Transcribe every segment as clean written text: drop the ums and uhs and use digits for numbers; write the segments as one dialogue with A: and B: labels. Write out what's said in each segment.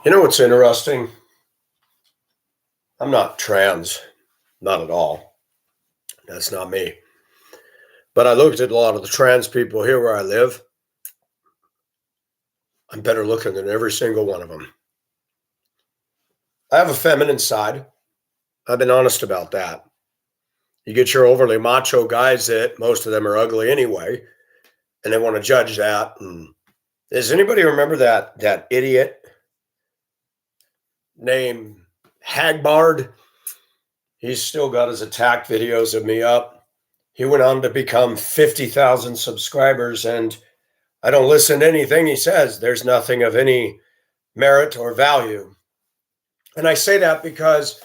A: You know what's interesting? I'm not trans, not at all. That's not me. But I looked at a lot of the trans people here where I live. I'm better looking than every single one of them. I have a feminine side. I've been honest about that. You get your overly macho guys that most of them are ugly anyway, and they want to judge that. And does anybody remember that idiot named Hagbard? He's still got his attack videos of me up. He went on to become 50,000 subscribers, and I don't listen to anything he says. There's nothing of any merit or value. And I say that because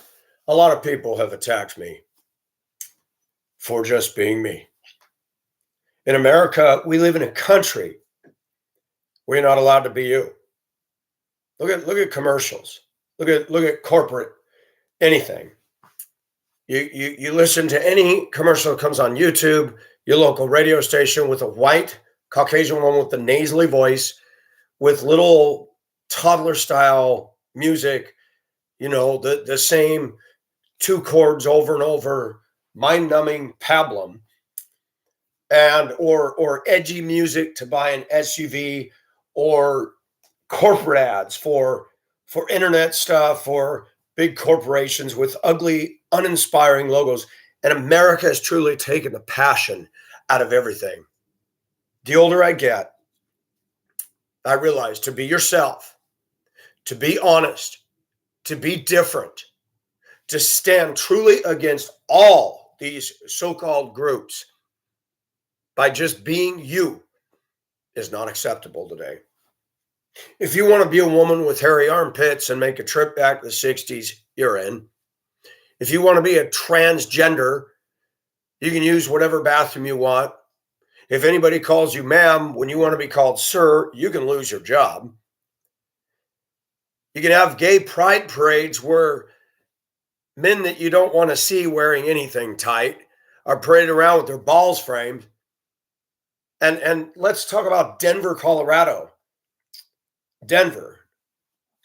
A: a lot of people have attacked me for just being me. In America, we live in a country where you're not allowed to be you. Look at commercials. Look at corporate anything. You listen to any commercial that comes on YouTube, your local radio station with a white Caucasian woman with a nasally voice, with little toddler style music, the same two chords over and over, mind numbing pablum, and or edgy music to buy an SUV, or corporate ads for internet stuff, for big corporations with ugly, uninspiring logos. And America has truly taken the passion out of everything. The older I get, I realize to be yourself, to be honest, to be different, to stand truly against all these so-called groups by just being you is not acceptable today. If you want to be a woman with hairy armpits and make a trip back to the 60s, you're in. If you want to be a transgender, you can use whatever bathroom you want. If anybody calls you ma'am when you want to be called sir, you can lose your job. You can have gay pride parades where men that you don't want to see wearing anything tight are paraded around with their balls framed. And let's talk about Denver, Colorado. Denver,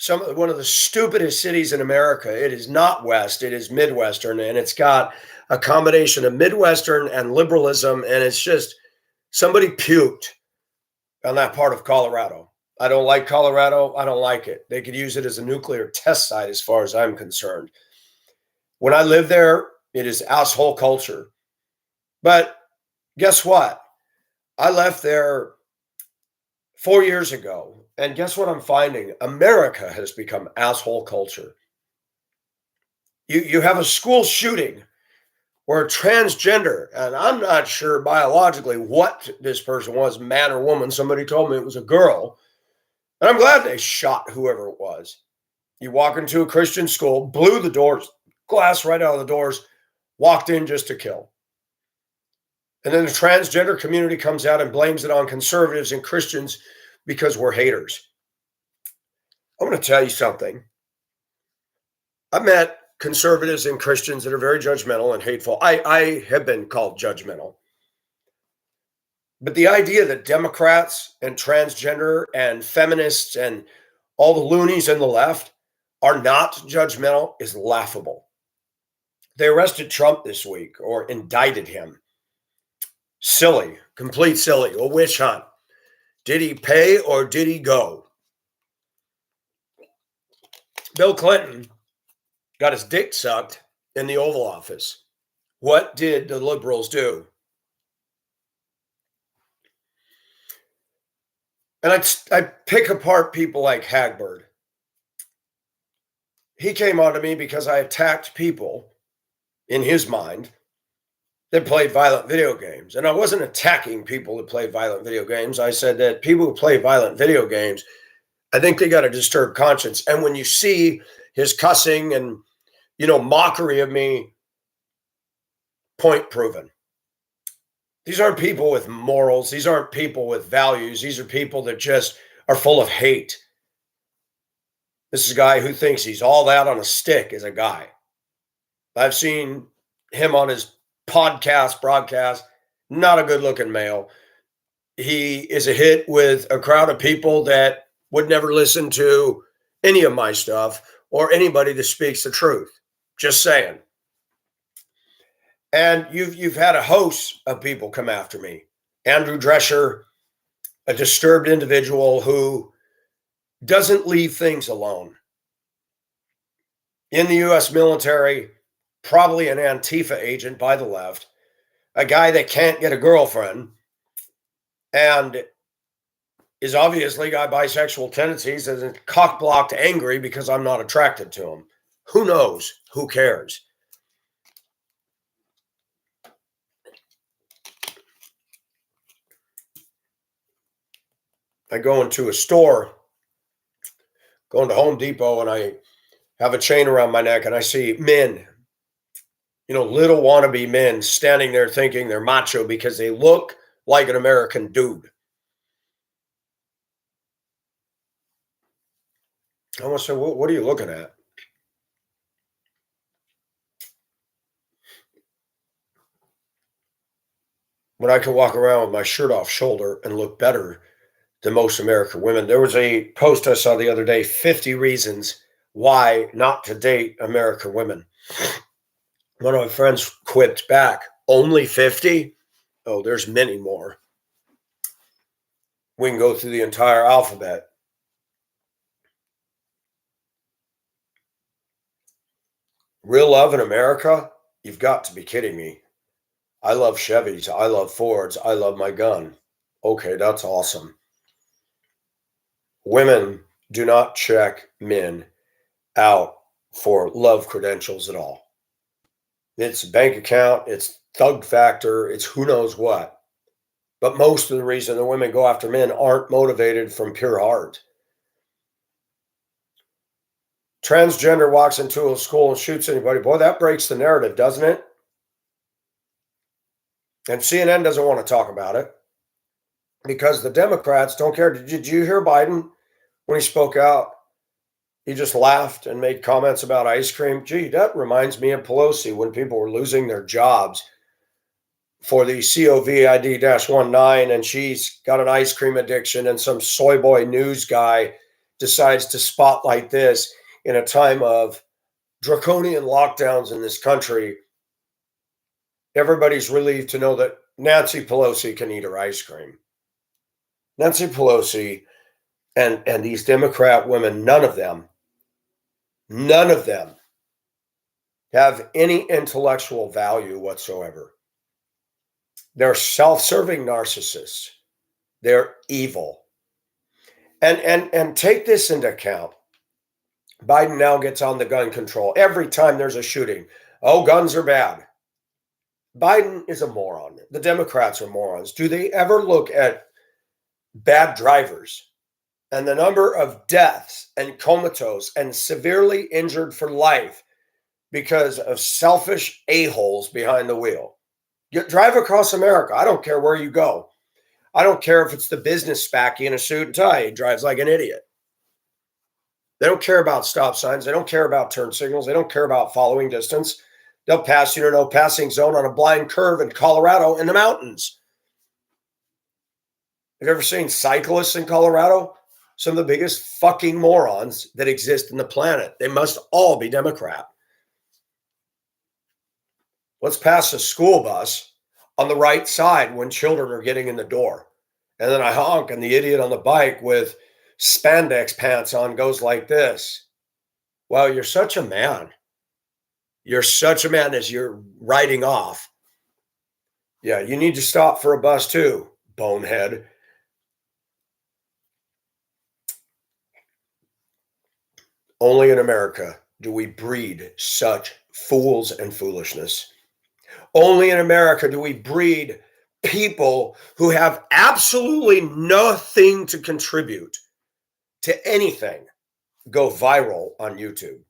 A: one of the stupidest cities in America. It is not West, it is Midwestern, and it's got a combination of Midwestern and liberalism, and it's just somebody puked on that part of Colorado. I don't like Colorado. I don't like it. They could use it as a nuclear test site as far as I'm concerned. When I lived there, it is asshole culture. But guess what? I left there 4 years ago. And guess what I'm finding? America has become asshole culture. You have a school shooting where a transgender, and I'm not sure biologically what this person was, man or woman. Somebody told me it was a girl. And I'm glad they shot whoever it was. You walk into a Christian school, blew the doors, glass right out of the doors, walked in just to kill. And then the transgender community comes out and blames it on conservatives and Christians because we're haters. I'm going to tell you something. I've met conservatives and Christians that are very judgmental and hateful. I have been called judgmental. But the idea that Democrats and transgender and feminists and all the loonies in the left are not judgmental is laughable. They arrested Trump this week, or indicted him. Silly, complete silly, a witch hunt. Did he pay or did he go? Bill Clinton got his dick sucked in the Oval Office. What did the liberals do? And I pick apart people like Hagbard. He came on to me because I attacked people, in his mind, that played violent video games. And I wasn't attacking people that play violent video games. I said that people who play violent video games, I think they got a disturbed conscience. And when you see his cussing and, mockery of me, point proven. These aren't people with morals. These aren't people with values. These are people that just are full of hate. This is a guy who thinks he's all that on a stick as a guy. I've seen him on his broadcast, not a good looking male. He is a hit with a crowd of people that would never listen to any of my stuff or anybody that speaks the truth. Just saying. And you've had a host of people come after me. Andrew Drescher, a disturbed individual who doesn't leave things alone. In the U.S. military, probably an Antifa agent by the left, a guy that can't get a girlfriend, and is obviously got bisexual tendencies and is cock-blocked angry because I'm not attracted to him. Who knows? Who cares? I go into a store, going to Home Depot, and I have a chain around my neck, and I see men, little wannabe men standing there thinking they're macho because they look like an American dude. I want to say, what are you looking at? When I can walk around with my shirt off shoulder and look better than most American women. There was a post I saw the other day, 50 reasons why not to date American women. One of my friends quipped back, only 50? Oh, there's many more. We can go through the entire alphabet. Real love in America? You've got to be kidding me. I love Chevys. I love Fords. I love my gun. Okay, that's awesome. Women do not check men out for love credentials at all. It's bank account, it's thug factor, it's who knows what. But most of the reason the women go after men aren't motivated from pure heart. Transgender walks into a school and shoots anybody. Boy, that breaks the narrative, doesn't it? And CNN doesn't want to talk about it because the Democrats don't care. Did you hear Biden when he spoke out? He just laughed and made comments about ice cream. Gee, that reminds me of Pelosi when people were losing their jobs for the COVID-19, and she's got an ice cream addiction, and some soy boy news guy decides to spotlight this in a time of draconian lockdowns in this country. Everybody's relieved to know that Nancy Pelosi can eat her ice cream. Nancy Pelosi and these Democrat women, none of them have any intellectual value whatsoever. They're self-serving narcissists. They're evil. And take this into account. Biden now gets on the gun control. Every time there's a shooting, oh, guns are bad. Biden is a moron. The Democrats are morons. Do they ever look at bad drivers and the number of deaths and comatose and severely injured for life because of selfish a-holes behind the wheel? Drive across America. I don't care where you go. I don't care if it's the business spacky in a suit and tie. He drives like an idiot. They don't care about stop signs. They don't care about turn signals. They don't care about following distance. They'll pass you to no passing zone on a blind curve in Colorado in the mountains. Have you ever seen cyclists in Colorado? Some of the biggest fucking morons that exist in the planet. They must all be Democrat. Let's pass a school bus on the right side when children are getting in the door. And then I honk and the idiot on the bike with spandex pants on goes like this. Well, you're such a man. You're such a man as you're riding off. Yeah, you need to stop for a bus too, bonehead. Only in America do we breed such fools and foolishness. Only in America do we breed people who have absolutely nothing to contribute to anything go viral on YouTube.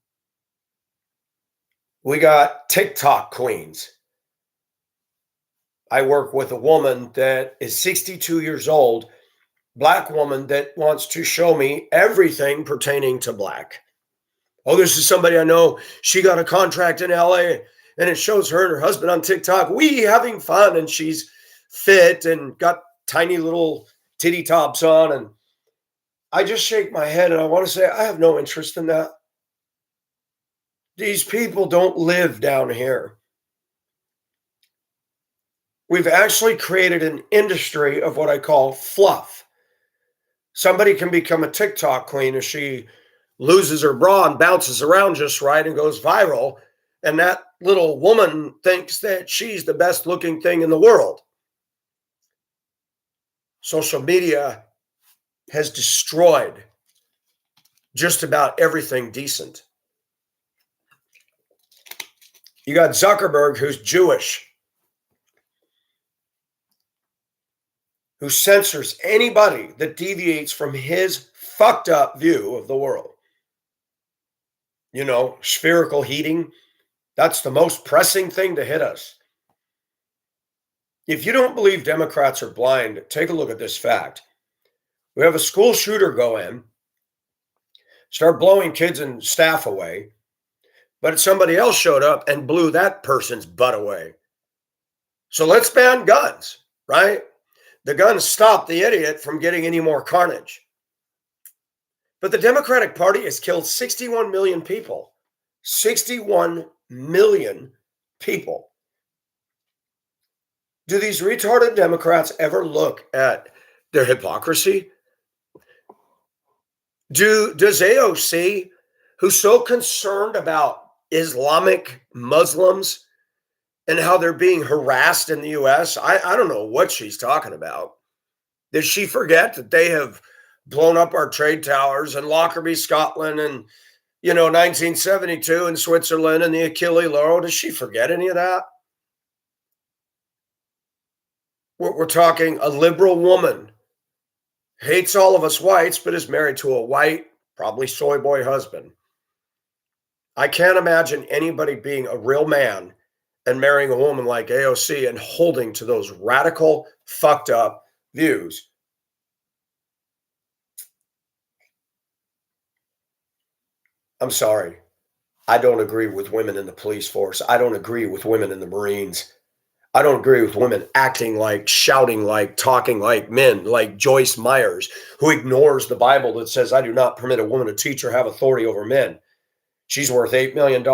A: We got TikTok queens. I work with a woman that is 62 years old, Black woman that wants to show me everything pertaining to Black. Oh, this is somebody I know. She got a contract in LA and it shows her and her husband on TikTok. We having fun, and she's fit and got tiny little titty tops on. And I just shake my head and I want to say, I have no interest in that. These people don't live down here. We've actually created an industry of what I call fluff. Somebody can become a TikTok queen if she loses her bra and bounces around just right and goes viral. And that little woman thinks that she's the best looking thing in the world. Social media has destroyed just about everything decent. You got Zuckerberg, who's Jewish, who censors anybody that deviates from his fucked up view of the world. You know, spherical heating, that's the most pressing thing to hit us. If you don't believe Democrats are blind, take a look at this fact. We have a school shooter go in, start blowing kids and staff away, but somebody else showed up and blew that person's butt away. So let's ban guns, right? The guns stop the idiot from getting any more carnage. But the Democratic Party has killed 61 million people. 61 million people. Do these retarded Democrats ever look at their hypocrisy? Does AOC, who's so concerned about Islamic Muslims and how they're being harassed in the U.S., I don't know what she's talking about. Did she forget that they have blown up our trade towers in Lockerbie, Scotland, and 1972 in Switzerland and the Achille Lauro? Does she forget any of that? We're talking a liberal woman, hates all of us whites, but is married to a white, probably soy boy husband. I can't imagine anybody being a real man and marrying a woman like AOC and holding to those radical, fucked up views. I'm sorry. I don't agree with women in the police force. I don't agree with women in the Marines. I don't agree with women acting like, shouting like, talking like men, like Joyce Myers, who ignores the Bible that says, I do not permit a woman to teach or have authority over men. She's worth $8 million.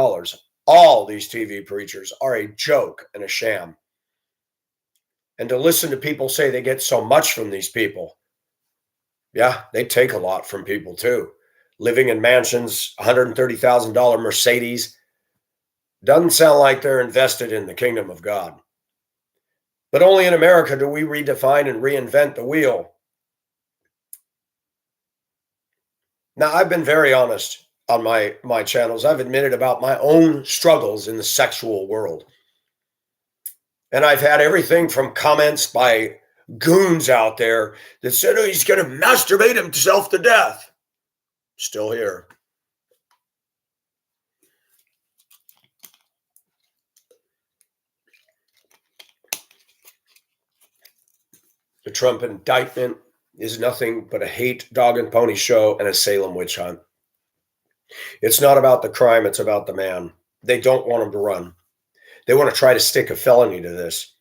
A: All these TV preachers are a joke and a sham. And to listen to people say they get so much from these people. Yeah, they take a lot from people too. Living in mansions, $130,000 Mercedes. Doesn't sound like they're invested in the kingdom of God. But only in America do we redefine and reinvent the wheel. Now, I've been very honest on my channels. I've admitted about my own struggles in the sexual world. And I've had everything from comments by goons out there that said, oh, he's going to masturbate himself to death. Still here. The Trump indictment is nothing but a hate dog and pony show and a Salem witch hunt. It's not about the crime, it's about the man. They don't want him to run. They want to try to stick a felony to this.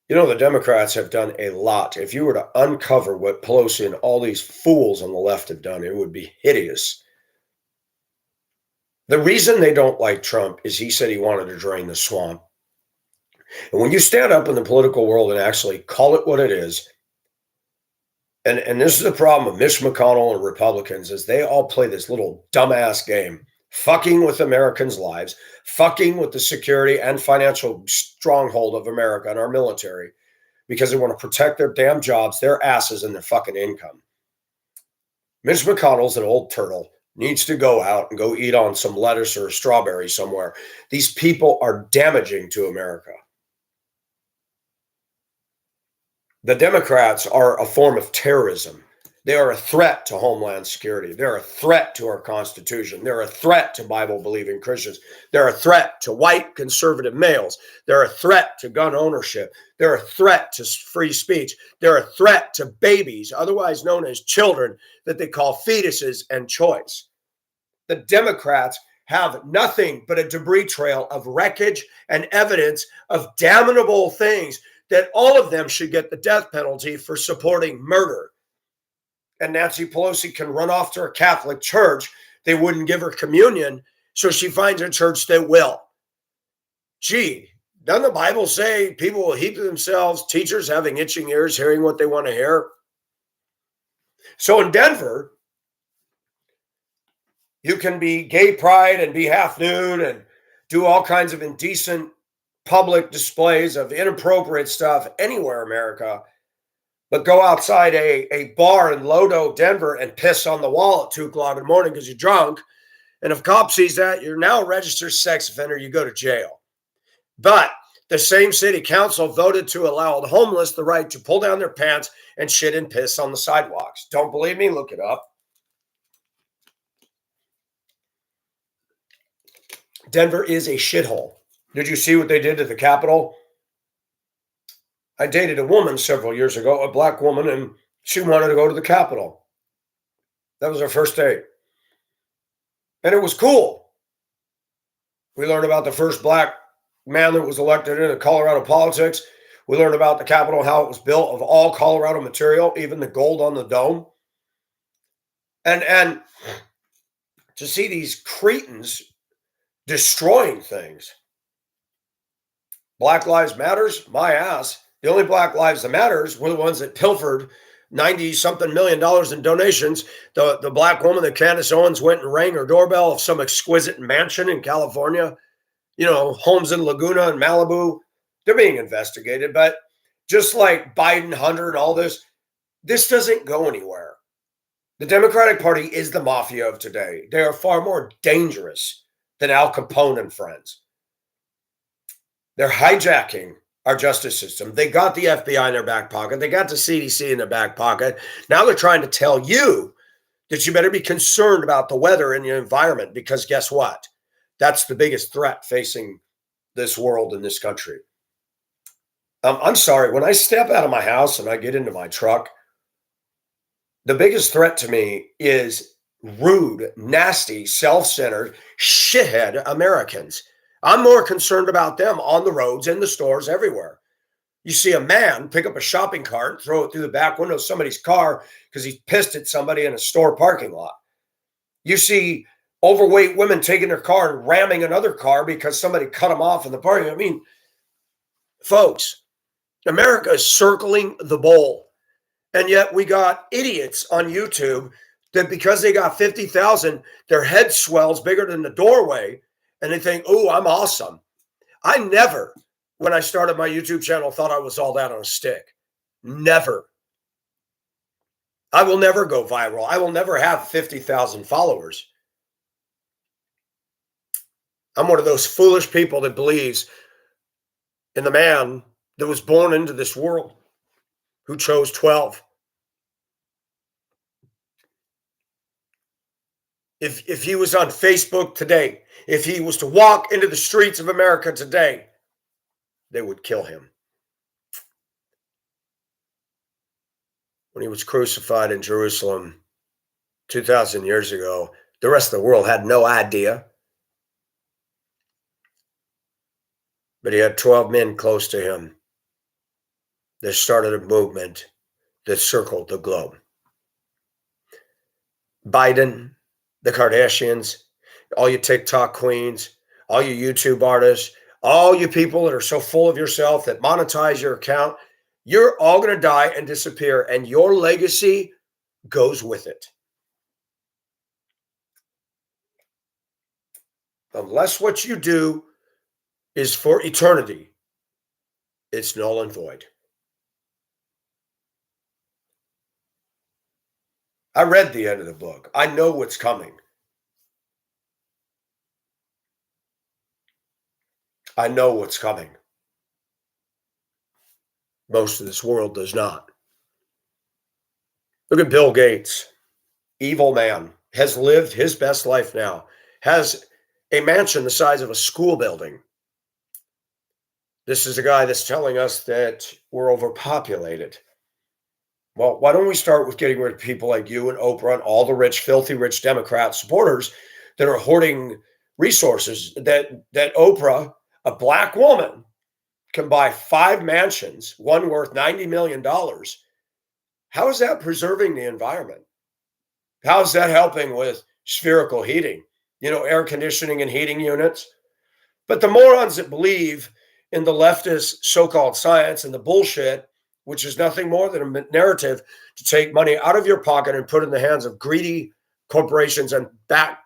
A: You know, the Democrats have done a lot. If you were to uncover what Pelosi and all these fools on the left have done, it would be hideous. The reason they don't like Trump is he said he wanted to drain the swamp. And when you stand up in the political world and actually call it what it is, and this is the problem with Mitch McConnell and Republicans, is they all play this little dumbass game, fucking with Americans' lives, fucking with the security and financial stronghold of America and our military, because they want to protect their damn jobs, their asses, and their fucking income. Mitch McConnell's an old turtle, needs to go out and go eat on some lettuce or a strawberry somewhere. These people are damaging to America. The Democrats are a form of terrorism. They are a threat to Homeland Security. They're a threat to our Constitution. They're a threat to Bible-believing Christians. They're a threat to white conservative males. They're a threat to gun ownership. They're a threat to free speech. They're a threat to babies, otherwise known as children, that they call fetuses and choice. The Democrats have nothing but a debris trail of wreckage and evidence of damnable things that all of them should get the death penalty for supporting murder. and Nancy Pelosi can run off to a Catholic church. They wouldn't give her communion, so she finds a church that will. Gee, doesn't the Bible say people will heap to themselves, teachers having itching ears, hearing what they want to hear? So in Denver, you can be gay pride and be half nude and do all kinds of indecent public displays of inappropriate stuff anywhere in America, but go outside a bar in Lodo, Denver, and piss on the wall at 2 o'clock in the morning because you're drunk. And if a cop sees that, you're now a registered sex offender, you go to jail. But the same city council voted to allow the homeless the right to pull down their pants and shit and piss on the sidewalks. Don't believe me? Look it up. Denver is a shithole. Did you see what they did to the Capitol? I dated a woman several years ago, a black woman, and she wanted to go to the Capitol. That was our first date. And it was cool. We learned about the first black man that was elected into Colorado politics. We learned about the Capitol, how it was built of all Colorado material, even the gold on the dome. And to see these cretins destroying things. Black Lives Matters? My ass. The only Black Lives that matters were the ones that pilfered 90-something million dollars in donations. The black woman that Candace Owens went and rang her doorbell of some exquisite mansion in California, homes in Laguna and Malibu, they're being investigated. But just like Biden, Hunter, and all this doesn't go anywhere. The Democratic Party is the mafia of today. They are far more dangerous than Al Capone and friends. They're hijacking our justice system. They got the FBI in their back pocket. They got the CDC in their back pocket. Now they're trying to tell you that you better be concerned about the weather and your environment, because guess what? That's the biggest threat facing this world and this country. I'm sorry, when I step out of my house and I get into my truck, the biggest threat to me is rude, nasty, self-centered, shithead Americans. I'm more concerned about them on the roads, in the stores, everywhere. You see a man pick up a shopping cart, throw it through the back window of somebody's car because he's pissed at somebody in a store parking lot. You see overweight women taking their car and ramming another car because somebody cut them off in the parking lot. I mean, folks, America is circling the bowl. And yet we got idiots on YouTube that because they got 50,000, their head swells bigger than the doorway. And they think, oh, I'm awesome. I never, when I started my YouTube channel, thought I was all that on a stick. Never. I will never go viral. I will never have 50,000 followers. I'm one of those foolish people that believes in the man that was born into this world, who chose 12. If he was on Facebook today, if he was to walk into the streets of America today, they would kill him. When he was crucified in Jerusalem 2,000 years ago, the rest of the world had no idea. But he had 12 men close to him that started a movement that circled the globe. Biden, the Kardashians, all you TikTok queens, all you YouTube artists, all you people that are so full of yourself that monetize your account, you're all going to die and disappear, and your legacy goes with it. Unless what you do is for eternity, it's null and void. I read the end of the book. I know what's coming. I know what's coming. Most of this world does not. Look at Bill Gates, evil man, has lived his best life now, has a mansion the size of a school building. This is a guy that's telling us that we're overpopulated. Well, why don't we start with getting rid of people like you and Oprah and all the rich, filthy rich Democrat supporters that are hoarding resources that Oprah, a black woman, can buy 5 mansions, one worth $90 million. How is that preserving the environment? How's that helping with spherical heating? Air conditioning and heating units. But the morons that believe in the leftist so-called science and the bullshit, which is nothing more than a narrative to take money out of your pocket and put it in the hands of greedy corporations and back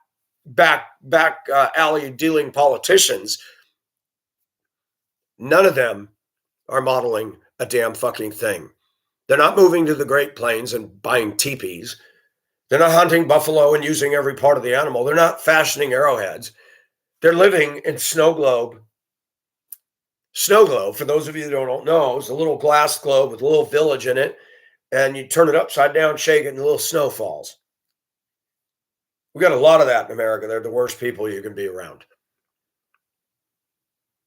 A: alley dealing politicians, none of them are modeling a damn fucking thing. They're not moving to the Great Plains and buying teepees. They're not hunting buffalo and using every part of the animal. They're not fashioning arrowheads. They're living in snow globe. Snow globe, for those of you that don't know, is a little glass globe with a little village in it, and you turn it upside down, shake it, and the little snow falls. We got a lot of that in America. They're the worst people you can be around.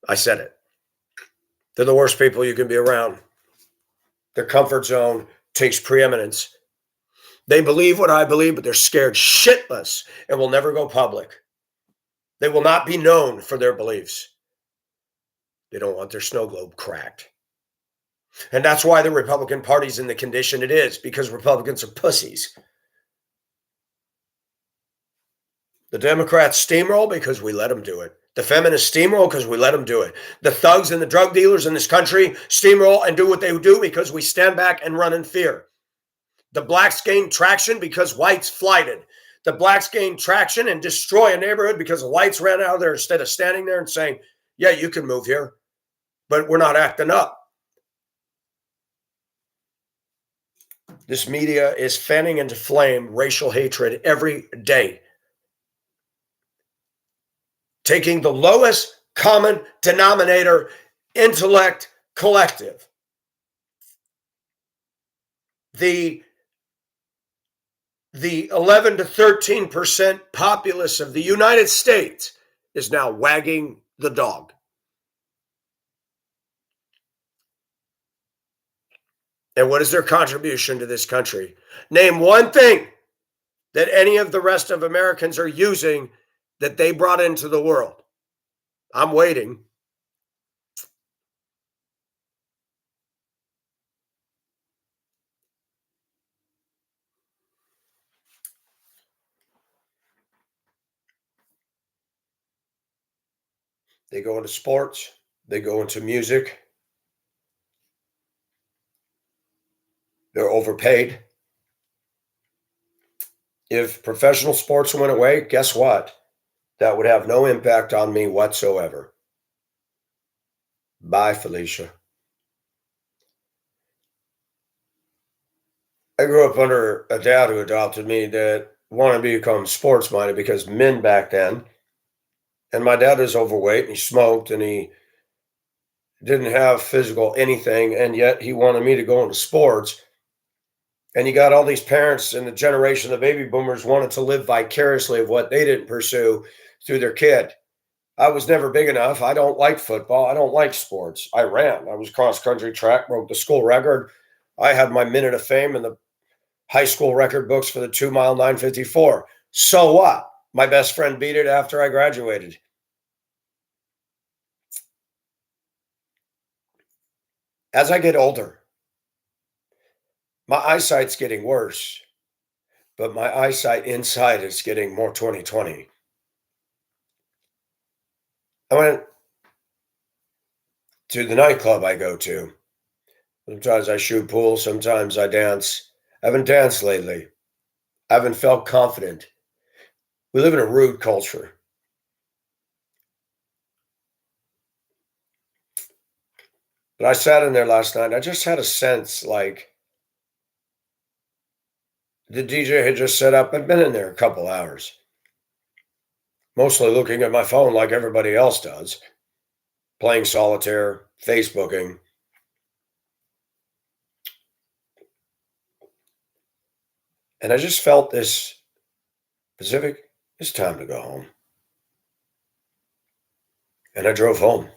A: I said it. They're the worst people you can be around. Their comfort zone takes preeminence. They believe what I believe, but they're scared shitless and will never go public. They will not be known for their beliefs. They don't want their snow globe cracked. And that's why the Republican Party's in the condition it is, because Republicans are pussies. The Democrats steamroll because we let them do it. The feminists steamroll because we let them do it. The thugs and the drug dealers in this country steamroll and do what they do because we stand back and run in fear. The blacks gain traction because whites flighted. The blacks gain traction and destroy a neighborhood because the whites ran out of there instead of standing there and saying, yeah, you can move here, but we're not acting up. This media is fanning into flame racial hatred every day, taking the lowest common denominator, intellect collective. The 11 to 13% populace of the United States is now wagging the dog. And what is their contribution to this country? Name one thing that any of the rest of Americans are using that they brought into the world. I'm waiting. They go into sports. They go into music. They're overpaid. If professional sports went away, guess what? That would have no impact on me whatsoever. Bye, Felicia. I grew up under a dad who adopted me that wanted me to become sports minded because men back then, and my dad was overweight and he smoked and he didn't have physical anything, and yet he wanted me to go into sports. And you got all these parents in the generation of baby boomers wanted to live vicariously of what they didn't pursue through their kid. I was never big enough. I don't like football. I don't like sports. I ran. I was cross country track, broke the school record. I had my minute of fame in the high school record books for the 2-mile 954. So what? My best friend beat it after I graduated. As I get older, my eyesight's getting worse, but my eyesight inside is getting more 20/20. I went to the nightclub I go to. Sometimes I shoot pool, sometimes I dance. I haven't danced lately. I haven't felt confident. We live in a rude culture. But I sat in there last night. I just had a sense like the DJ had just set up. I'd been in there a couple hours, mostly looking at my phone like everybody else does, playing solitaire, Facebooking. And I just felt this, Pacific, it's time to go home. And I drove home.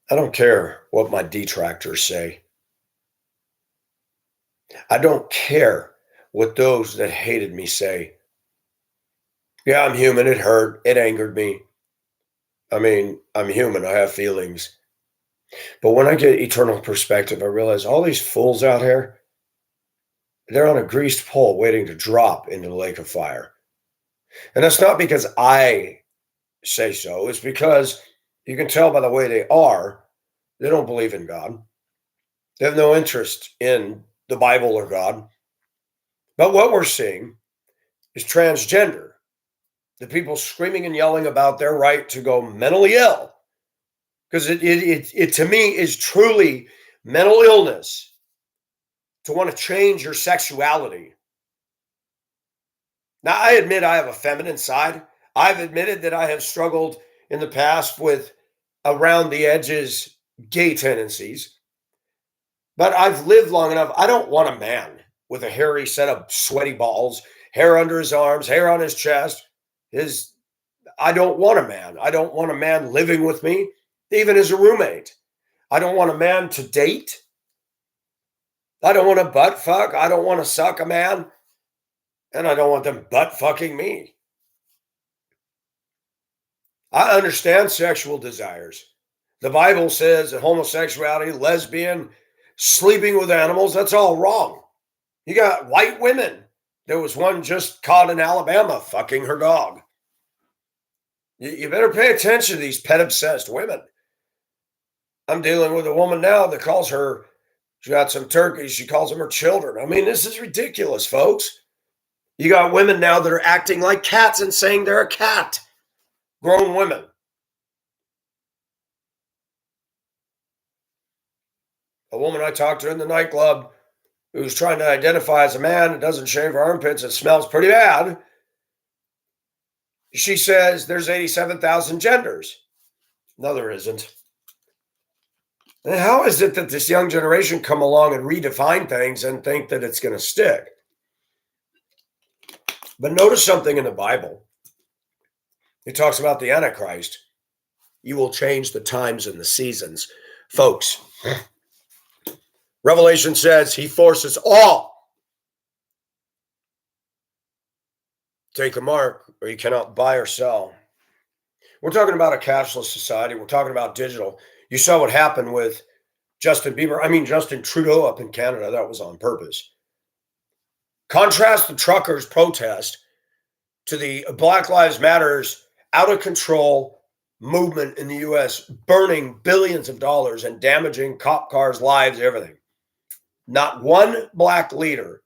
A: I don't care what my detractors say. I don't care what those that hated me say. Yeah, I'm human. It hurt. It angered me. I mean, I'm human. I have feelings. But when I get eternal perspective, I realize all these fools out here, They're on a greased pole waiting to drop into the lake of fire. And that's not because I say so. It's because you can tell by the way they are, they don't believe in God. They have no interest in the Bible or God. But what we're seeing is transgender. The people screaming and yelling about their right to go mentally ill. Because it to me is truly mental illness to want to change your sexuality. Now, I admit I have a feminine side. I've admitted that I have struggled in the past with around the edges gay tendencies, but I've lived long enough. I don't want a man with a hairy set of sweaty balls, hair under his arms, hair on his chest. I don't want a man. I don't want a man living with me, even as a roommate. I don't want a man to date. I don't want to butt fuck. I don't want to suck a man. And I don't want them butt fucking me. I understand sexual desires. The Bible says that homosexuality, lesbian, sleeping with animals, that's all wrong. You got white women. There was one just caught in Alabama fucking her dog. You better pay attention to these pet-obsessed women. I'm dealing with a woman now that calls her, she got some turkeys, she calls them her children. I mean, this is ridiculous, folks. You got women now that are acting like cats and saying they're a cat. Grown women. A woman I talked to in the nightclub who's trying to identify as a man and doesn't shave her armpits and smells pretty bad. She says there's 87,000 genders. No, there isn't. And how is it that this young generation come along and redefine things and think that it's going to stick? But notice something in the Bible. It talks about the Antichrist. You will change the times and the seasons. Folks, Revelation says he forces all. Take a mark or you cannot buy or sell. We're talking about a cashless society. We're talking about digital. You saw what happened with Justin Trudeau up in Canada. That was on purpose. Contrast the truckers' protest to the Black Lives Matter's out of control movement in the US, burning billions of dollars and damaging cop cars' lives, everything. Not one black leader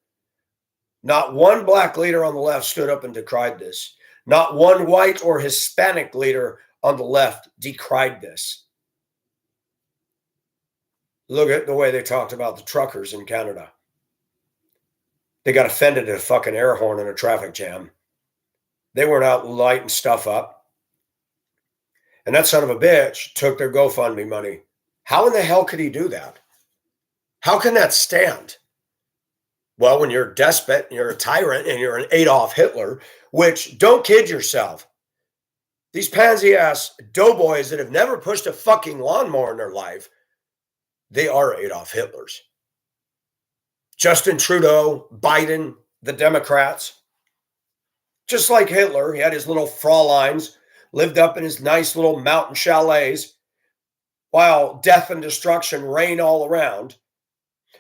A: on the left stood up and decried this. Not one white or Hispanic leader on the left decried this. Look at the way they talked about the truckers in Canada. They got offended at a fucking air horn in a traffic jam. They weren't out lighting stuff up. And that son of a bitch took their GoFundMe money. How in the hell could he do that? How can that stand? Well, when you're a despot, and you're a tyrant, and you're an Adolf Hitler, which, don't kid yourself, these pansy-ass doughboys that have never pushed a fucking lawnmower in their life, they are Adolf Hitlers. Justin Trudeau, Biden, the Democrats, just like Hitler, he had his little Fraulein's, lived up in his nice little mountain chalets, while death and destruction reign all around.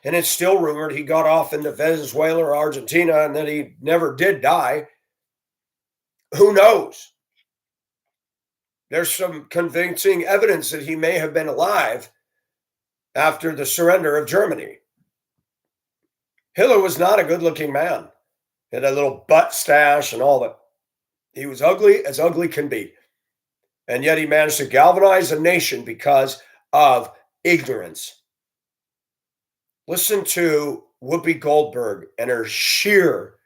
A: And it's still rumored he got off into Venezuela or Argentina and that he never did die. Who knows? There's some convincing evidence that he may have been alive after the surrender of Germany. Hitler was not a good-looking man. He had a little butt stash and all that. He was ugly as ugly can be. And yet he managed to galvanize a nation because of ignorance. Listen to Whoopi Goldberg and her sheer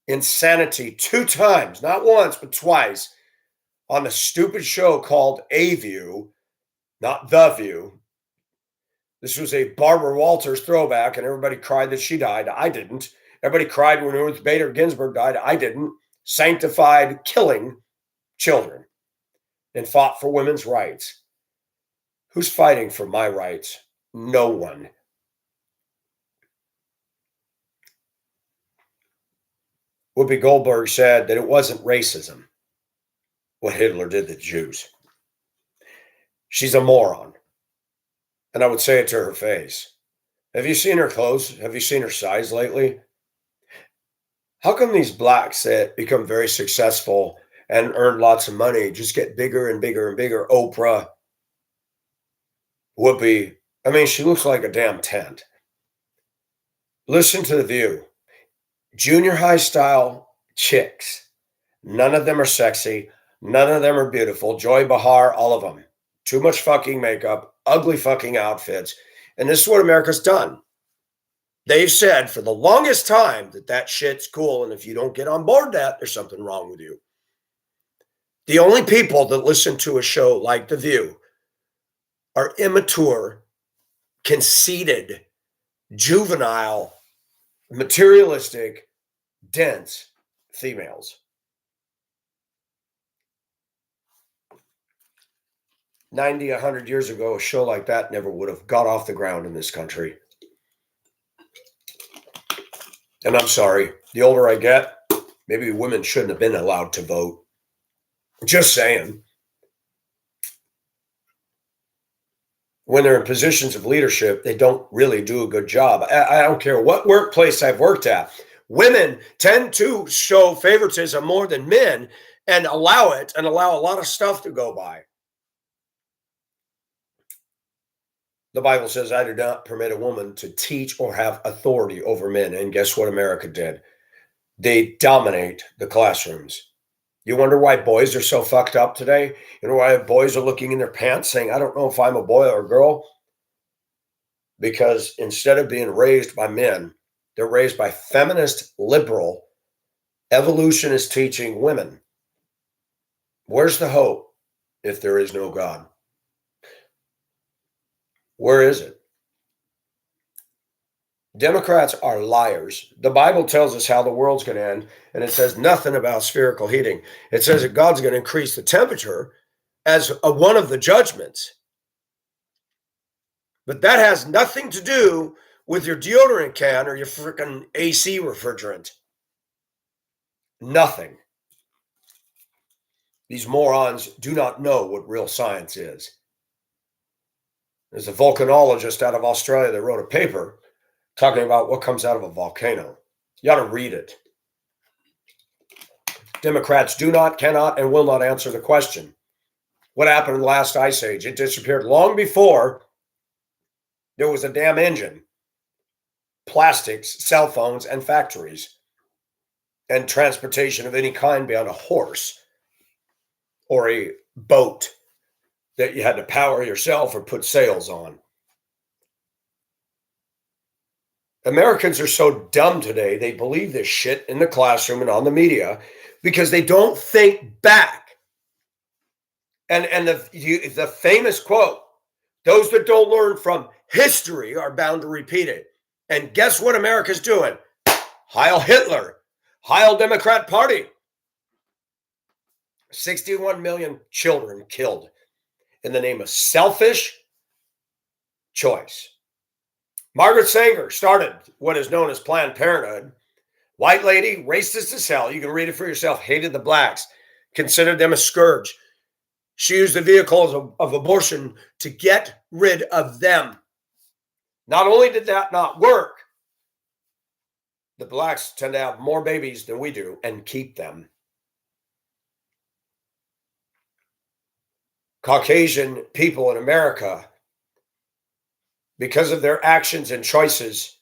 A: insanity 2 times, not once, but twice, on the stupid show called A View, not The View. This was a Barbara Walters throwback, and everybody cried that she died. I didn't. Everybody cried when Ruth Bader Ginsburg died. I didn't. Sanctified killing children and fought for women's rights. Who's fighting for my rights? No one. Whoopi Goldberg said that it wasn't racism what Hitler did to the Jews. She's a moron. And I would say it to her face. Have you seen her clothes? Have you seen her size lately? How come these blacks that become very successful and earn lots of money just get bigger and bigger and bigger? Oprah, Whoopi. I mean, she looks like a damn tent. Listen to The View. Junior high style chicks. None of them are sexy. None of them are beautiful. Joy Behar, all of them. Too much fucking makeup, ugly fucking outfits. And this is what America's done. They've said for the longest time that shit's cool. And if you don't get on board that, there's something wrong with you. The only people that listen to a show like The View are immature, conceited, juvenile, materialistic, dense females. 90, 100 years ago, a show like that never would have got off the ground in this country. And I'm sorry, the older I get, maybe women shouldn't have been allowed to vote. Just saying. When they're in positions of leadership, they don't really do a good job. I don't care what workplace I've worked at. Women tend to show favoritism more than men and allow it and allow a lot of stuff to go by. The Bible says, I do not permit a woman to teach or have authority over men. And guess what America did? They dominate the classrooms. You wonder why boys are so fucked up today? You know why boys are looking in their pants saying, I don't know if I'm a boy or a girl? Because instead of being raised by men, they're raised by feminist, liberal, evolutionist teaching women. Where's the hope if there is no God? Where is it? Democrats are liars. The Bible tells us how the world's going to end, and it says nothing about spherical heating. It says that God's going to increase the temperature as one of the judgments. But that has nothing to do with your deodorant can or your freaking AC refrigerant. Nothing. These morons do not know what real science is. There's a volcanologist out of Australia that wrote a paper talking about what comes out of a volcano. You ought to read it. Democrats do not, cannot, and will not answer the question. What happened in the last ice age? It disappeared long before there was a damn engine, plastics, cell phones, and factories, and transportation of any kind beyond a horse or a boat that you had to power yourself or put sails on. Americans are so dumb today, they believe this shit in the classroom and on the media because they don't think back. And the famous quote, those that don't learn from history are bound to repeat it. And guess what America's doing? Heil Hitler. Heil Democrat Party. 61 million children killed in the name of selfish choice. Margaret Sanger started what is known as Planned Parenthood. White lady, racist as hell. You can read it for yourself. Hated the blacks. Considered them a scourge. She used the vehicles of abortion to get rid of them. Not only did that not work, the blacks tend to have more babies than we do and keep them. Caucasian people in America, because of their actions and choices,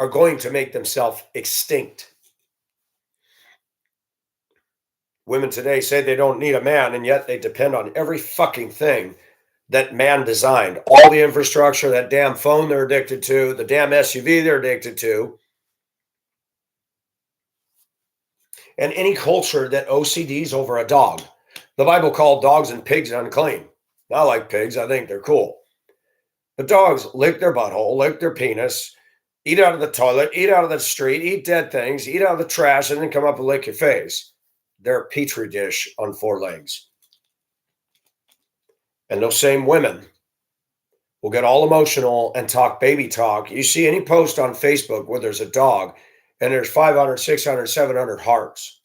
A: are going to make themselves extinct. Women today say they don't need a man, and yet they depend on every fucking thing that man designed. All the infrastructure, that damn phone they're addicted to, the damn SUV they're addicted to. And any culture that OCDs over a dog. The Bible called dogs and pigs unclean. I like pigs. I think they're cool. But dogs lick their butthole, lick their penis, eat out of the toilet, eat out of the street, eat dead things, eat out of the trash, and then come up and lick your face. They're a petri dish on four legs. And those same women will get all emotional and talk baby talk. You see any post on Facebook where there's a dog and there's 500, 600, 700 hearts.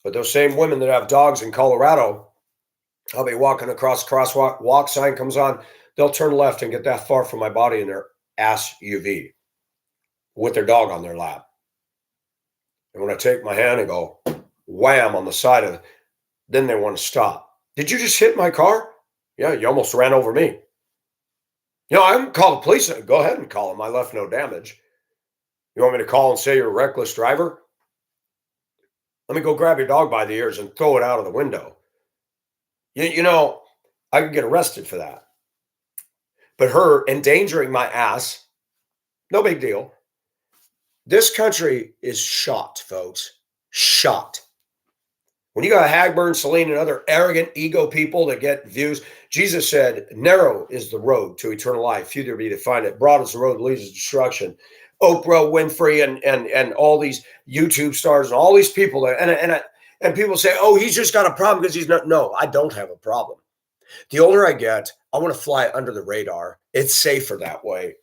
A: But those same women that have dogs in Colorado, I'll be walking across crosswalk, walk sign comes on, they'll turn left and get that far from my body in their ass UV. with their dog on their lap. And when I take my hand and go wham on the side of it, then they want to stop. Did you just hit my car? Yeah, you almost ran over me. I can call the police. Go ahead and call them. I left no damage. You want me to call and say you're a reckless driver? Let me go grab your dog by the ears and throw it out of the window. I could get arrested for that. But her endangering my ass, no big deal. This country is shot, folks. Shot. When you got Hagburn, Celine, and other arrogant ego people that get views, Jesus said, narrow is the road to eternal life. Few there be to find it. Broad is the road that leads to destruction. Oprah Winfrey and all these YouTube stars and all these people. And people say, oh, he's just got a problem because he's not. No, I don't have a problem. The older I get, I want to fly under the radar. It's safer that way.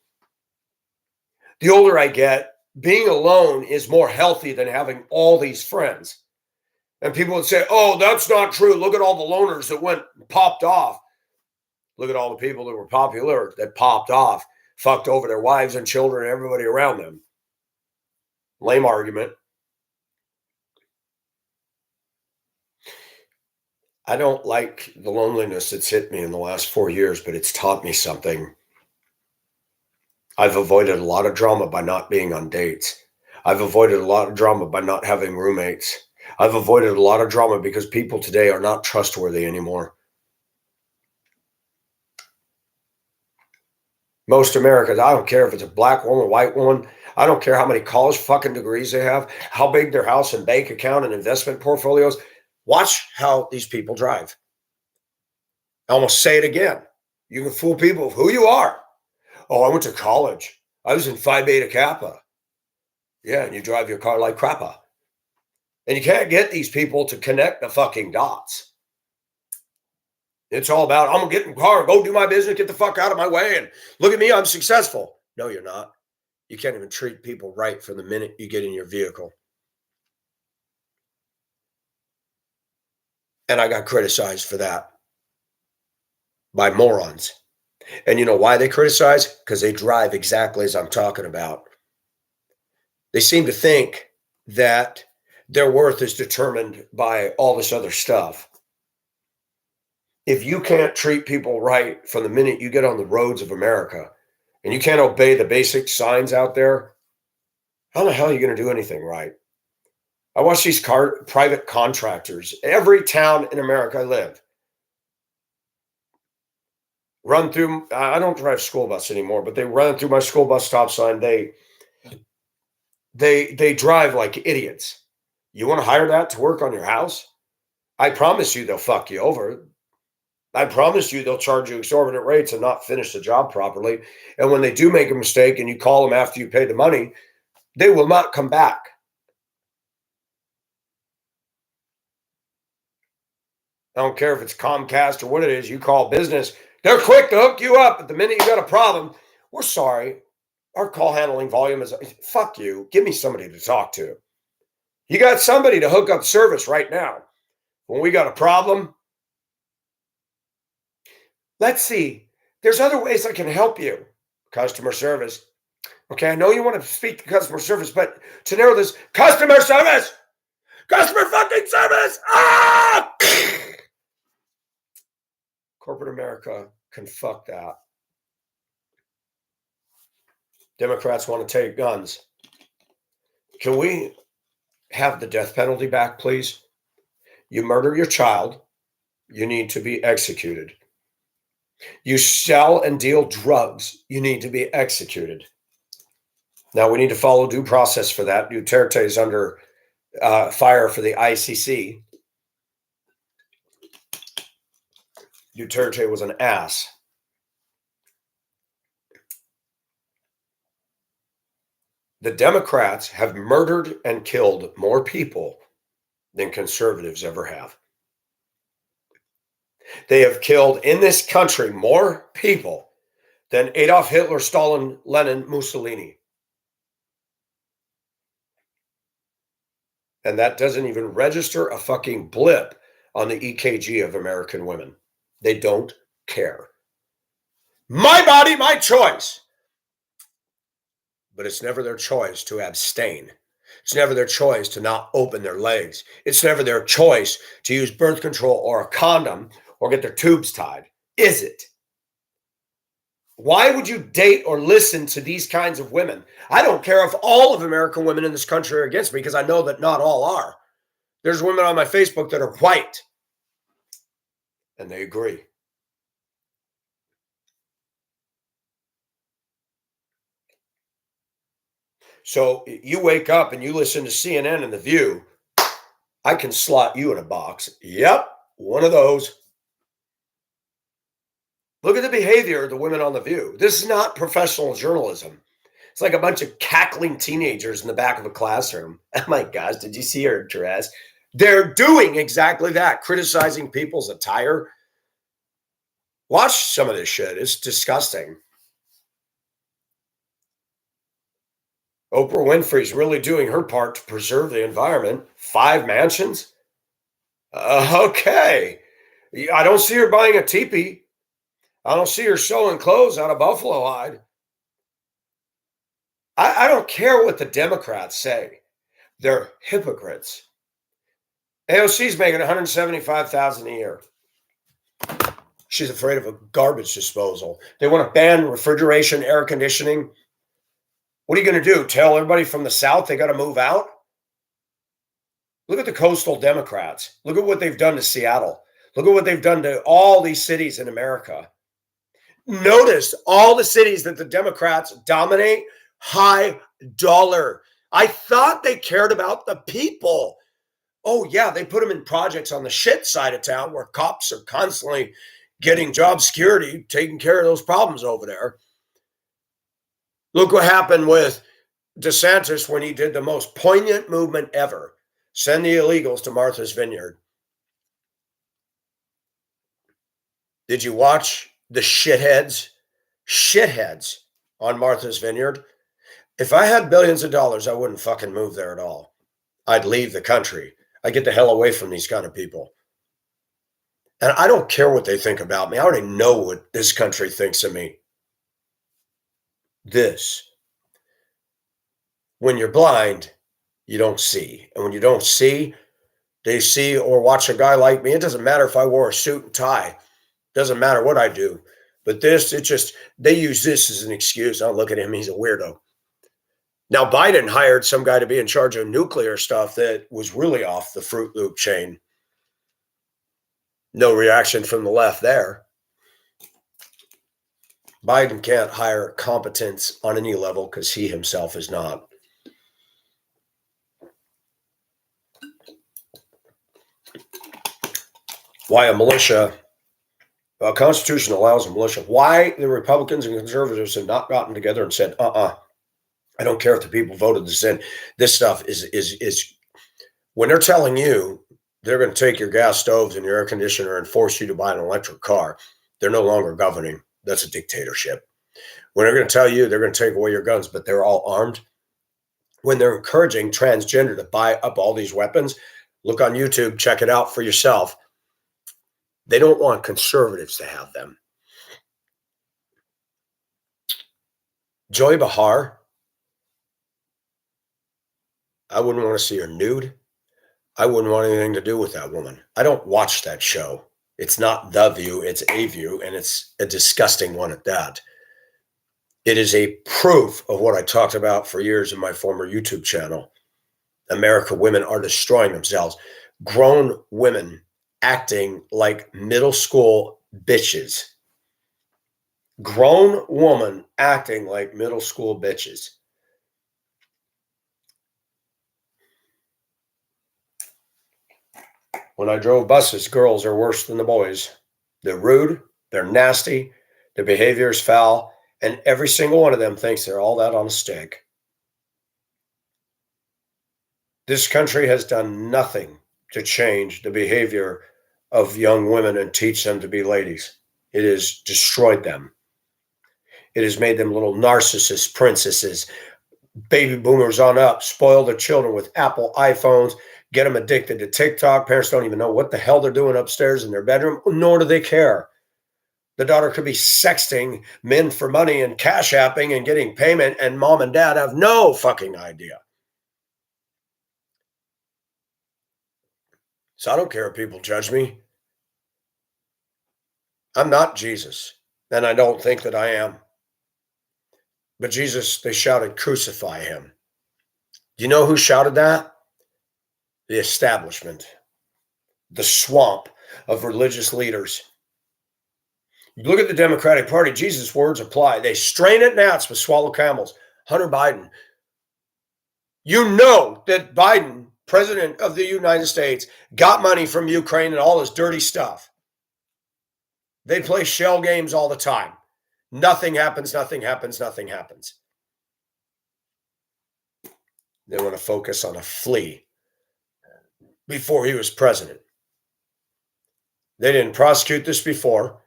A: The older I get, being alone is more healthy than having all these friends. And people would say, oh, that's not true. Look at all the loners that popped off. Look at all the people that were popular that popped off, fucked over their wives and children and everybody around them. Lame argument. I don't like the loneliness that's hit me in the last 4 years, but it's taught me something. I've avoided a lot of drama by not being on dates. I've avoided a lot of drama by not having roommates. I've avoided a lot of drama because people today are not trustworthy anymore. Most Americans, I don't care if it's a black woman, white woman. I don't care how many college fucking degrees they have, how big their house and bank account and investment portfolios. Watch how these people drive. I almost say it again. You can fool people with who you are. Oh, I went to college. I was in Phi Beta Kappa. Yeah, and you drive your car like crappa. And you can't get these people to connect the fucking dots. It's all about, I'm going to get in the car, go do my business, get the fuck out of my way, and look at me, I'm successful. No, you're not. You can't even treat people right from the minute you get in your vehicle. And I got criticized for that by morons. And you know why they criticize? Because they drive exactly as I'm talking about. They seem to think that their worth is determined by all this other stuff. If you can't treat people right from the minute you get on the roads of America and you can't obey the basic signs out there, how the hell are you going to do anything right? I watch these private contractors, every town in America I live, run through. I don't drive school bus anymore, but they run through my school bus stop sign. They drive like idiots. You want to hire that to work on your house? I promise you they'll fuck you over. I promise you they'll charge you exorbitant rates and not finish the job properly. And when they do make a mistake and you call them after you pay the money, they will not come back. I don't care if it's Comcast or what it is. You call business, they're quick to hook you up. But the minute you got a problem, we're sorry. Our call handling volume is, fuck you. Give me somebody to talk to. You got somebody to hook up service right now. When we got a problem, let's see. There's other ways I can help you. Customer service. Okay, I know you want to speak to customer service, but to narrow this, customer service! Customer fucking service! Ah! Corporate America can fuck that. Democrats want to take guns. Can we have the death penalty back, please? You murder your child, you need to be executed. You sell and deal drugs, you need to be executed. Now, we need to follow due process for that. Duterte is under fire for the ICC. Duterte was an ass. The Democrats have murdered and killed more people than conservatives ever have. They have killed in this country more people than Adolf Hitler, Stalin, Lenin, Mussolini. And that doesn't even register a fucking blip on the EKG of American women. They don't care. My body, my choice. but it's never their choice to abstain. It's never their choice to not open their legs. It's never their choice to use birth control or a condom or get their tubes tied, is it? Why would you date or listen to these kinds of women? I don't care if all of American women in this country are against me, because I know that not all are. There's women on my Facebook that are white, and they agree. So you wake up and you listen to CNN and The View, I can slot you in a box. Yep, one of those. Look at the behavior of the women on The View. This is not professional journalism. It's like a bunch of cackling teenagers in the back of a classroom. Oh my gosh, did you see her dress? They're doing exactly that, criticizing people's attire. Watch some of this shit. It's disgusting. Oprah Winfrey's really doing her part to preserve the environment. 5 mansions? Okay. I don't see her buying a teepee. I don't see her sewing clothes out of buffalo hide. I don't care what the Democrats say. They're hypocrites. AOC's making $175,000 a year. She's afraid of a garbage disposal. They want to ban refrigeration, air conditioning. What are you going to do? Tell everybody from the South they got to move out? Look at the coastal Democrats. Look at what they've done to Seattle. Look at what they've done to all these cities in America. Notice all the cities that the Democrats dominate, high dollar. I thought they cared about the people. Oh, yeah, they put them in projects on the shit side of town where cops are constantly getting job security, taking care of those problems over there. Look what happened with DeSantis when he did the most poignant movement ever. Send the illegals to Martha's Vineyard. Did you watch the shitheads? Shitheads on Martha's Vineyard. If I had billions of dollars, I wouldn't fucking move there at all. I'd leave the country. I'd get the hell away from these kind of people. And I don't care what they think about me. I already know what this country thinks of me. This. When you're blind, you don't see. And when you don't see, they see or watch a guy like me. It doesn't matter if I wore a suit and tie. Doesn't matter what I do. But this, they use this as an excuse. I'll look at him. He's a weirdo. Now, Biden hired some guy to be in charge of nuclear stuff that was really off the Fruit Loop chain. No reaction from the left there. Biden can't hire competence on any level because he himself is not. Why a militia? The Constitution allows a militia. Why the Republicans and conservatives have not gotten together and said, I don't care if the people voted this in. This stuff is when they're telling you they're going to take your gas stoves and your air conditioner and force you to buy an electric car, they're no longer governing. That's a dictatorship. When they're going to tell you they're going to take away your guns, but they're all armed. When they're encouraging transgender to buy up all these weapons, look on YouTube, check it out for yourself. They don't want conservatives to have them. Joy Behar, I wouldn't want to see her nude. I wouldn't want anything to do with that woman. I don't watch that show. It's not The View, it's A View, and it's a disgusting one at that. It is a proof of what I talked about for years in my former YouTube channel. American women are destroying themselves. Grown women acting like middle school bitches. Grown woman acting like middle school bitches. When I drove buses, girls are worse than the boys. They're rude, they're nasty, their behavior is foul, and every single one of them thinks they're all that on a stick. This country has done nothing to change the behavior of young women and teach them to be ladies. It has destroyed them. It has made them little narcissist princesses. Baby boomers on up, spoil their children with Apple iPhones, get them addicted to TikTok. Parents don't even know what the hell they're doing upstairs in their bedroom, nor do they care. The daughter could be sexting men for money and cash apping and getting payment, and mom and dad have no fucking idea. So I don't care if people judge me. I'm not Jesus, and I don't think that I am. But Jesus, they shouted, crucify him. Do you know who shouted that? The establishment, the swamp of religious leaders. You look at the Democratic Party, Jesus' words apply. They strain at gnats but swallow camels. Hunter Biden. You know that Biden, president of the United States, got money from Ukraine and all this dirty stuff. They play shell games all the time. Nothing happens, nothing happens, nothing happens. They want to focus on a flea before he was president. They didn't prosecute this before.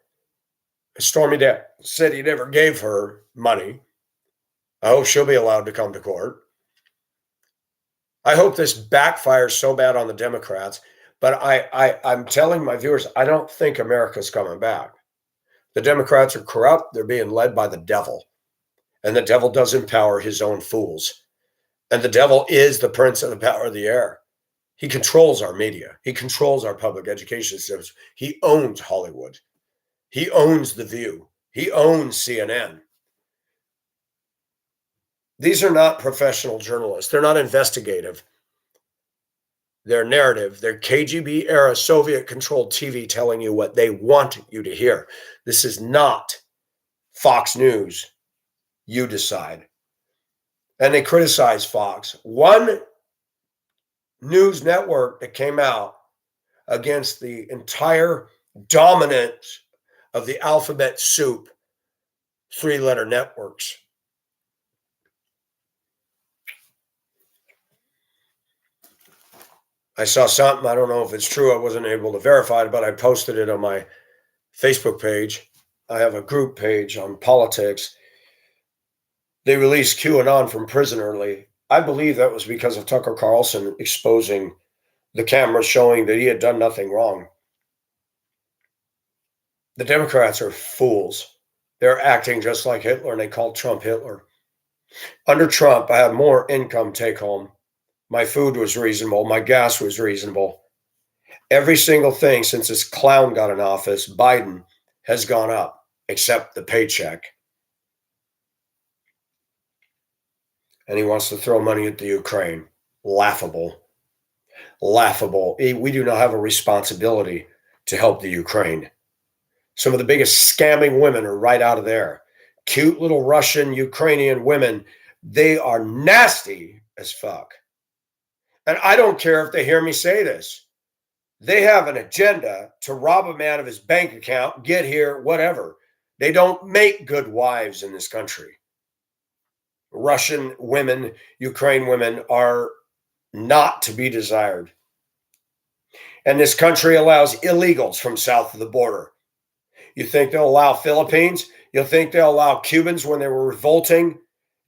A: Stormy Daniels said he never gave her money. I hope she'll be allowed to come to court. I hope this backfires so bad on the Democrats, but I'm telling my viewers, I don't think America's coming back. The Democrats are corrupt. They're being led by the devil, and the devil does empower his own fools. And the devil is the prince of the power of the air. He controls our media. He controls our public education systems. He owns Hollywood. He owns The View. He owns CNN. These are not professional journalists. They're not investigative. They're narrative. They're KGB era Soviet controlled TV telling you what they want you to hear. This is not Fox News. You decide. And they criticize Fox. One news network that came out against the entire dominance of the alphabet soup, three-letter networks. I saw something, I don't know if it's true, I wasn't able to verify it, but I posted it on my Facebook page. I have a group page on politics. They released QAnon from prison early. I believe that was because of Tucker Carlson exposing the camera showing that he had done nothing wrong. The Democrats are fools. They're acting just like Hitler, and they call Trump Hitler. Under Trump, I had more income take home. My food was reasonable. My gas was reasonable. Every single thing since this clown got in office, Biden, has gone up, except the paycheck. And he wants to throw money at the Ukraine. Laughable. Laughable. We do not have a responsibility to help the Ukraine. Some of the biggest scamming women are right out of there. Cute little Russian, Ukrainian women. They are nasty as fuck. And I don't care if they hear me say this. They have an agenda to rob a man of his bank account, get here, whatever. They don't make good wives in this country. Russian women, Ukraine women are not to be desired. And this country allows illegals from south of the border. You think they'll allow Philippines? You think they'll allow Cubans when they were revolting?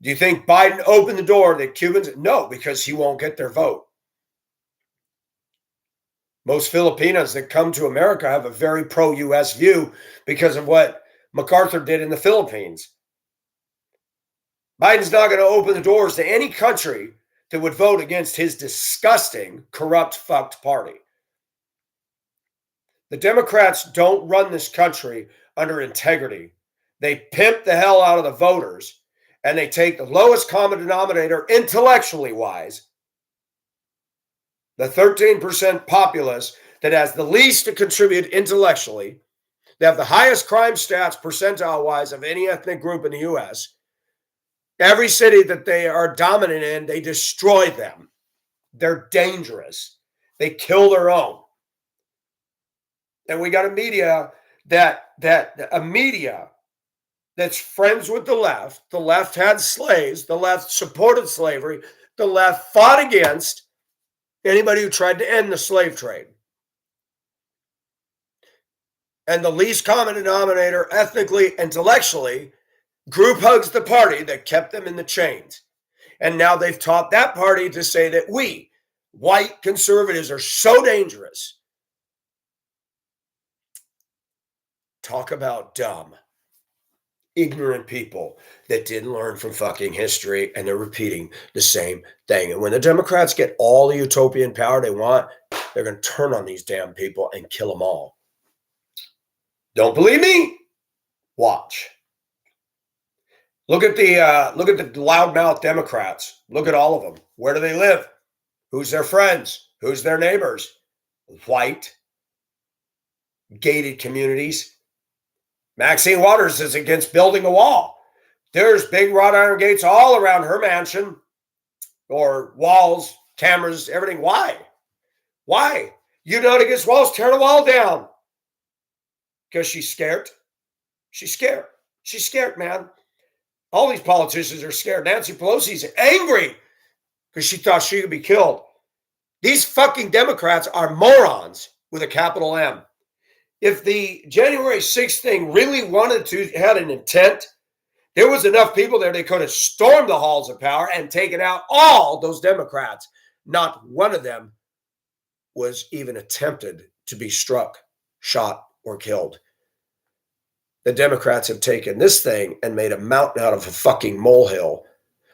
A: Do you think Biden opened the door to Cubans? No, because he won't get their vote. Most Filipinos that come to America have a very pro-U.S. view because of what MacArthur did in the Philippines. Biden's not going to open the doors to any country that would vote against his disgusting, corrupt, fucked party. The Democrats don't run this country under integrity. They pimp the hell out of the voters, and they take the lowest common denominator intellectually wise, the 13% populace that has the least to contribute intellectually. They have the highest crime stats percentile-wise of any ethnic group in the U.S. Every city that they are dominant in, they destroy them. They're dangerous. They kill their own. And we got a media that's friends with the left. The left had slaves. The left supported slavery. The left fought against anybody who tried to end the slave trade. And the least common denominator, ethnically, intellectually, group hugs the party that kept them in the chains. And now they've taught that party to say that we, white conservatives, are so dangerous. Talk about dumb, ignorant people that didn't learn from fucking history, and they're repeating the same thing. And when the Democrats get all the utopian power they want, they're going to turn on these damn people and kill them all. Don't believe me? Watch. Look at the loudmouth Democrats. Look at all of them. Where do they live? Who's their friends? Who's their neighbors? White, gated communities. Maxine Waters is against building a wall. There's big wrought iron gates all around her mansion, or walls, cameras, everything. Why? Why? You know, against walls, tear the wall down. Because she's scared. She's scared. She's scared, man. All these politicians are scared. Nancy Pelosi's angry because she thought she could be killed. These fucking Democrats are morons with a capital M. If the January 6th thing really had an intent, there was enough people there, they could have stormed the halls of power and taken out all those Democrats. Not one of them was even attempted to be struck, shot, or killed. The Democrats have taken this thing and made a mountain out of a fucking molehill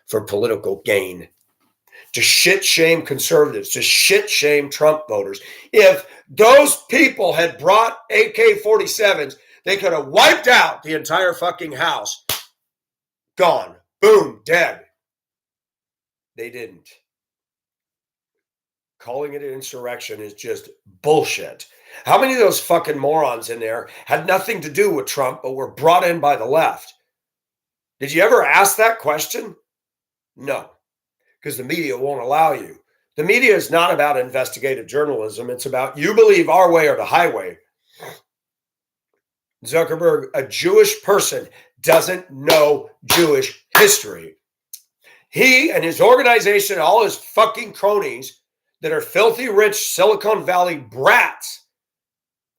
A: for political gain. To shit shame conservatives, to shit shame Trump voters. If those people had brought AK-47s, they could have wiped out the entire fucking house. Gone. Boom. Dead. They didn't. Calling it an insurrection is just bullshit. How many of those fucking morons in there had nothing to do with Trump, but were brought in by the left? Did you ever ask that question? No, because the media won't allow you. The media is not about investigative journalism. It's about you believe our way or the highway. Zuckerberg, a Jewish person, doesn't know Jewish history. He and his organization, all his fucking cronies that are filthy rich Silicon Valley brats,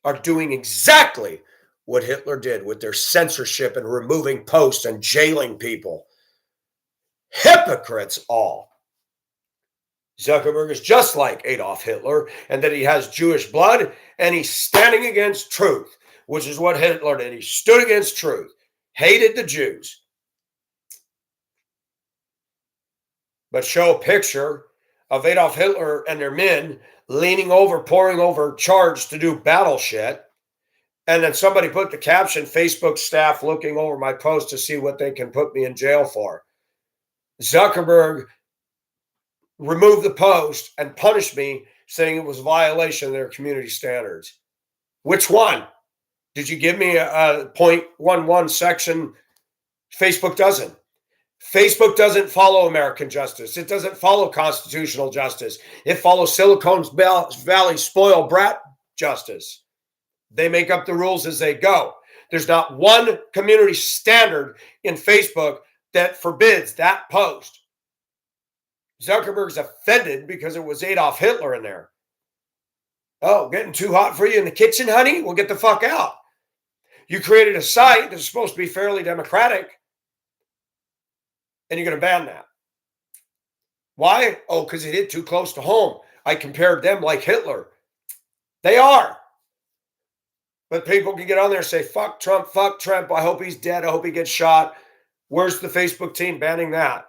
A: are doing exactly what Hitler did with their censorship and removing posts and jailing people. Hypocrites all. Zuckerberg is just like Adolf Hitler, and that he has Jewish blood, and he's standing against truth, which is what Hitler did. He stood against truth, hated the Jews. But show a picture of Adolf Hitler and their men leaning over, pouring over, charged to do battle shit. And then somebody put the caption, Facebook staff looking over my post to see what they can put me in jail for. Zuckerberg removed the post and punished me, saying it was a violation of their community standards. Which one? Did you give me a 0.11 section? Facebook doesn't. Facebook doesn't follow American justice. It doesn't follow constitutional justice. It follows Silicon Valley spoiled brat justice. They make up the rules as they go. There's not one community standard in Facebook that forbids that post. Zuckerberg's offended because it was Adolf Hitler in there. Oh, getting too hot for you in the kitchen, honey? Well, get the fuck out. You created a site that's supposed to be fairly democratic, and you're going to ban that. Why? Oh, because it hit too close to home. I compared them like Hitler. They are. But people can get on there and say, fuck Trump, I hope he's dead, I hope he gets shot. Where's the Facebook team banning that?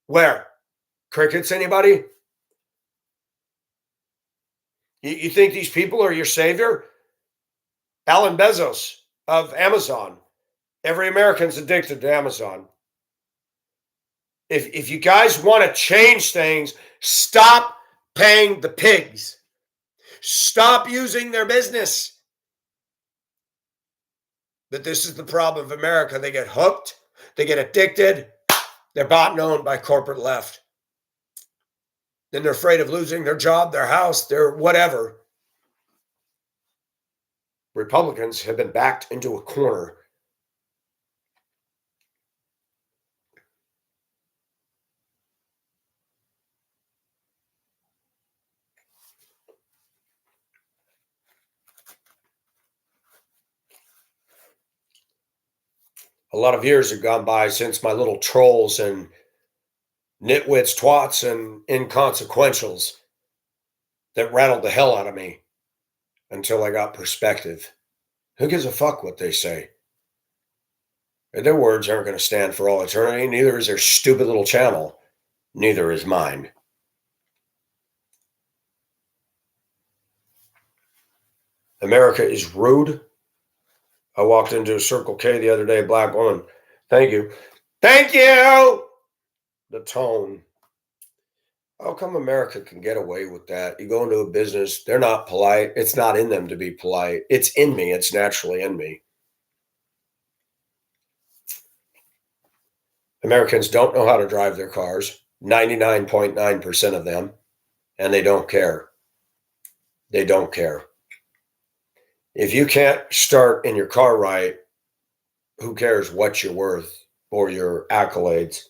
A: Where? Crickets, anybody? You think these people are your savior? Alan Bezos of Amazon. Every American's addicted to Amazon. If you guys want to change things, stop paying the pigs. Stop using their business. But this is the problem of America. They get hooked. They get addicted. They're bought and owned by corporate left. Then they're afraid of losing their job, their house, their whatever. Republicans have been backed into a corner. A lot of years have gone by since my little trolls and nitwits, twats, and inconsequentials that rattled the hell out of me until I got perspective. Who gives a fuck what they say? And their words aren't going to stand for all eternity. Neither is their stupid little channel. Neither is mine. America is rude. I walked into a Circle K the other day, black woman. Thank you. Thank you. The tone. How come America can get away with that? You go into a business, they're not polite. It's not in them to be polite. It's in me. It's naturally in me. Americans don't know how to drive their cars, 99.9% of them, and they don't care. They don't care. If you can't start in your car right, who cares what you're worth or your accolades?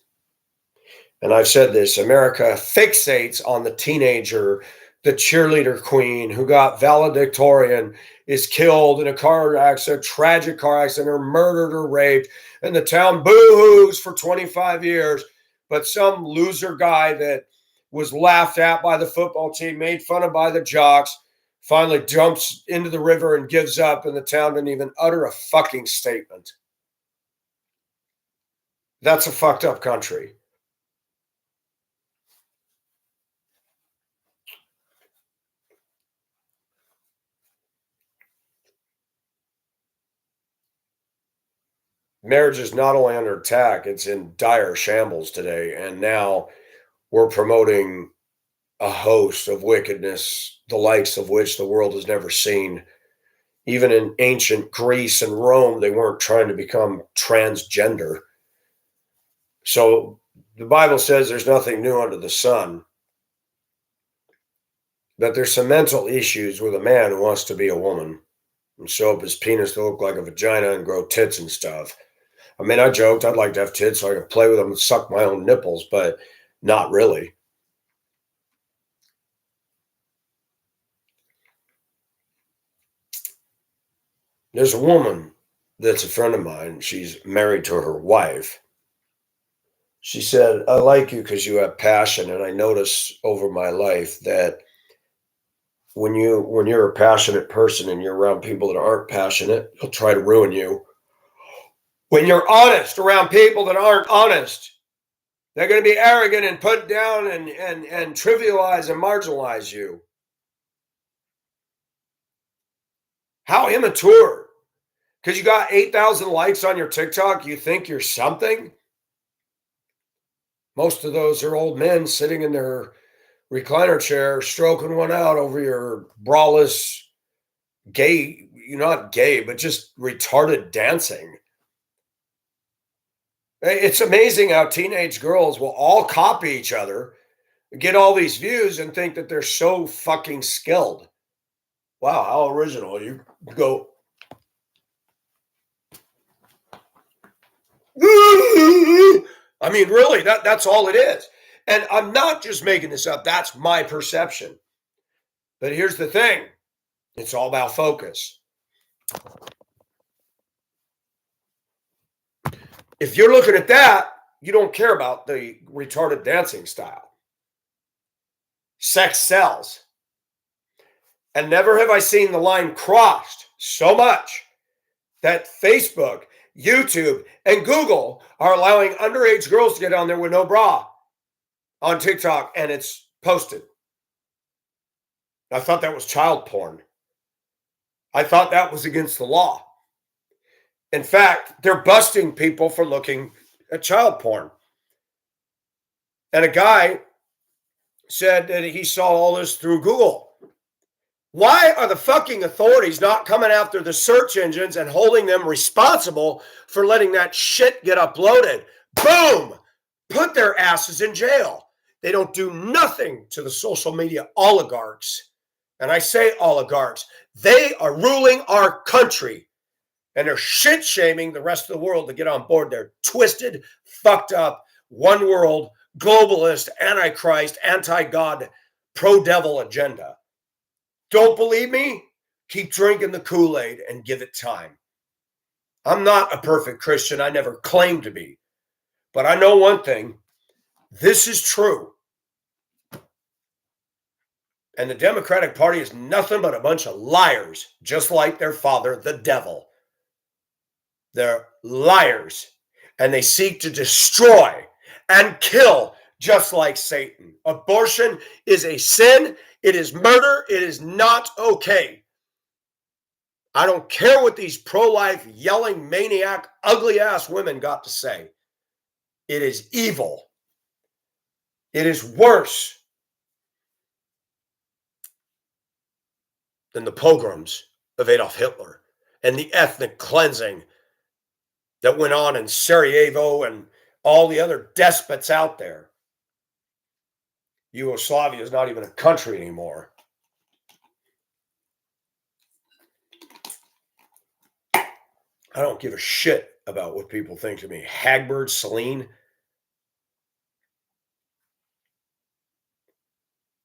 A: And I've said this, America fixates on the teenager, the cheerleader queen who got valedictorian, is killed in a car accident, tragic car accident, or murdered or raped, and the town boo-hoos for 25 years. But some loser guy that was laughed at by the football team, made fun of by the jocks, finally jumps into the river and gives up, and the town didn't even utter a fucking statement. That's a fucked up country. Marriage is not only under attack, it's in dire shambles today. And now we're promoting a host of wickedness, the likes of which the world has never seen. Even in ancient Greece and Rome, they weren't trying to become transgender. So the Bible says there's nothing new under the sun. But there's some mental issues with a man who wants to be a woman and show up his penis to look like a vagina and grow tits and stuff. I mean, I joked I'd like to have tits so I could play with them and suck my own nipples, but not really. There's a woman that's a friend of mine. She's married to her wife. She said, I like you because you have passion. And I notice over my life that when you're a passionate person and you're around people that aren't passionate, they'll try to ruin you. When you're honest around people that aren't honest, they're going to be arrogant and put down and trivialize and marginalize you. How immature. Because you got 8,000 likes on your TikTok, you think you're something? Most of those are old men sitting in their recliner chair, stroking one out over your braless, gay, you're not gay, but just retarded dancing. It's amazing how teenage girls will all copy each other, get all these views, and think that they're so fucking skilled. Wow, how original. You go, I mean, really, that's all it is. And I'm not just making this up. That's my perception. But here's the thing. It's all about focus. If you're looking at that, you don't care about the retarded dancing style. Sex sells. And never have I seen the line crossed so much that Facebook, YouTube, and Google are allowing underage girls to get on there with no bra on TikTok, and it's posted. I thought that was child porn. I thought that was against the law. In fact, they're busting people for looking at child porn. And a guy said that he saw all this through Google. Why are the fucking authorities not coming after the search engines and holding them responsible for letting that shit get uploaded? Boom! Put their asses in jail. They don't do nothing to the social media oligarchs. And I say oligarchs. They are ruling our country. And they're shit-shaming the rest of the world to get on board their twisted, fucked up, one world, globalist, antichrist, anti-God, pro-devil agenda. Don't believe me? Keep drinking the Kool-Aid and give it time. I'm not a perfect Christian. I never claimed to be. But I know one thing. This is true. And the Democratic Party is nothing but a bunch of liars, just like their father, the devil. They're liars, and they seek to destroy and kill just like Satan. Abortion is a sin. It is murder. It is not okay. I don't care what these pro-life, yelling, maniac, ugly-ass women got to say. It is evil. It is worse than the pogroms of Adolf Hitler and the ethnic cleansing that went on in Sarajevo and all the other despots out there. Yugoslavia is not even a country anymore. I don't give a shit about what people think of me. Hagbird, Celine.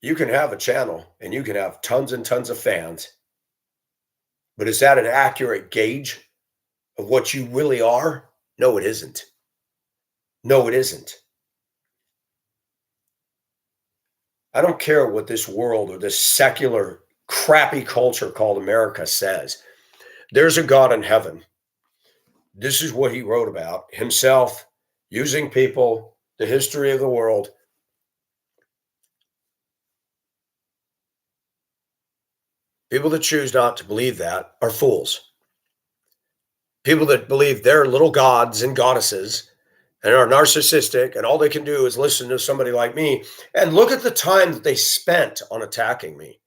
A: You can have a channel and you can have tons and tons of fans, but is that an accurate gauge of what you really are? No, it isn't. No, it isn't. I don't care what this world or this secular, crappy culture called America says. There's a God in heaven. This is what he wrote about himself, using people, the history of the world. People that choose not to believe that are fools. People that believe they're little gods and goddesses and are narcissistic, and all they can do is listen to somebody like me and look at the time that they spent on attacking me.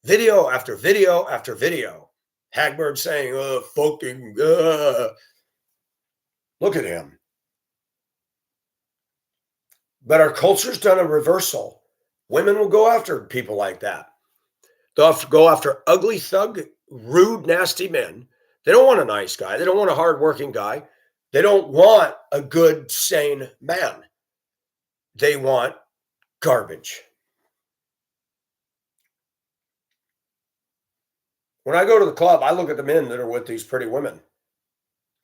A: Video after video after video. Hagbird saying, fucking, Look at him. But our culture's done a reversal. Women will go after people like that. They'll have to go after ugly, thug, rude, nasty men. They don't want a nice guy. They don't want a hardworking guy. They don't want a good, sane man. They want garbage. When I go to the club, I look at the men that are with these pretty women.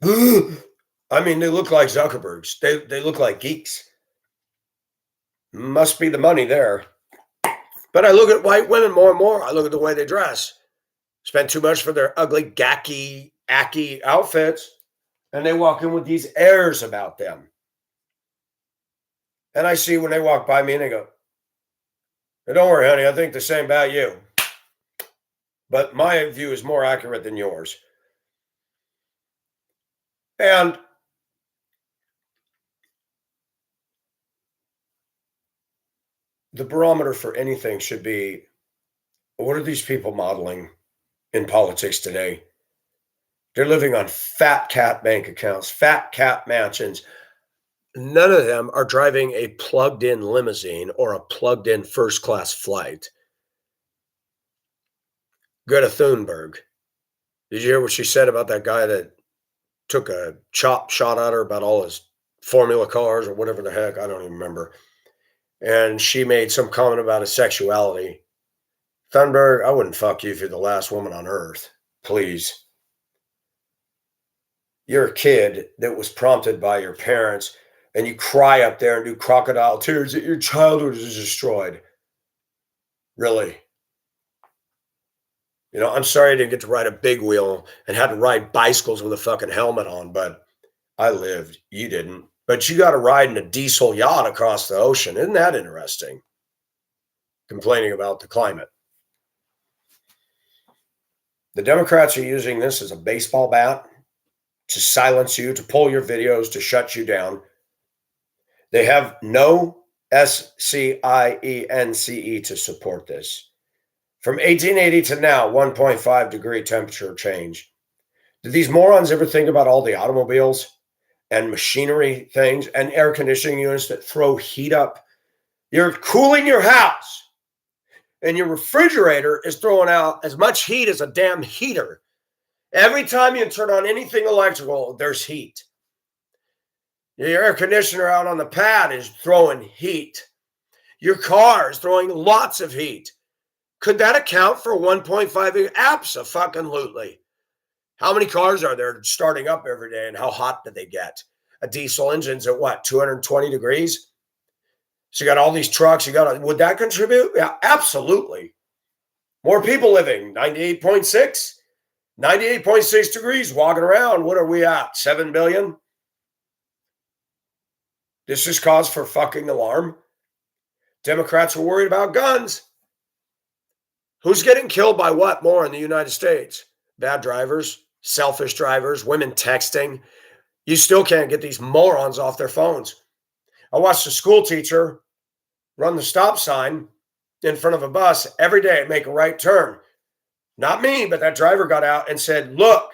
A: I mean, they look like Zuckerbergs. They look like geeks. Must be the money there. But I look at white women more and more. I look at the way they dress. Spend too much for their ugly, gacky, acky outfits. And they walk in with these airs about them. And I see when they walk by me and they go, hey, don't worry, honey, I think the same about you. But my view is more accurate than yours. And the barometer for anything should be, what are these people modeling in politics today? They're living on fat cat bank accounts, fat cat mansions. None of them are driving a plugged-in limousine or a plugged-in first-class flight. Greta Thunberg. Did you hear what she said about that guy that took a chop shot at her about all his formula cars or whatever the heck? I don't even remember. And she made some comment about his sexuality. Thunberg, I wouldn't fuck you if you're the last woman on earth. Please. You're a kid that was prompted by your parents, and you cry up there and do crocodile tears that your childhood is destroyed. Really? You know, I'm sorry I didn't get to ride a big wheel and had to ride bicycles with a fucking helmet on, but I lived. You didn't. But you got to ride in a diesel yacht across the ocean. Isn't that interesting? Complaining about the climate. The Democrats are using this as a baseball bat to silence you, to pull your videos, to shut you down. They have no SCIENCE to support this. From 1880 to now, 1.5 degree temperature change. Did these morons ever think about all the automobiles and machinery things and air conditioning units that throw heat up? You're cooling your house, and your refrigerator is throwing out as much heat as a damn heater. Every time you turn on anything electrical, there's heat. Your air conditioner out on the pad is throwing heat. Your car is throwing lots of heat. Could that account for 1.5? Abso-fucking-lutely. How many cars are there starting up every day, and how hot do they get? A diesel engine's at what, 220 degrees? So you got all these trucks. Would that contribute? Yeah, absolutely. More people living, 98.6 degrees walking around. What are we at? 7 billion? This is cause for fucking alarm. Democrats are worried about guns. Who's getting killed by what more in the United States? Bad drivers, selfish drivers, women texting. You still can't get these morons off their phones. I watched a school teacher run the stop sign in front of a bus every day, make a right turn. Not me, but that driver got out and said, look,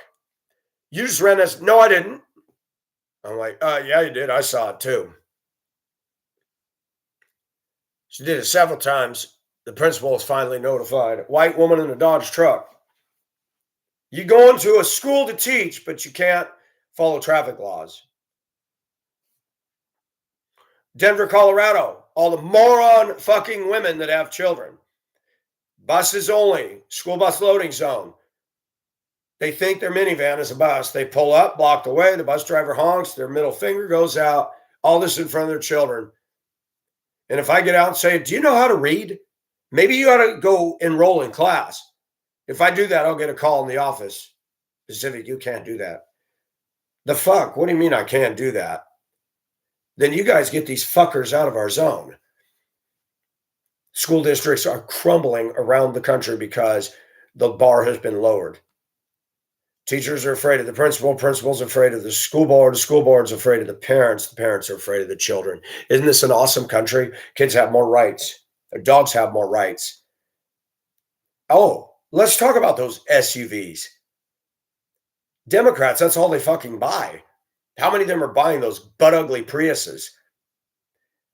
A: you just ran this. No, I didn't. I'm like, yeah, you did. I saw it too. She did it several times. The principal was finally notified. White woman in a Dodge truck. You go into a school to teach, but you can't follow traffic laws. Denver, Colorado. All the moron fucking women that have children. Buses only. School bus loading zone. They think their minivan is a bus. They pull up, blocked away. The bus driver honks. Their middle finger goes out. All this in front of their children. And if I get out and say, do you know how to read? Maybe you ought to go enroll in class. If I do that, I'll get a call in the office. Pacific, you can't do that. The fuck? What do you mean I can't do that? Then you guys get these fuckers out of our zone. School districts are crumbling around the country because the bar has been lowered. Teachers are afraid of the principal's afraid of the school board's afraid of the parents are afraid of the children. Isn't this an awesome country? Kids have more rights. Their dogs have more rights. Oh, let's talk about those SUVs. Democrats, that's all they fucking buy. How many of them are buying those butt ugly Priuses?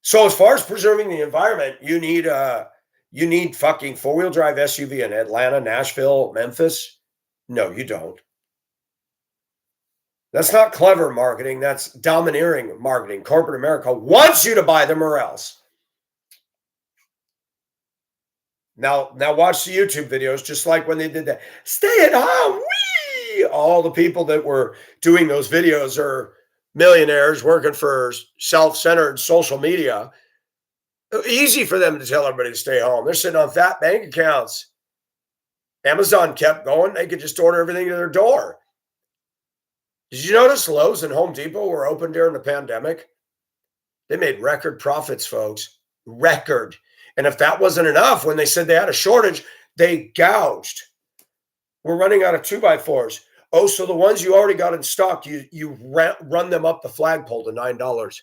A: So as far as preserving the environment, you need fucking four-wheel drive SUV in Atlanta, Nashville, Memphis. No, you don't. That's not clever marketing. That's domineering marketing. Corporate America wants you to buy them or else. Now watch the YouTube videos, just like when they did that. Stay at home. Whee! All the people that were doing those videos are millionaires working for self-centered social media. Easy for them to tell everybody to stay home. They're sitting on fat bank accounts. Amazon kept going. They could just order everything to their door. Did you notice Lowe's and Home Depot were open during the pandemic? They made record profits, folks. Record. And if that wasn't enough, when they said they had a shortage, they gouged. We're running out of 2x4s. Oh, so the ones you already got in stock, you run them up the flagpole to $9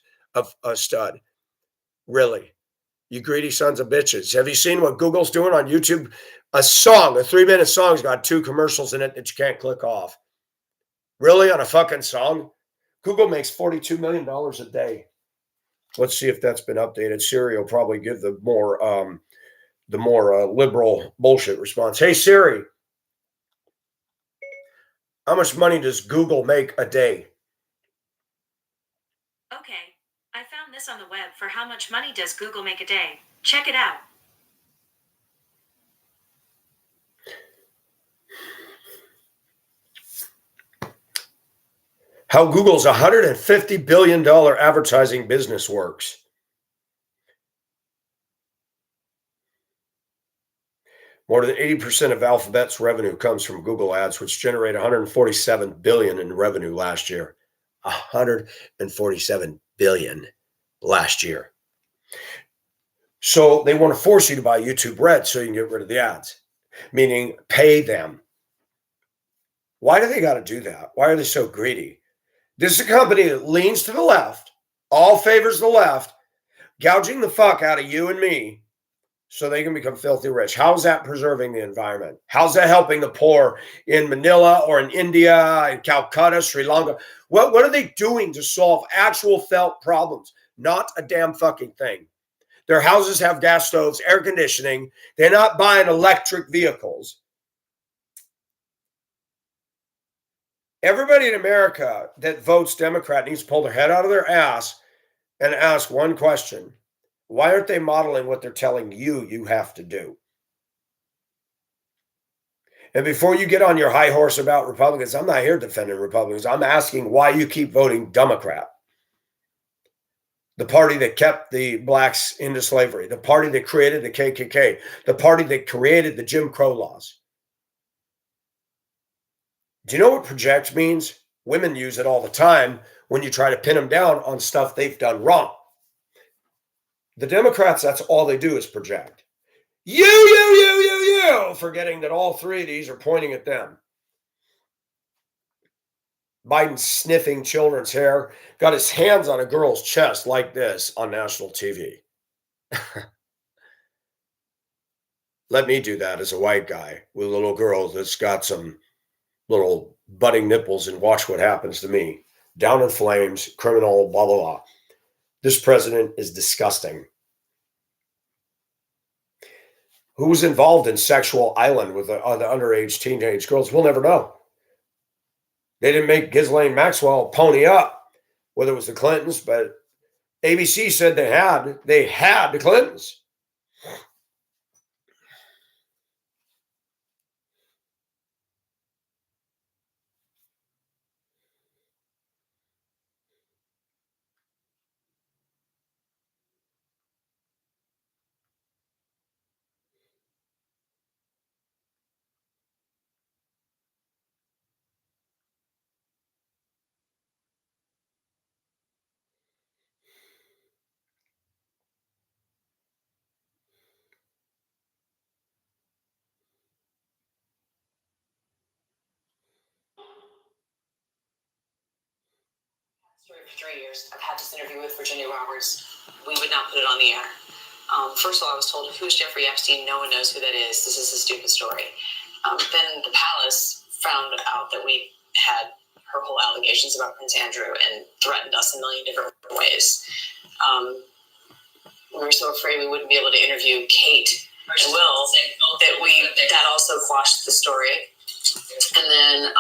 A: a stud. Really? You greedy sons of bitches. Have you seen what Google's doing on YouTube? A 3-minute song's got 2 commercials in it that you can't click off. Really, on a fucking song? Google makes $42 million a day. Let's see if that's been updated. Siri will probably give the more liberal bullshit response. Hey, Siri, how much money does Google make a day?
B: Okay, I found this on the web for how much money does Google make a day. Check it out.
A: How Google's $150 billion advertising business works. More than 80% of Alphabet's revenue comes from Google Ads, which generate $147 billion in revenue last year. $147 billion last year. So they want to force you to buy YouTube Red so you can get rid of the ads, meaning pay them. Why do they got to do that? Why are they so greedy? This is a company that leans to the left, all favors the left, gouging the fuck out of you and me so they can become filthy rich. How's that preserving the environment? How's that helping the poor in Manila or in India, in Calcutta, Sri Lanka? What are they doing to solve actual felt problems? Not a damn fucking thing. Their houses have gas stoves, air conditioning. They're not buying electric vehicles. Everybody in America that votes Democrat needs to pull their head out of their ass and ask one question. Why aren't they modeling what they're telling you have to do? And before you get on your high horse about Republicans, I'm not here defending Republicans. I'm asking why you keep voting Democrat. the party that kept the blacks into slavery, the party that created the KKK, the party that created the Jim Crow laws. Do you know what project means? Women use it all the time when you try to pin them down on stuff they've done wrong. The Democrats, that's all they do is project. You, forgetting that all three of these are pointing at them. Biden sniffing children's hair, got his hands on a girl's chest like this on national TV. Let me do that as a white guy with a little girl that's got some little budding nipples and watch what happens to me. Down in flames, criminal, blah, blah, blah. This president is disgusting. Who was involved in Sexual Island with the underage teenage girls? We'll never know. They didn't make Ghislaine Maxwell pony up, whether it was the Clintons, but ABC said they had the Clintons.
C: For 3 years, I've had this interview with Virginia Roberts. We would not put it on the air. First of all, I was told, who's Jeffrey Epstein? No one knows who that is. This is a stupid story. Then the palace found out that we had her whole allegations about Prince Andrew and threatened us in a million different ways. We were so afraid we wouldn't be able to interview Kate and Will that also quashed the story. And then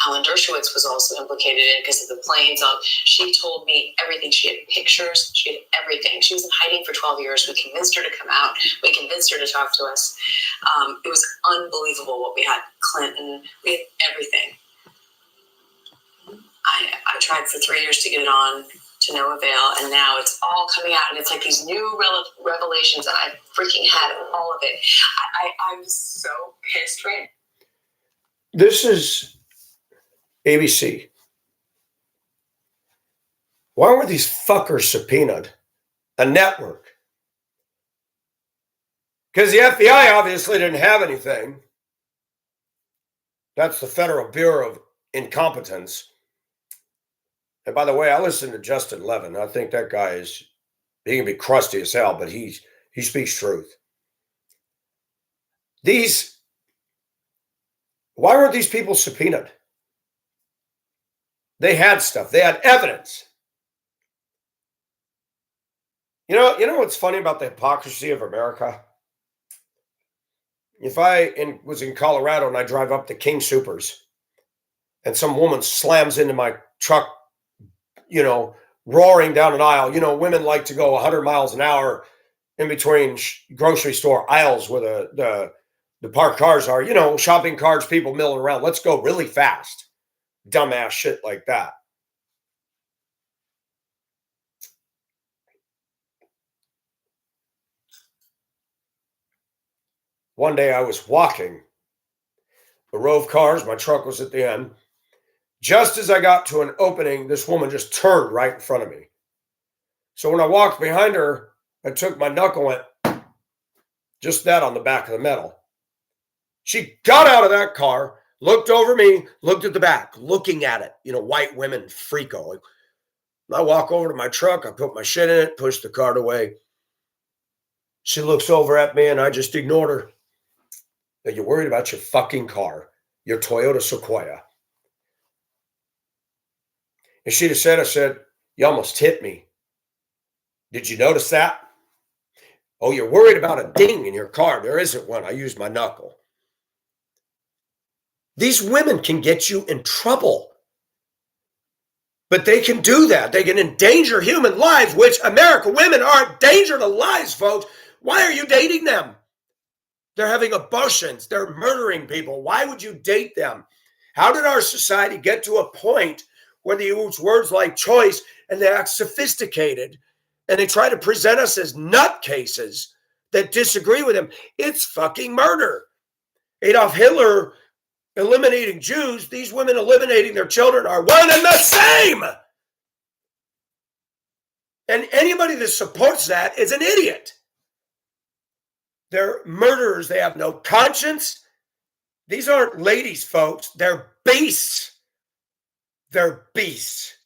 C: Alan Dershowitz was also implicated in it because of the planes. She told me everything. She had pictures. She had everything. She was in hiding for 12 years. We convinced her to come out. We convinced her to talk to us. It was unbelievable what we had. Clinton. We had everything. I tried for 3 years to get it on, to no avail, and now it's all coming out, and it's like these new revelations, and I freaking had all of it. I'm so pissed right now.
A: This is ABC. Why were these fuckers subpoenaed? A network. Because the FBI obviously didn't have anything. That's the Federal Bureau of Incompetence. And by the way, I listen to Justin Levin. I think that guy he can be crusty as hell, but he speaks truth. Why weren't these people subpoenaed? They had stuff. They had evidence. You know what's funny about the hypocrisy of America? If I was in Colorado and I drive up to King Soopers and some woman slams into my truck, roaring down an aisle, women like to go 100 miles an hour in between grocery store aisles where the parked cars are, shopping carts, people milling around. Let's go really fast. Dumbass shit like that. One day I was walking a row of cars. My truck was at the end. Just as I got to an opening, this woman just turned right in front of me. So when I walked behind her, I took my knuckle and went just that on the back of the metal. She got out of that car, looked over me, looked at the back, looking at it. White women, freako. I walk over to my truck, I put my shit in it, push the cart away. She looks over at me and I just ignored her. Now, you're worried about your fucking car, your Toyota Sequoia. And she'd have said, I said, you almost hit me. Did you notice that? Oh, you're worried about a ding in your car. There isn't one. I used my knuckle. These women can get you in trouble. But they can do that. They can endanger human lives, which American women are a danger to lives, folks. Why are you dating them? They're having abortions. They're murdering people. Why would you date them? How did our society get to a point where they use words like choice and they act sophisticated and they try to present us as nutcases that disagree with him. It's fucking murder. Adolf Hitler eliminating Jews, these women eliminating their children are one and the same. And anybody that supports that is an idiot. They're murderers. They have no conscience. These aren't ladies, folks. They're beasts. They're beasts.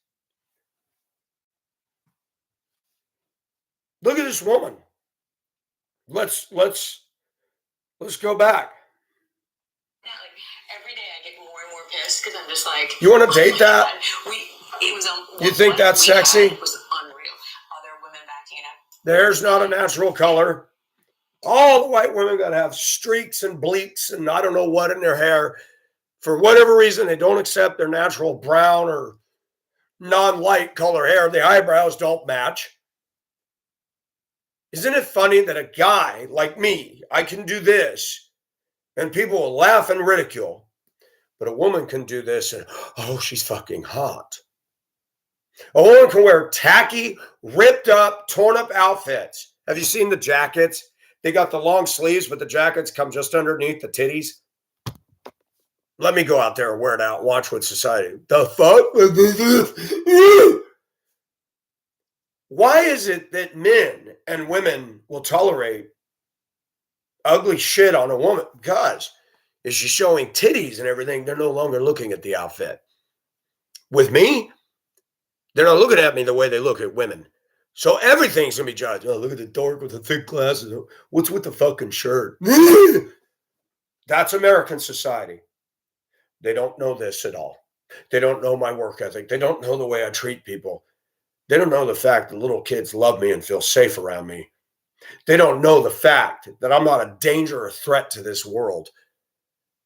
A: Look at this woman. Let's go back.
C: Yeah, like every day I get more and more pissed because I'm just like,
A: you want to date that?
C: It was
A: you think that's sexy?
C: It was unreal. Other women backing it up.
A: There's not a natural color. All the white women got to have streaks and bleaks and I don't know what in their hair. For whatever reason, they don't accept their natural brown or non-light color hair. The eyebrows don't match. Isn't it funny that a guy like me, I can do this and people will laugh and ridicule, but a woman can do this and, oh, she's fucking hot. A woman can wear tacky, ripped up, torn up outfits. Have you seen the jackets? They got the long sleeves, but the jackets come just underneath the titties. Let me go out there and wear it out. Watch what society. The fuck? Why is it that men and women will tolerate ugly shit on a woman? Because if she's showing titties and everything, they're no longer looking at the outfit. With me, they're not looking at me the way they look at women. So everything's going to be judged. Oh, look at the dork with the thick glasses. What's with the fucking shirt? That's American society. They don't know this at all. They don't know my work ethic. They don't know the way I treat people. They don't know the fact that little kids love me and feel safe around me. They don't know the fact that I'm not a danger or threat to this world.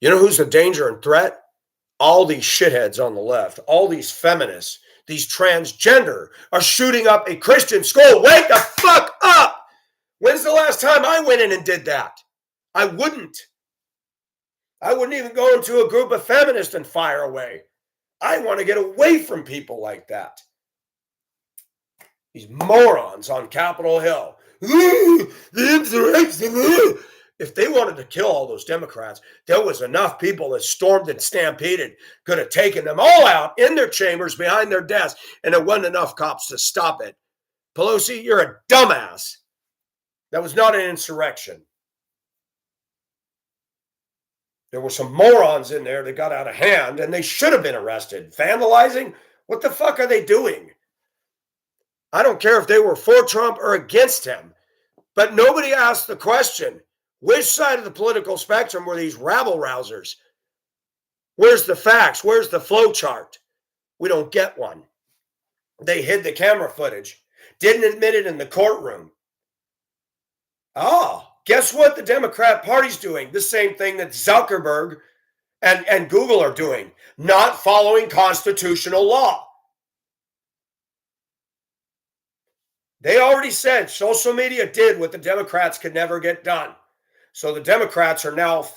A: You know who's a danger and threat? All these shitheads on the left, all these feminists, these transgender are shooting up a Christian school. Wake the fuck up! When's the last time I went in and did that? I wouldn't. I wouldn't even go into a group of feminists and fire away. I want to get away from people like that. These morons on Capitol Hill. The insurrection. If they wanted to kill all those Democrats, there was enough people that stormed and stampeded, could have taken them all out in their chambers behind their desks, and there wasn't enough cops to stop it. Pelosi, you're a dumbass. That was not an insurrection. There were some morons in there that got out of hand, and they should have been arrested. Vandalizing? What the fuck are they doing? I don't care if they were for Trump or against him, but nobody asked the question, which side of the political spectrum were these rabble-rousers? Where's the facts? Where's the flow chart? We don't get one. They hid the camera footage, didn't admit it in the courtroom. Oh, guess what the Democrat Party's doing? The same thing that Zuckerberg and Google are doing, not following constitutional law. They already said social media did what the Democrats could never get done. So the Democrats are now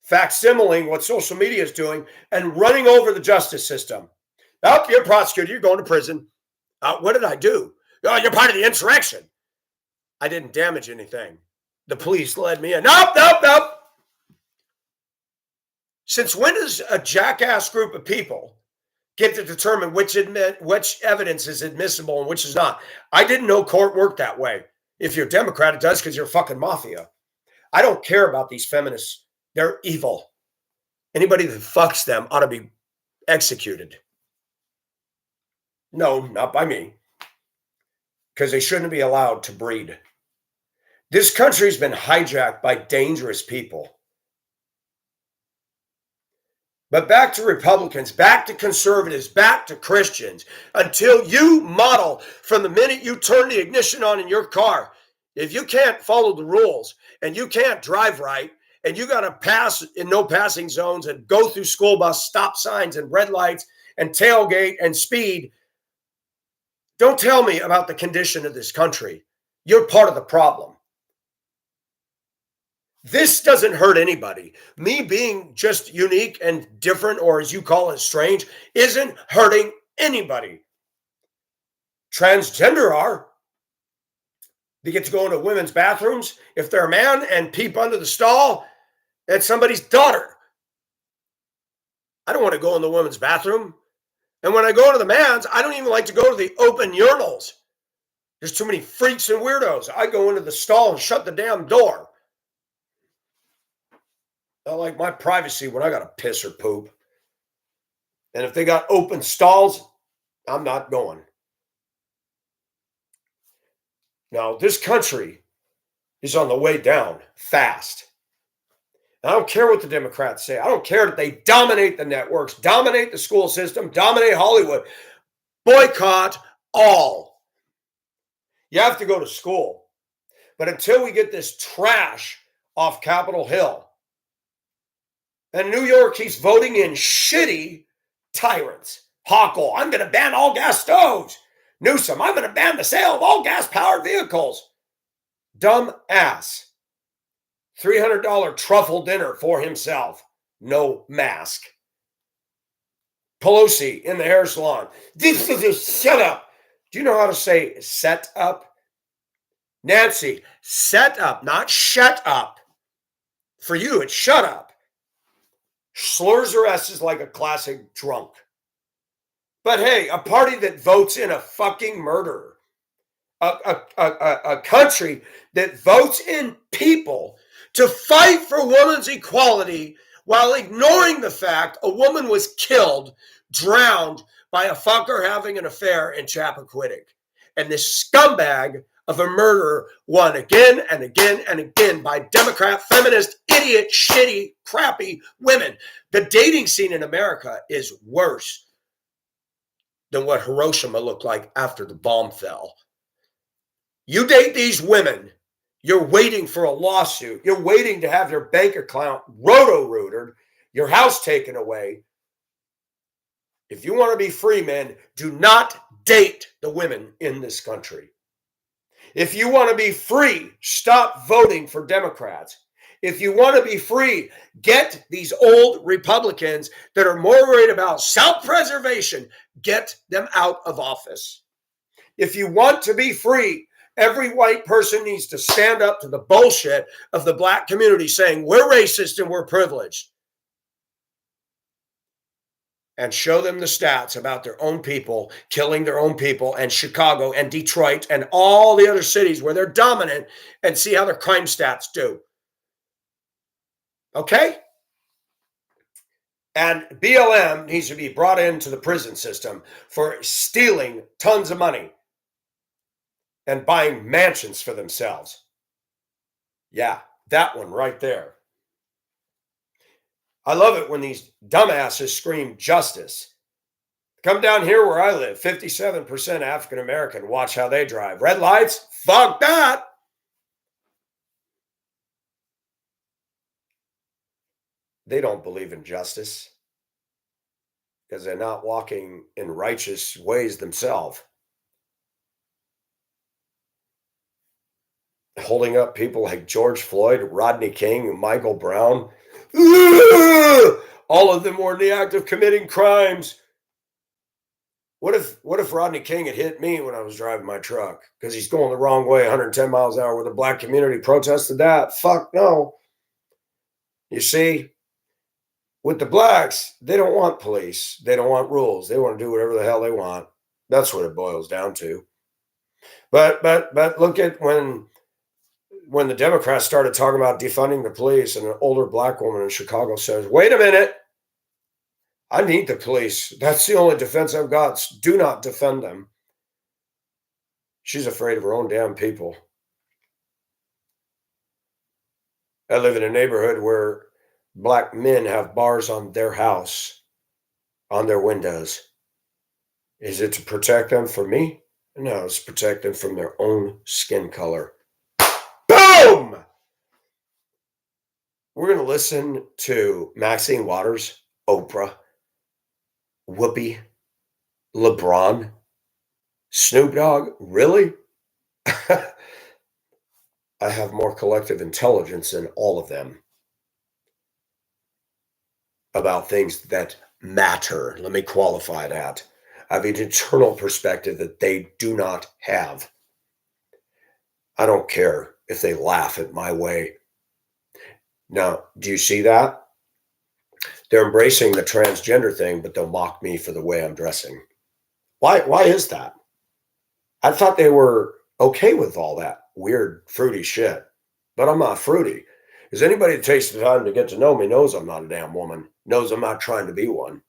A: facsimiling what social media is doing and running over the justice system. Oh, you're prosecuted. You're going to prison. What did I do? Oh, you're part of the insurrection. I didn't damage anything. The police led me in. Nope. Since when does a jackass group of people get to determine which evidence is admissible and which is not? I didn't know court worked that way. If you're Democrat, it does because you're fucking mafia. I don't care about these feminists. They're evil. Anybody that fucks them ought to be executed. No, not by me. Because they shouldn't be allowed to breed. This country's been hijacked by dangerous people. But back to Republicans, back to conservatives, back to Christians, until you model from the minute you turn the ignition on in your car. If you can't follow the rules and you can't drive right and you got to pass in no passing zones and go through school bus stop signs and red lights and tailgate and speed, don't tell me about the condition of this country. You're part of the problem. This doesn't hurt anybody. Me being just unique and different, or as you call it, strange, isn't hurting anybody. Transgender are. They get to go into women's bathrooms if they're a man and peep under the stall at somebody's daughter. I don't want to go in the women's bathroom. And when I go into the man's, I don't even like to go to the open urinals. There's too many freaks and weirdos. I go into the stall and shut the damn door. I like my privacy when I got to piss or poop. And if they got open stalls, I'm not going. Now, this country is on the way down fast. I don't care what the Democrats say. I don't care that they dominate the networks, dominate the school system, dominate Hollywood. Boycott all. You have to go to school. But until we get this trash off Capitol Hill, and New York keeps voting in shitty tyrants. Hochul, I'm going to ban all gas stoves. Newsom, I'm going to ban the sale of all gas-powered vehicles. Dumb ass. $300 truffle dinner for himself. No mask. Pelosi in the hair salon. This is a setup. Do you know how to say set up? Nancy, set up, not shut up. For you, it's shut up. Slurs her S's like a classic drunk. But hey, a party that votes in a fucking murderer. A country that votes in people to fight for women's equality while ignoring the fact a woman was killed, drowned by a fucker having an affair in Chappaquiddick. And this scumbag of a murderer won again and again and again by Democrat, feminist, idiot, shitty, crappy women. The dating scene in America is worse than what Hiroshima looked like after the bomb fell. You date these women, you're waiting for a lawsuit. You're waiting to have your bank account roto-rooted, your house taken away. If you want to be free, men, do not date the women in this country. If you want to be free, stop voting for Democrats. If you want to be free, get these old Republicans that are more worried about self-preservation, get them out of office. If you want to be free, every white person needs to stand up to the bullshit of the black community saying we're racist and we're privileged. And show them the stats about their own people, killing their own people, and Chicago and Detroit and all the other cities where they're dominant, and see how their crime stats do. Okay? And BLM needs to be brought into the prison system for stealing tons of money and buying mansions for themselves. Yeah, that one right there. I love it when these dumbasses scream justice. Come down here where I live, 57% African American. Watch how they drive. Red lights? Fuck that. They don't believe in justice because they're not walking in righteous ways themselves. Holding up people like George Floyd, Rodney King, Michael Brown. All of them were in the act of committing crimes. What if Rodney King had hit me when I was driving my truck because he's going the wrong way, 110 miles an hour, where the black community protested that? Fuck no. You see, with the blacks, they don't want police. They don't want rules. They want to do whatever the hell they want. That's what it boils down to. But look at when the Democrats started talking about defunding the police, and an older black woman in Chicago says, wait a minute, I need the police. That's the only defense I've got. Do not defend them. She's afraid of her own damn people. I live in a neighborhood where black men have bars on their house, on their windows. Is it to protect them from me? No, it's to protect them from their own skin color. Boom! We're going to listen to Maxine Waters, Oprah, Whoopi, LeBron, Snoop Dogg. Really? I have more collective intelligence than all of them about things that matter. Let me qualify that. have an eternal perspective that they do not have. I don't care if they laugh at my way. Now, do you see that? They're embracing the transgender thing, but they'll mock me for the way I'm dressing. Why is that? I thought they were okay with all that weird, fruity shit, but I'm not fruity. Because anybody that takes the time to get to know me knows I'm not a damn woman, knows I'm not trying to be one.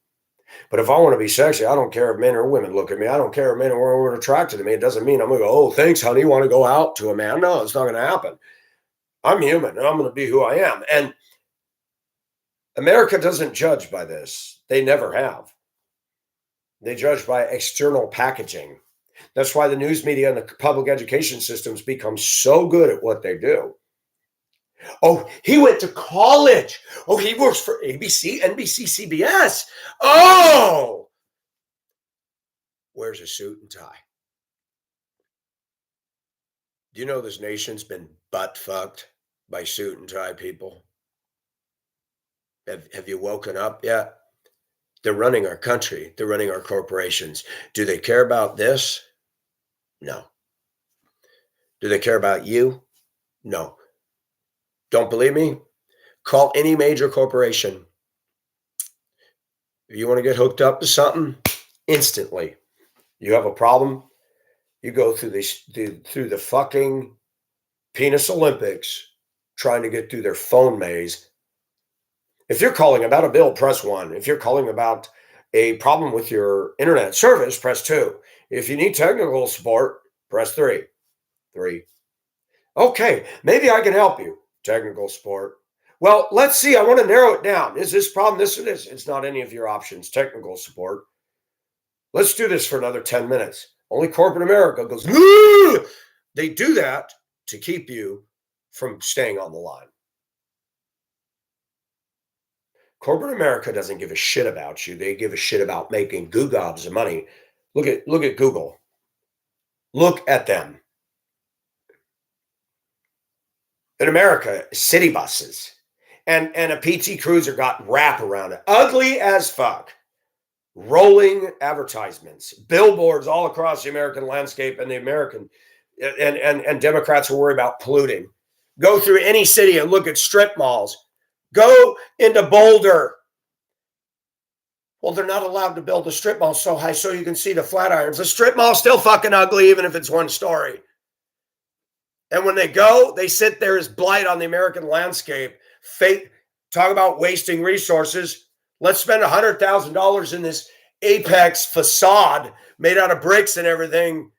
A: But if I want to be sexy, I don't care if men or women look at me. I don't care if men or women are attracted to me. It doesn't mean I'm going to go, oh, thanks, honey. You want to go out to a man? No, it's not going to happen. I'm human and I'm going to be who I am. And America doesn't judge by this. They never have. They judge by external packaging. That's why the news media and the public education systems become so good at what they do. Oh, he went to college. Oh, he works for ABC, NBC, CBS. Oh, wears a suit and tie. Do you know this nation's been butt fucked by suit and tie people? Have you woken up yet? They're running our country. They're running our corporations. Do they care about this? No. Do they care about you? No. Don't believe me? Call any major corporation. If you want to get hooked up to something, instantly. You have a problem, you go through the fucking penis Olympics trying to get through their phone maze. If you're calling about a bill, press 1. If you're calling about a problem with your internet service, press 2. If you need technical support, press 3. 3. Okay, maybe I can help you. Technical support. Well, let's see. I want to narrow it down. Is this problem this or this? It's not any of your options. Technical support. Let's do this for another 10 minutes. Only corporate America goes, "Ugh!" They do that to keep you from staying on the line. Corporate America doesn't give a shit about you. They give a shit about making goo gobs of money. Look at Google. Look at them. In America, city buses and a PT Cruiser got wrap around it. Ugly as fuck. Rolling advertisements, billboards all across the American landscape, and the American and Democrats are worried about polluting. Go through any city and look at strip malls. Go into Boulder. Well, they're not allowed to build a strip mall so high so you can see the Flatirons. The strip mall's still fucking ugly, even if it's one story. And when they go, they sit there as blight on the American landscape. Talk about wasting resources. Let's spend $100,000 in this Apex facade made out of bricks and everything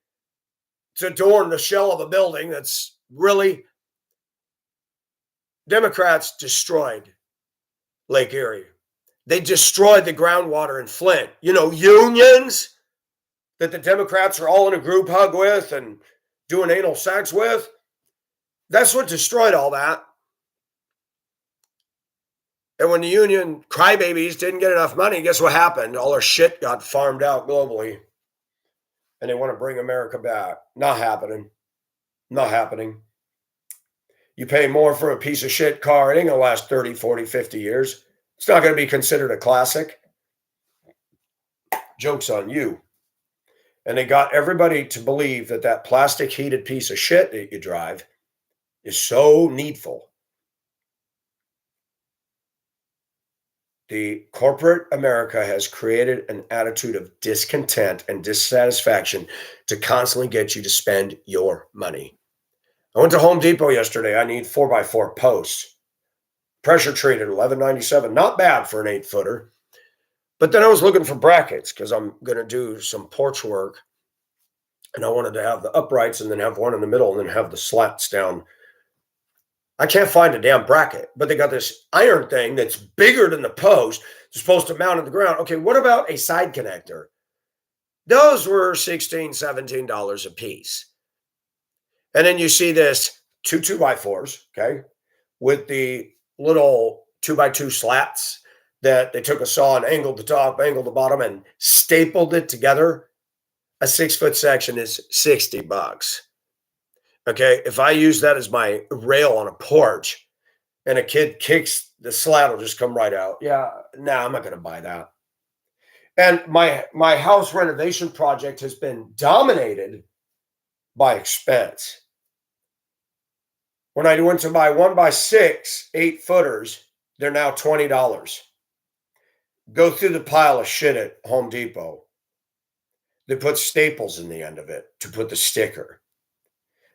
A: to adorn the shell of a building that's really... Democrats destroyed Lake Erie. They destroyed the groundwater in Flint. You know, unions that the Democrats are all in a group hug with and doing anal sex with. That's what destroyed all that. And when the union crybabies didn't get enough money, guess what happened? All our shit got farmed out globally. And they want to bring America back. Not happening. Not happening. You pay more for a piece of shit car, it ain't going to last 30, 40, 50 years. It's not going to be considered a classic. Joke's on you. And they got everybody to believe that that plastic heated piece of shit that you drive is so needful. The corporate America has created an attitude of discontent and dissatisfaction to constantly get you to spend your money. I went to Home Depot yesterday. I need 4x4 posts. Pressure treated, $11.97. Not bad for an 8-footer. But then I was looking for brackets because I'm going to do some porch work. And I wanted to have the uprights and then have one in the middle and then have the slats down. I can't find a damn bracket, but they got this iron thing that's bigger than the post. It's supposed to mount on the ground. Okay, what about a side connector? Those were $16, $17 a piece. And then you see this two 2x4s, okay, with the little 2x2 slats that they took a saw and angled the top, angled the bottom, and stapled it together. A 6-foot section is $60. Okay, if I use that as my rail on a porch and a kid kicks, the slat will just come right out. Yeah, no, I'm not going to buy that. And my house renovation project has been dominated by expense. When I went to buy 1x6 8-footers, they're now $20. Go through the pile of shit at Home Depot. They put staples in the end of it to put the sticker.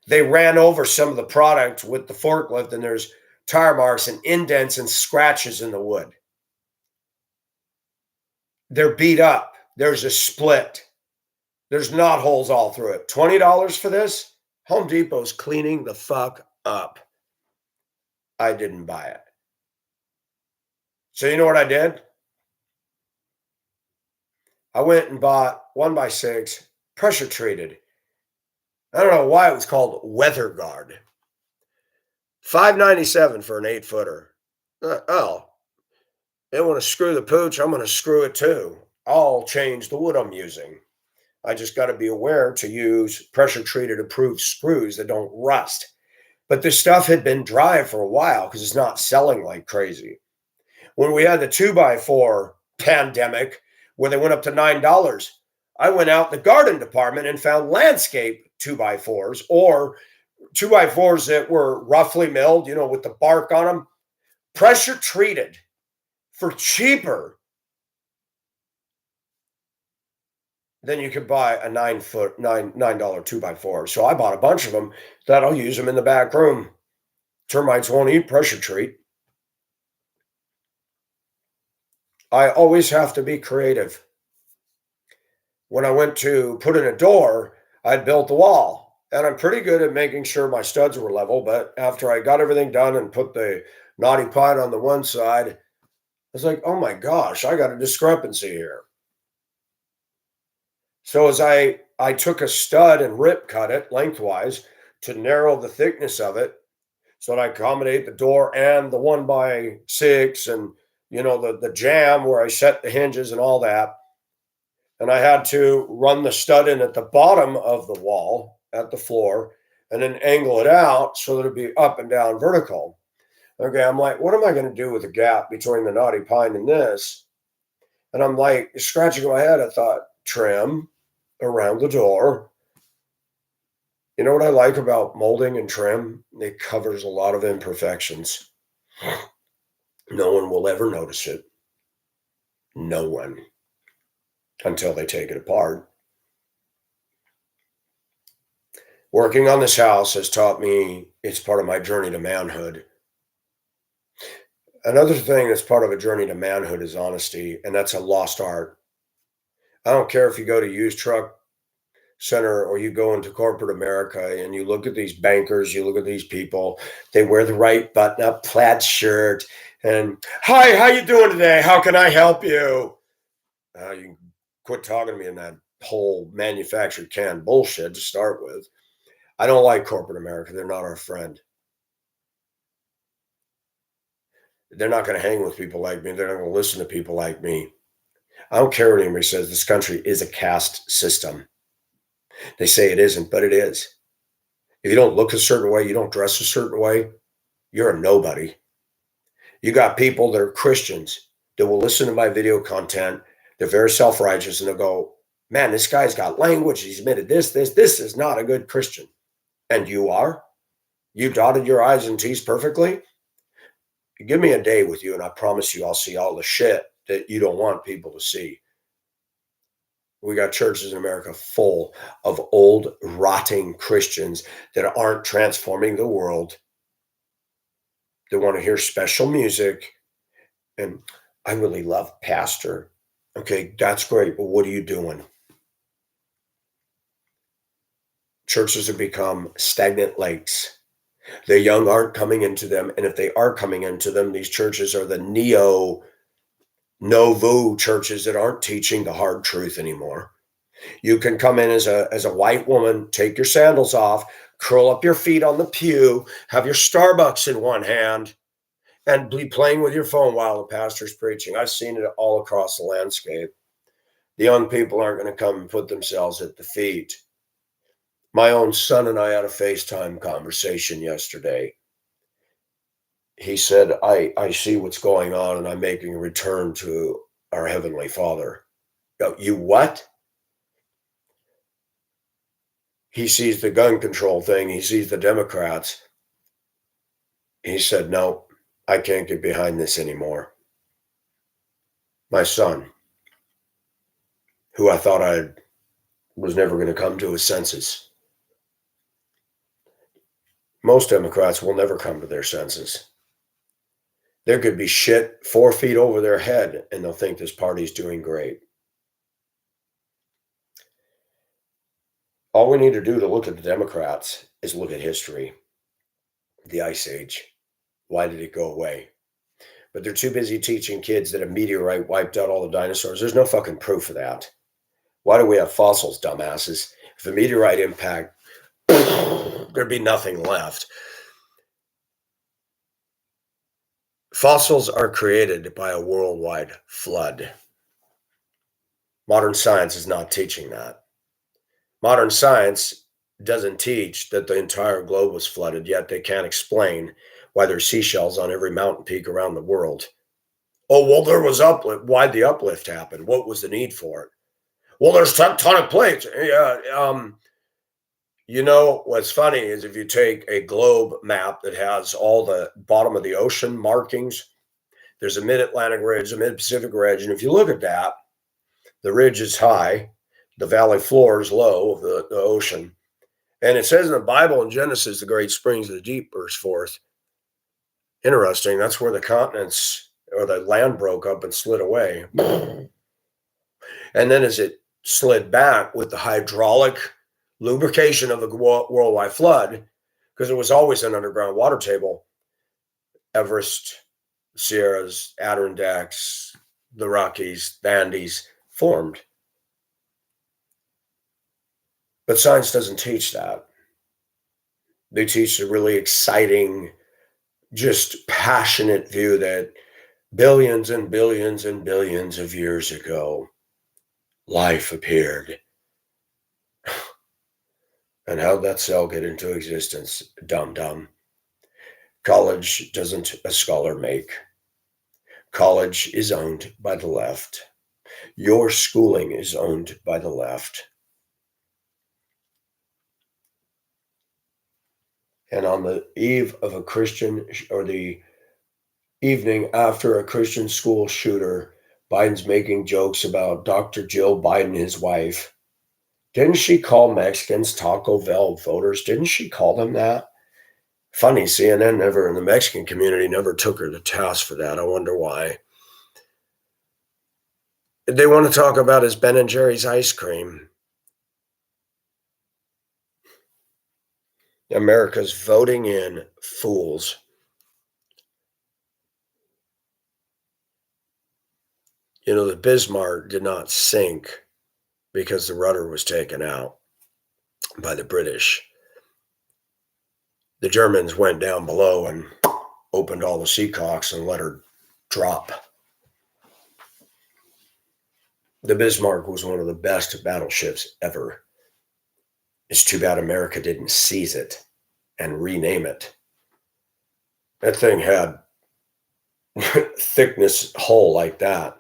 A: They ran over some of the product with the forklift, and there's tire marks and indents and scratches in the wood. They're beat up. There's a split. There's knot holes all through it. $20 for this? Home Depot's cleaning the fuck up. I didn't buy it. So you know what I did? I went and bought 1x6 pressure treated. I don't know why it was called Weather Guard. $5.97 for an 8-footer. Oh, they want to screw the pooch. I'm going to screw it too. I'll change the wood I'm using. I just got to be aware to use pressure treated approved screws that don't rust. But this stuff had been dry for a while because it's not selling like crazy. When we had the 2x4 pandemic where they went up to $9, I went out in the garden department and found landscape 2x4s or 2x4s that were roughly milled, with the bark on them, pressure treated for cheaper than you could buy a $9 2x4. So I bought a bunch of them that I'll use them in the back room. Termites won't eat pressure treat. I always have to be creative. When I went to put in a door, I'd built the wall, and I'm pretty good at making sure my studs were level. But after I got everything done and put the knotty pine on the one side, I was like, oh my gosh, I got a discrepancy here. So as I took a stud and rip cut it lengthwise to narrow the thickness of it so that I accommodate the door and the 1x6 and, the jamb where I set the hinges and all that. And I had to run the stud in at the bottom of the wall at the floor and then angle it out so that it'd be up and down vertical. Okay, I'm like, what am I going to do with the gap between the knotty pine and this? And I'm like scratching my head. I thought, trim around the door. You know what I like about molding and trim? It covers a lot of imperfections. No one will ever notice it. No one. Until they take it apart. Working on this house has taught me it's part of my journey to manhood. Another thing that's part of a journey to manhood is honesty, and that's a lost art. I don't care if you go to used truck center or you go into corporate America and you look at these bankers, you look at these people, they wear the right button-up plaid shirt and, hi, how you doing today? How can I help you? You can quit talking to me in that whole manufactured canned bullshit to start with. I don't like corporate America. They're not our friend. They're not going to hang with people like me. They're not going to listen to people like me. I don't care what anybody says. This country is a caste system. They say it isn't, but it is. If you don't look a certain way, you don't dress a certain way, you're a nobody. You got people that are Christians that will listen to my video content. They're very self-righteous, and they'll go, man, this guy's got language. He's admitted this. This is not a good Christian. And you are? You dotted your I's and T's perfectly? Give me a day with you, and I promise you I'll see all the shit that you don't want people to see. We got churches in America full of old, rotting Christians that aren't transforming the world. They want to hear special music. And I really love Pastor. Okay, that's great, but what are you doing? Churches have become stagnant lakes. The young aren't coming into them. And if they are coming into them, these churches are the novo churches that aren't teaching the hard truth anymore. You can come in as a white woman, take your sandals off, curl up your feet on the pew, have your Starbucks in one hand, and be playing with your phone while the pastor's preaching. I've seen it all across the landscape. The young people aren't going to come and put themselves at the feet. My own son and I had a FaceTime conversation yesterday. He said, I see what's going on, and I'm making a return to our Heavenly Father. Oh, you what? He sees the gun control thing. He sees the Democrats. He said, no, I can't get behind this anymore. My son, who I thought I was never going to come to his senses. Most Democrats will never come to their senses. There could be shit 4 feet over their head and they'll think this party's doing great. All we need to do to look at the Democrats is look at history. The Ice Age. Why did it go away? But they're too busy teaching kids that a meteorite wiped out all the dinosaurs. There's no fucking proof of that. Why do we have fossils, dumbasses? If a meteorite impact, there'd be nothing left. Fossils are created by a worldwide flood. Modern science is not teaching that. Modern science doesn't teach that the entire globe was flooded, yet they can't explain why there's seashells on every mountain peak around the world. Oh, well, there was uplift. Why'd the uplift happen? What was the need for it? Well, there's tectonic plates. Yeah. You know, what's funny is if you take a globe map that has all the bottom of the ocean markings, there's a mid-Atlantic ridge, a mid-Pacific ridge. And if you look at that, the ridge is high, the valley floor is low of the ocean. And it says in the Bible in Genesis, the great springs of the deep burst forth. Interesting. That's where the continents or the land broke up and slid away. And then as it slid back with the hydraulic lubrication of the worldwide flood, because it was always an underground water table, Everest, Sierras, Adirondacks, the Rockies, the Andes formed. But science doesn't teach that. They teach a really exciting, just passionate view that billions and billions and billions of years ago, life appeared. And how'd that cell get into existence? Dum-dum. College doesn't a scholar make. College is owned by the left. Your schooling is owned by the left. And on the eve of a Christian, or the evening after a Christian school shooter, Biden's making jokes about Dr. Jill Biden, his wife. Didn't she call Mexicans Taco Bell voters? Didn't she call them that? Funny, CNN never, in the Mexican community, never took her to task for that. I wonder why. They want to talk about his Ben and Jerry's ice cream. America's voting in fools. You know, the Bismarck did not sink because the rudder was taken out by the British. The Germans went down below and opened all the seacocks and let her drop. The Bismarck was one of the best battleships ever. It's too bad America didn't seize it and rename it. That thing had thickness hull like that.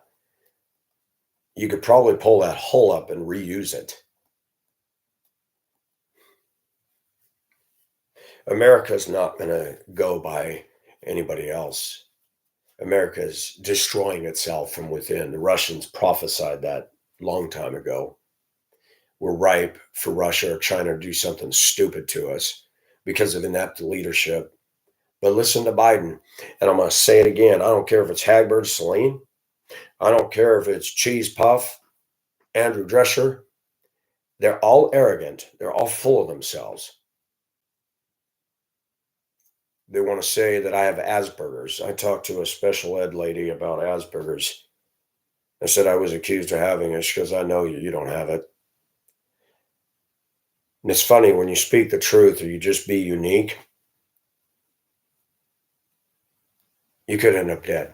A: You could probably pull that hull up and reuse it. America's not going to go by anybody else. America is destroying itself from within. The Russians prophesied that a long time ago. We're ripe for Russia or China to do something stupid to us because of inept leadership. But listen to Biden, and I'm going to say it again. I don't care if it's Hagbard, Celine. I don't care if it's Cheese Puff, Andrew Drescher. They're all arrogant. They're all full of themselves. They want to say that I have Asperger's. I talked to a special ed lady about Asperger's. I said I was accused of having it because I know you don't have it. And it's funny, when you speak the truth or you just be unique, you could end up dead.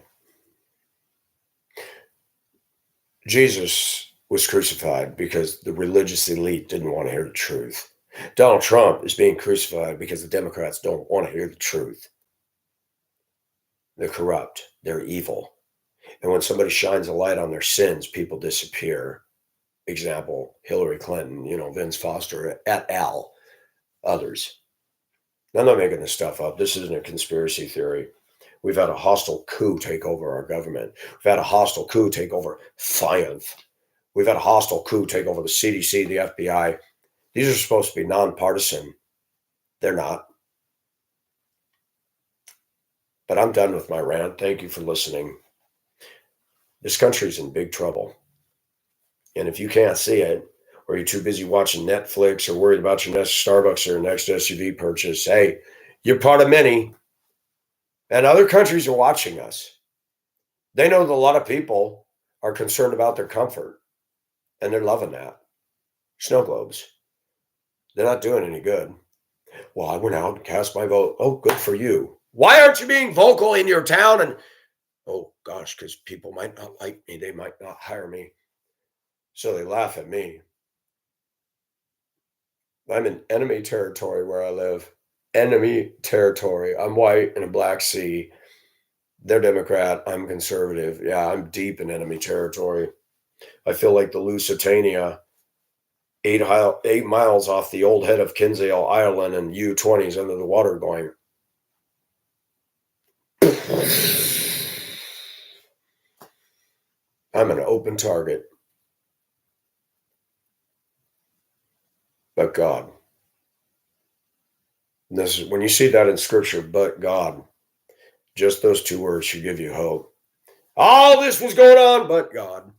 A: Jesus was crucified because the religious elite didn't want to hear the truth. Donald Trump is being crucified because the Democrats don't want to hear the truth. They're corrupt. They're evil. And when somebody shines a light on their sins, people disappear. example, Hillary Clinton, Vince Foster, et al., others. I'm not making this stuff up. This isn't a conspiracy theory. We've had a hostile coup take over our government. We've had a hostile coup take over science. We've had a hostile coup take over the CDC, the FBI. These are supposed to be nonpartisan. They're not. But I'm done with my rant. Thank you for listening. This country's in big trouble. And if you can't see it, or you're too busy watching Netflix or worried about your next Starbucks or your next SUV purchase, hey, you're part of many. And other countries are watching us. They know that a lot of people are concerned about their comfort. And they're loving that. Snow globes. They're not doing any good. Well, I went out and cast my vote. Oh, good for you. Why aren't you being vocal in your town? And oh gosh, because people might not like me. They might not hire me. So they laugh at me. I'm in enemy territory where I live. Enemy territory. I'm white in a black sea. They're Democrat. I'm conservative. Yeah, I'm deep in enemy territory. I feel like the Lusitania, 8 miles off the old head of Kinsale Island, and U-20s under the water going. I'm an open target. But God. And this is when you see that in scripture, but God, just those two words should give you hope. All this was going on, but God.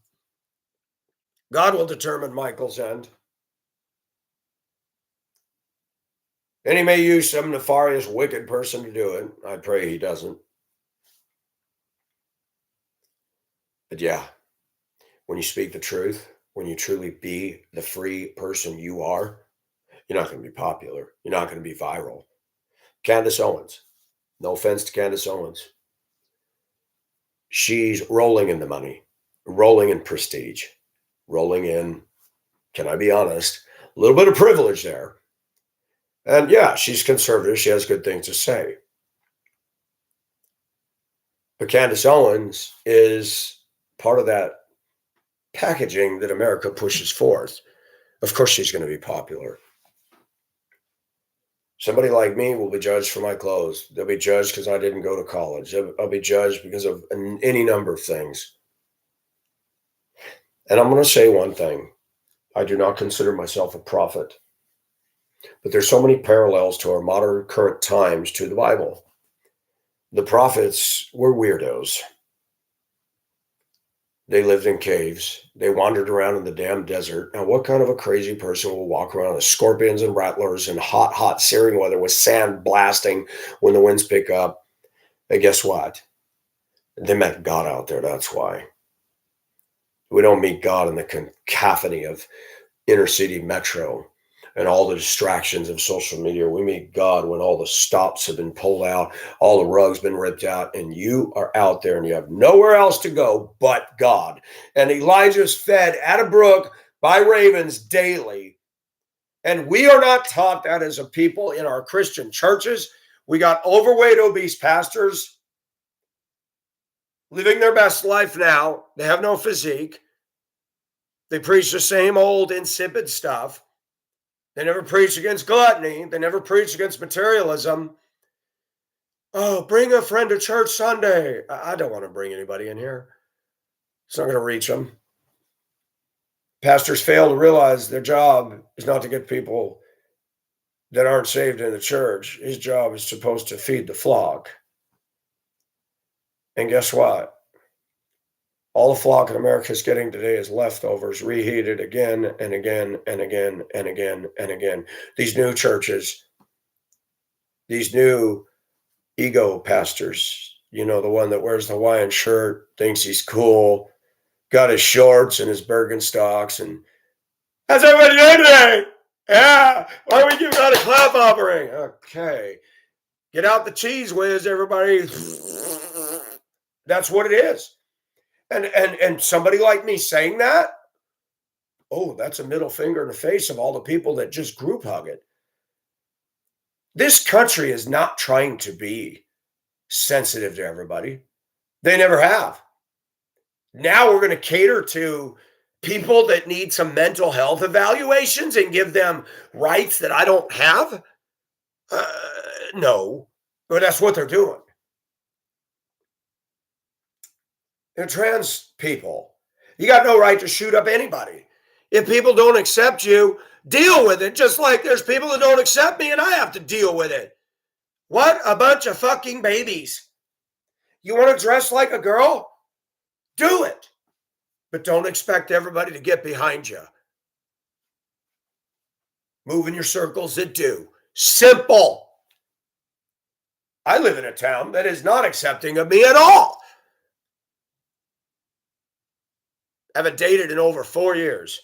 A: God will determine Michael's end. And he may use some nefarious, wicked person to do it. I pray he doesn't. But yeah, when you speak the truth, when you truly be the free person you are, you're not going to be popular. You're not going to be viral. Candace Owens. No offense to Candace Owens. She's rolling in the money, rolling in prestige, rolling in, can I be honest, a little bit of privilege there. And yeah, she's conservative. She has good things to say. But Candace Owens is part of that packaging that America pushes forth. Of course, she's going to be popular. Somebody like me will be judged for my clothes. They'll be judged because I didn't go to college. I'll be judged because of any number of things. And I'm going to say one thing. I do not consider myself a prophet. But there's so many parallels to our modern current times to the Bible. The prophets were weirdos. They lived in caves. They wandered around in the damn desert. Now, what kind of a crazy person will walk around with scorpions and rattlers and hot searing weather with sand blasting when the winds pick up? And guess what? They met God out there. That's why. We don't meet God in the cacophony of inner city metro and all the distractions of social media. We meet God when all the stops have been pulled out, all the rugs been ripped out, and you are out there and you have nowhere else to go but God. And Elijah's fed at a brook by ravens daily. And we are not taught that as a people in our Christian churches. We got overweight, obese pastors living their best life now. They have no physique. They preach the same old insipid stuff. They never preach against gluttony. They never preach against materialism. Oh, bring a friend to church Sunday. I don't want to bring anybody in here. It's not going to reach them. Pastors fail to realize their job is not to get people that aren't saved in the church. His job is supposed to feed the flock. And guess what? All the flock in America is getting today is leftovers, reheated again and again and again and again and again. These new churches, these new ego pastors, the one that wears the Hawaiian shirt, thinks he's cool, got his shorts and his Birkenstocks, and how's everybody doing today? Yeah, why are we giving out a clap offering? Okay, get out the cheese whiz, everybody. That's what it is. And somebody like me saying that, oh, that's a middle finger in the face of all the people that just group hug it. This country is not trying to be sensitive to everybody. They never have. Now we're going to cater to People that need some mental health evaluations and give them rights that I don't have? No, but that's what they're doing. They're trans people. You got no right to shoot up anybody. If people don't accept you, deal with it, just like there's people that don't accept me and I have to deal with it. What a bunch of fucking babies. You want to dress like a girl? Do it. But don't expect everybody to get behind you. Move in your circles that do. Simple. I live in a town that is not accepting of me at all. Haven't dated in over 4 years.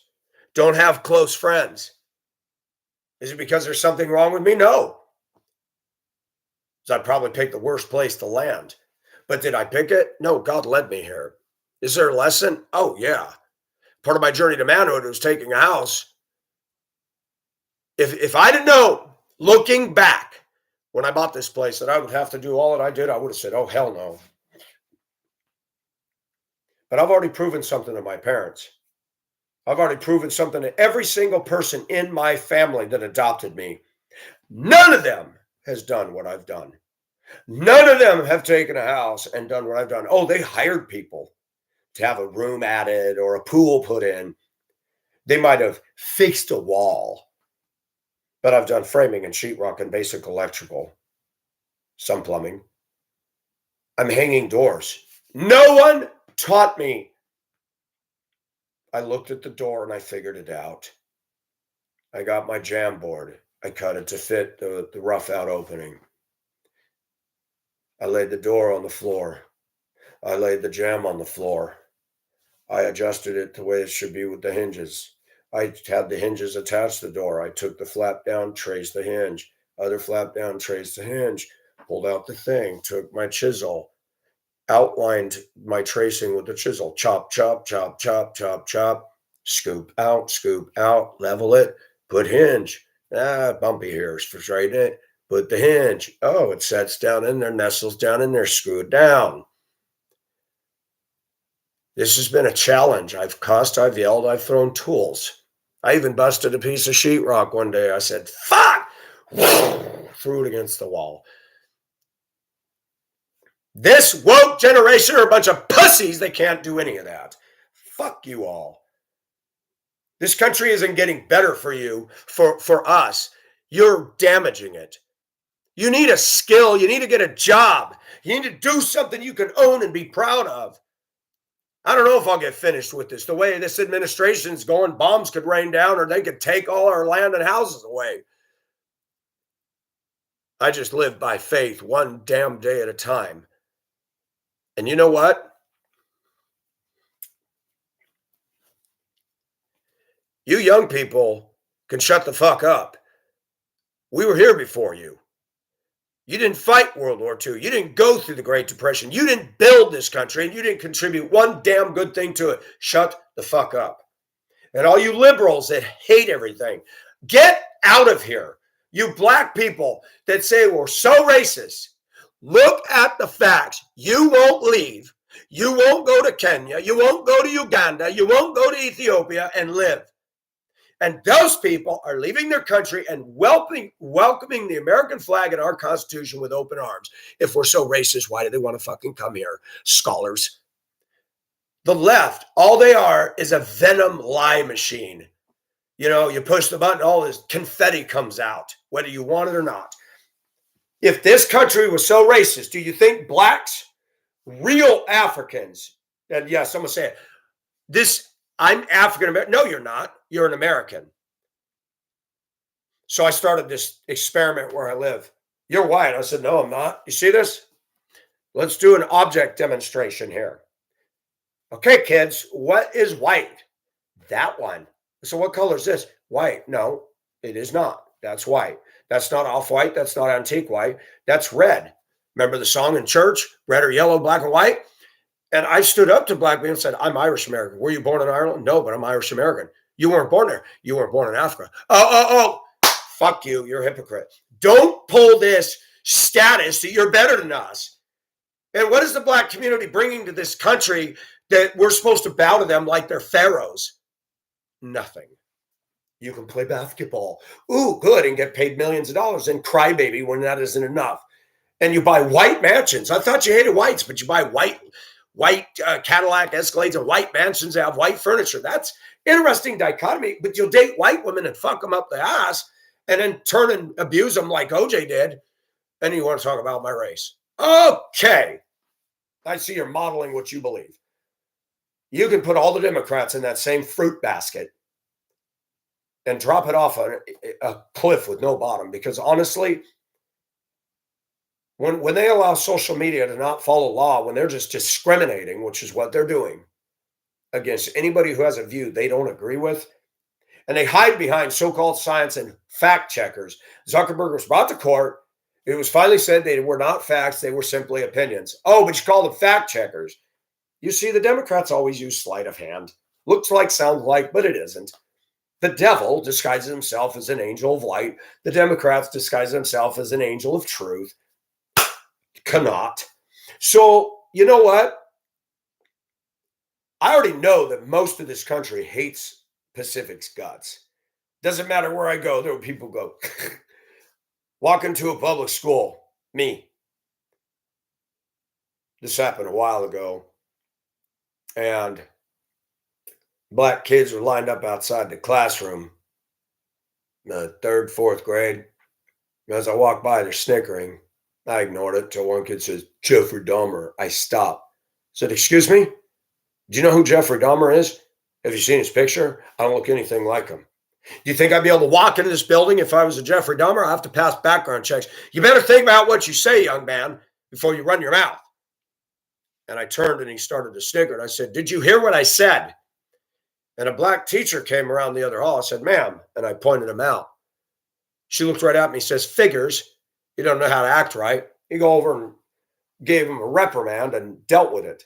A: Don't have close friends. Is it because there's something wrong with me? No. So I'd probably pick the worst place to land. But did I pick it? No, God led me here. Is there a lesson? Oh, yeah. Part of my journey to manhood was taking a house. If I didn't know, looking back, when I bought this place, that I would have to do all that I did, I would have said, oh, hell no. But I've already proven something to my parents. I've already proven something to every single person in my family that adopted me. None of them has done what I've done. None of them have taken a house and done what I've done. Oh, they hired people to have a room added or a pool put in. They might have fixed a wall. But I've done framing and sheetrock and basic electrical, some plumbing. I'm hanging doors. No one taught me. I looked at the door and I figured it out. I got my jam board. I cut it to fit the rough out opening. I laid the door on the floor. I laid the jam on the floor. I adjusted it the way it should be with the hinges. I had the hinges attached to the door. I took the flap down, traced the hinge. Other flap down, traced the hinge. Pulled out the thing, took my chisel, outlined my tracing with the chisel. Chop, chop, chop, chop, chop, chop. Scoop out, level it, put hinge. Bumpy here, straighten it, put the hinge. Oh, it sets down in there, nestles down in there, screw it down. This has been a challenge. I've cussed, I've yelled, I've thrown tools. I even busted a piece of sheetrock one day. I said, fuck! Threw it against the wall. This woke generation are a bunch of pussies. They can't do any of that. Fuck you all. This country isn't getting better for you, for us. You're damaging it. You need a skill. You need to get a job. You need to do something you can own and be proud of. I don't know if I'll get finished with this. The way this administration's going, bombs could rain down or they could take all our land and houses away. I just live by faith one damn day at a time. And you know what? You young people can shut the fuck up. We were here before you. You didn't fight World War II. You didn't go through the Great Depression. You didn't build this country, and you didn't contribute one damn good thing to it. Shut the fuck up. And all you liberals that hate everything, get out of here. You black people that say we're so racist, look at the facts. You won't leave. You won't go to Kenya. You won't go to Uganda. You won't go to Ethiopia and live. And those people are leaving their country and welcoming the American flag and our Constitution with open arms. If we're so racist, why do they want to fucking come here? Scholars. The left, all they are is a venom lie machine. You know, you push the button, all this confetti comes out, whether you want it or not. If this country was so racist, do you think blacks, real Africans, and yes, I'm going to say it, I'm African American. No, you're not. You're an American. So I started this experiment where I live. You're white. I said, no, I'm not. You see this? Let's do an object demonstration here. Okay, kids, what is white? That one. So what color is this? White. No, it is not. That's white. That's not off-white. That's not antique white. That's red. Remember the song in church? Red or yellow, black and white? And I stood up to black people and said, I'm Irish American. Were you born in Ireland? No, but I'm Irish American. You weren't born there. You weren't born in Africa. Oh, fuck you. You're a hypocrite. Don't pull this status that you're better than us. And what is the black community bringing to this country that we're supposed to bow to them like they're pharaohs? Nothing. You can play basketball. Ooh, good, and get paid millions of dollars and crybaby when that isn't enough. And you buy white mansions. I thought you hated whites, but you buy white Cadillac Escalades and white mansions that have white furniture. That's interesting dichotomy. But you'll date white women and fuck them up the ass, and then turn and abuse them like OJ did. And you want to talk about my race? Okay, I see you're modeling what you believe. You can put all the Democrats in that same fruit basket and drop it off a cliff with no bottom. Because honestly, when they allow social media to not follow law, when they're just discriminating, which is what they're doing, against anybody who has a view they don't agree with, and they hide behind so-called science and fact checkers. Zuckerberg was brought to court. It was finally said they were not facts, they were simply opinions. Oh, but you call them fact checkers. You see, the Democrats always use sleight of hand. Looks like, sounds like, but it isn't. The devil disguises himself as an angel of light. The Democrats disguise themselves as an angel of truth. Cannot. So, you know what? I already know that most of this country hates Pacific's guts. Doesn't matter where I go, there are people go. Walk into a public school. Me. This happened a while ago. And black kids were lined up outside the classroom, the third, fourth grade. As I walked by, they're snickering. I ignored it until one kid says, Jeffrey Dahmer. I stopped. Said, excuse me? Do you know who Jeffrey Dahmer is? Have you seen his picture? I don't look anything like him. Do you think I'd be able to walk into this building if I was a Jeffrey Dahmer? I have to pass background checks. You better think about what you say, young man, before you run your mouth. And I turned and he started to snicker. And I said, did you hear what I said? And a black teacher came around the other hall. I said, ma'am. And I pointed him out. She looked right at me and says, figures. You don't know how to act right. You go over and gave him a reprimand and dealt with it.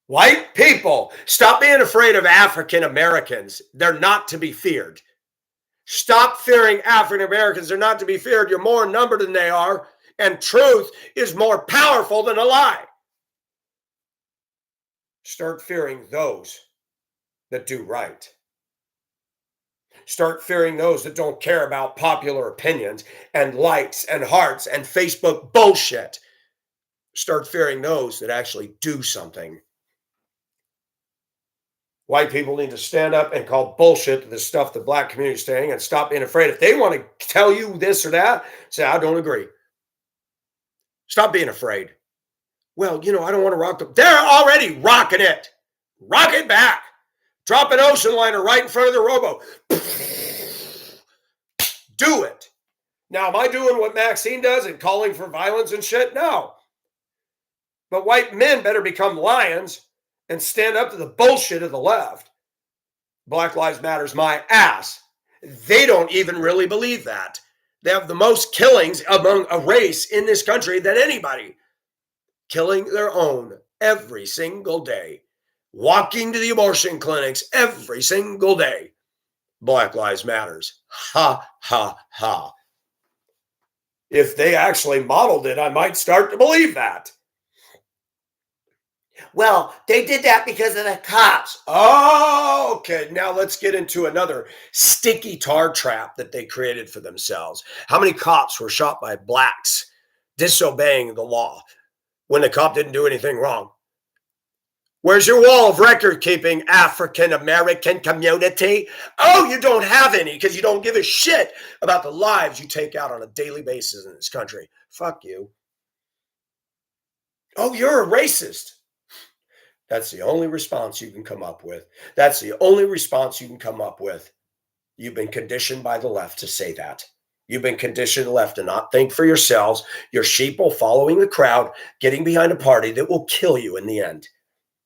A: White people, stop being afraid of African Americans. They're not to be feared. Stop fearing African Americans. They're not to be feared. You're more in number than they are. And truth is more powerful than a lie. Start fearing those that do right. Start fearing those that don't care about popular opinions and likes and hearts and Facebook bullshit. Start fearing those that actually do something. White people need to stand up and call bullshit to the stuff the black community is saying and stop being afraid. If they want to tell you this or that, say, I don't agree. Stop being afraid. Well, I don't want to rock them. They're already rocking it. Rock it back. Drop an ocean liner right in front of the robo. Do it. Now, am I doing what Maxine does and calling for violence and shit? No. But white men better become lions and stand up to the bullshit of the left. Black Lives Matter's my ass. They don't even really believe that. They have the most killings among a race in this country than anybody. Killing their own every single day. Walking to the abortion clinics every single day. Black Lives Matters. Ha, ha, ha. If they actually modeled it, I might start to believe that. Well, they did that because of the cops. Oh, okay. Now let's get into another sticky tar trap that they created for themselves. How many cops were shot by blacks disobeying the law when the cop didn't do anything wrong? Where's your wall of record keeping, African American community? Oh, you don't have any because you don't give a shit about the lives you take out on a daily basis in this country. Fuck you. Oh, you're a racist. That's the only response you can come up with. That's the only response you can come up with. You've been conditioned by the left to say that. You've been conditioned left to not think for yourselves. You're sheeple following the crowd, getting behind a party that will kill you in the end.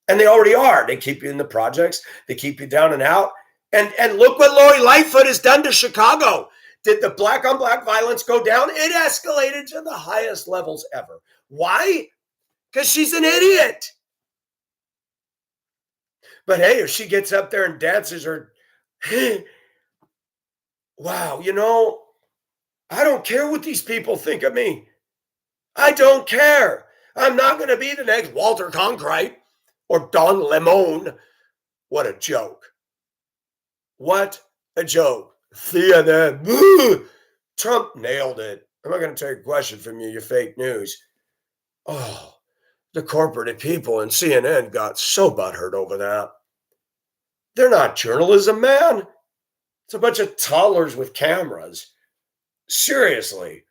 A: And they already are. They keep you in the projects. They keep you down and out. And look what Lori Lightfoot has done to Chicago. Did the black on black violence go down? It escalated to the highest levels ever. Why? Because she's an idiot. But hey, if she gets up there and dances or, wow, I don't care what these people think of me. I don't care. I'm not going to be the next Walter Cronkite or Don Lemon. What a joke. What a joke. CNN. Trump nailed it. I'm not going to take a question from you, you fake news. Oh, the corporate people in CNN got so butthurt over that. They're not journalism, man. It's a bunch of toddlers with cameras. Seriously.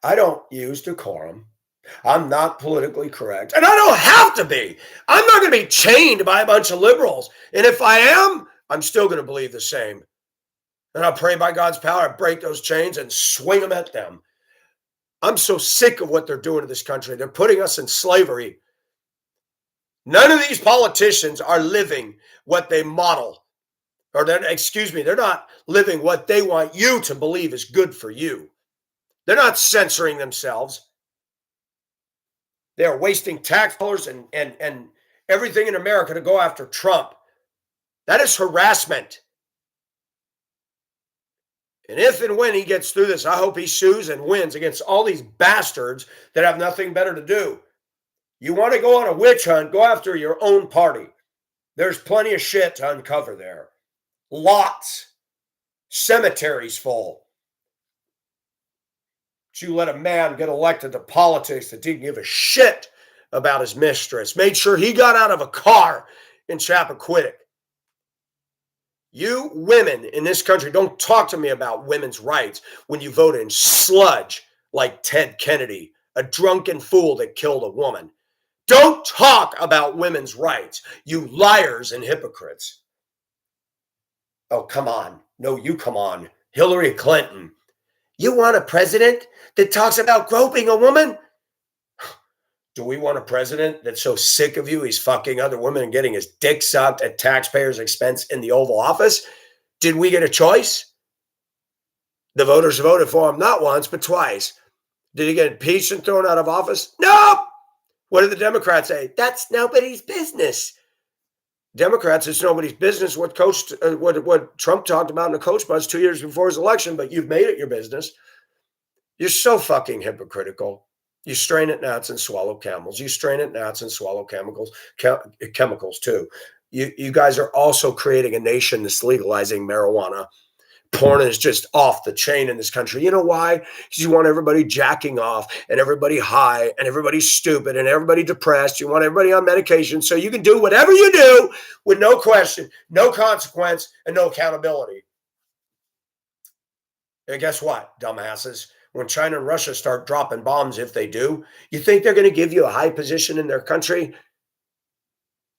A: I don't use decorum. I'm not politically correct. And I don't have to be. I'm not going to be chained by a bunch of liberals. And if I am, I'm still going to believe the same. And I'll pray by God's power, I break those chains and swing them at them. I'm so sick of what they're doing to this country. They're putting us in slavery. None of these politicians are living what they model. Or they're not living what they want you to believe is good for you. They're not censoring themselves. They're wasting tax dollars and everything in America to go after Trump. That is harassment. And if and when he gets through this, I hope he sues and wins against all these bastards that have nothing better to do. You want to go on a witch hunt, go after your own party. There's plenty of shit to uncover there. Lots. Cemeteries full. But you let a man get elected to politics that didn't give a shit about his mistress. Made sure he got out of a car in Chappaquiddick. You women in this country, don't talk to me about women's rights when you vote in sludge like Ted Kennedy, a drunken fool that killed a woman. Don't talk about women's rights, you liars and hypocrites. Oh, come on. No, you come on. Hillary Clinton. You want a president that talks about groping a woman? Do we want a president that's so sick of you he's fucking other women and getting his dick sucked at taxpayers' expense in the Oval Office? Did we get a choice? The voters voted for him not once, but twice. Did he get impeached and thrown out of office? No! What did the Democrats say? That's nobody's business. Democrats, it's nobody's business what Trump talked about in the coach bus 2 years before his election, but you've made it your business. You're so fucking hypocritical. You strain at gnats and swallow camels. You strain at gnats and swallow chemicals too. You guys are also creating a nation that's legalizing marijuana. Porn is just off the chain in this country. You know why? Because you want everybody jacking off and everybody high and everybody stupid and everybody depressed. You want everybody on medication so you can do whatever you do with no question, no consequence, and no accountability. And guess what, dumbasses? When China and Russia start dropping bombs, if they do, you think they're going to give you a high position in their country?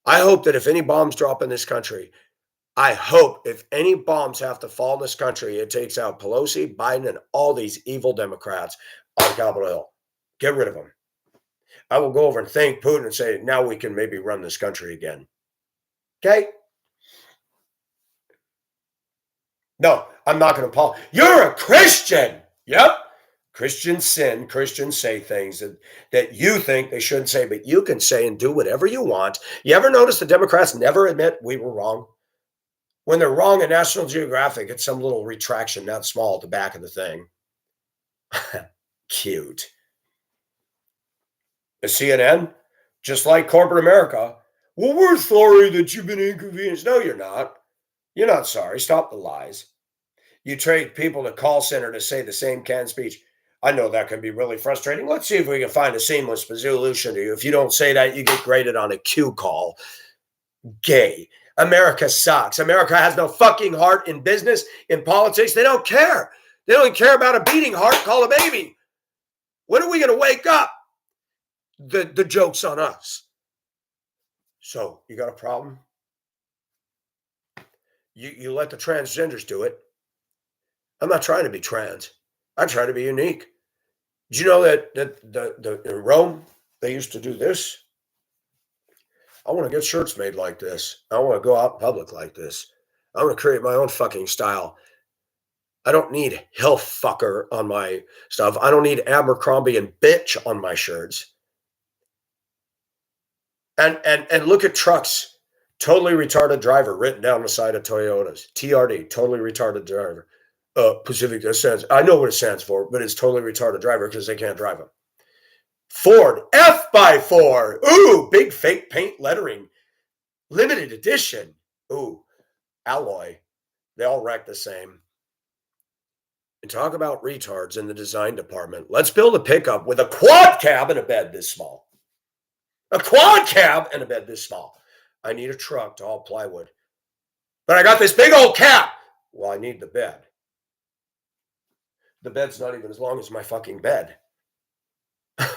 A: I hope that if any bombs drop in this country, I hope if any bombs have to fall in this country, it takes out Pelosi, Biden, and all these evil Democrats on Capitol Hill. Get rid of them. I will go over and thank Putin and say, now we can maybe run this country again. Okay? No, I'm not going to apologize. You're a Christian. Yep. Christians sin. Christians say things that you think they shouldn't say, but you can say and do whatever you want. You ever notice the Democrats never admit we were wrong? When they're wrong in National Geographic, it's some little retraction, not small, at the back of the thing. Cute. The CNN, just like corporate America, well, we're sorry that you've been inconvenienced. No, you're not. You're not sorry. Stop the lies. You trade people to call center to say the same canned speech. I know that can be really frustrating. Let's see if we can find a seamless solution to you. If you don't say that, you get graded on a Q call. Gay. America sucks. America has no fucking heart in business, in politics. They don't care. They don't even care about a beating heart. Call a baby. When are we going to wake up? The joke's on us. So, you got a problem? You let the transgenders do it. I'm not trying to be trans. I try to be unique. Did you know that in Rome, they used to do this? I want to get shirts made like this. I want to go out in public like this. I want to create my own fucking style. I don't need hill fucker on my stuff. I don't need Abercrombie and bitch on my shirts. And look at trucks. Totally retarded driver written down the side of Toyotas. TRD, totally retarded driver. Pacific stands. I know what it stands for, but it's totally retarded driver because they can't drive them. Ford F-by-4. Ooh, big fake paint lettering. Limited edition. Ooh, alloy. They all wreck the same. And talk about retards in the design department. Let's build a pickup with a quad cab and a bed this small. A quad cab and a bed this small. I need a truck to haul plywood. But I got this big old cab. Well, I need the bed. The bed's not even as long as my fucking bed. A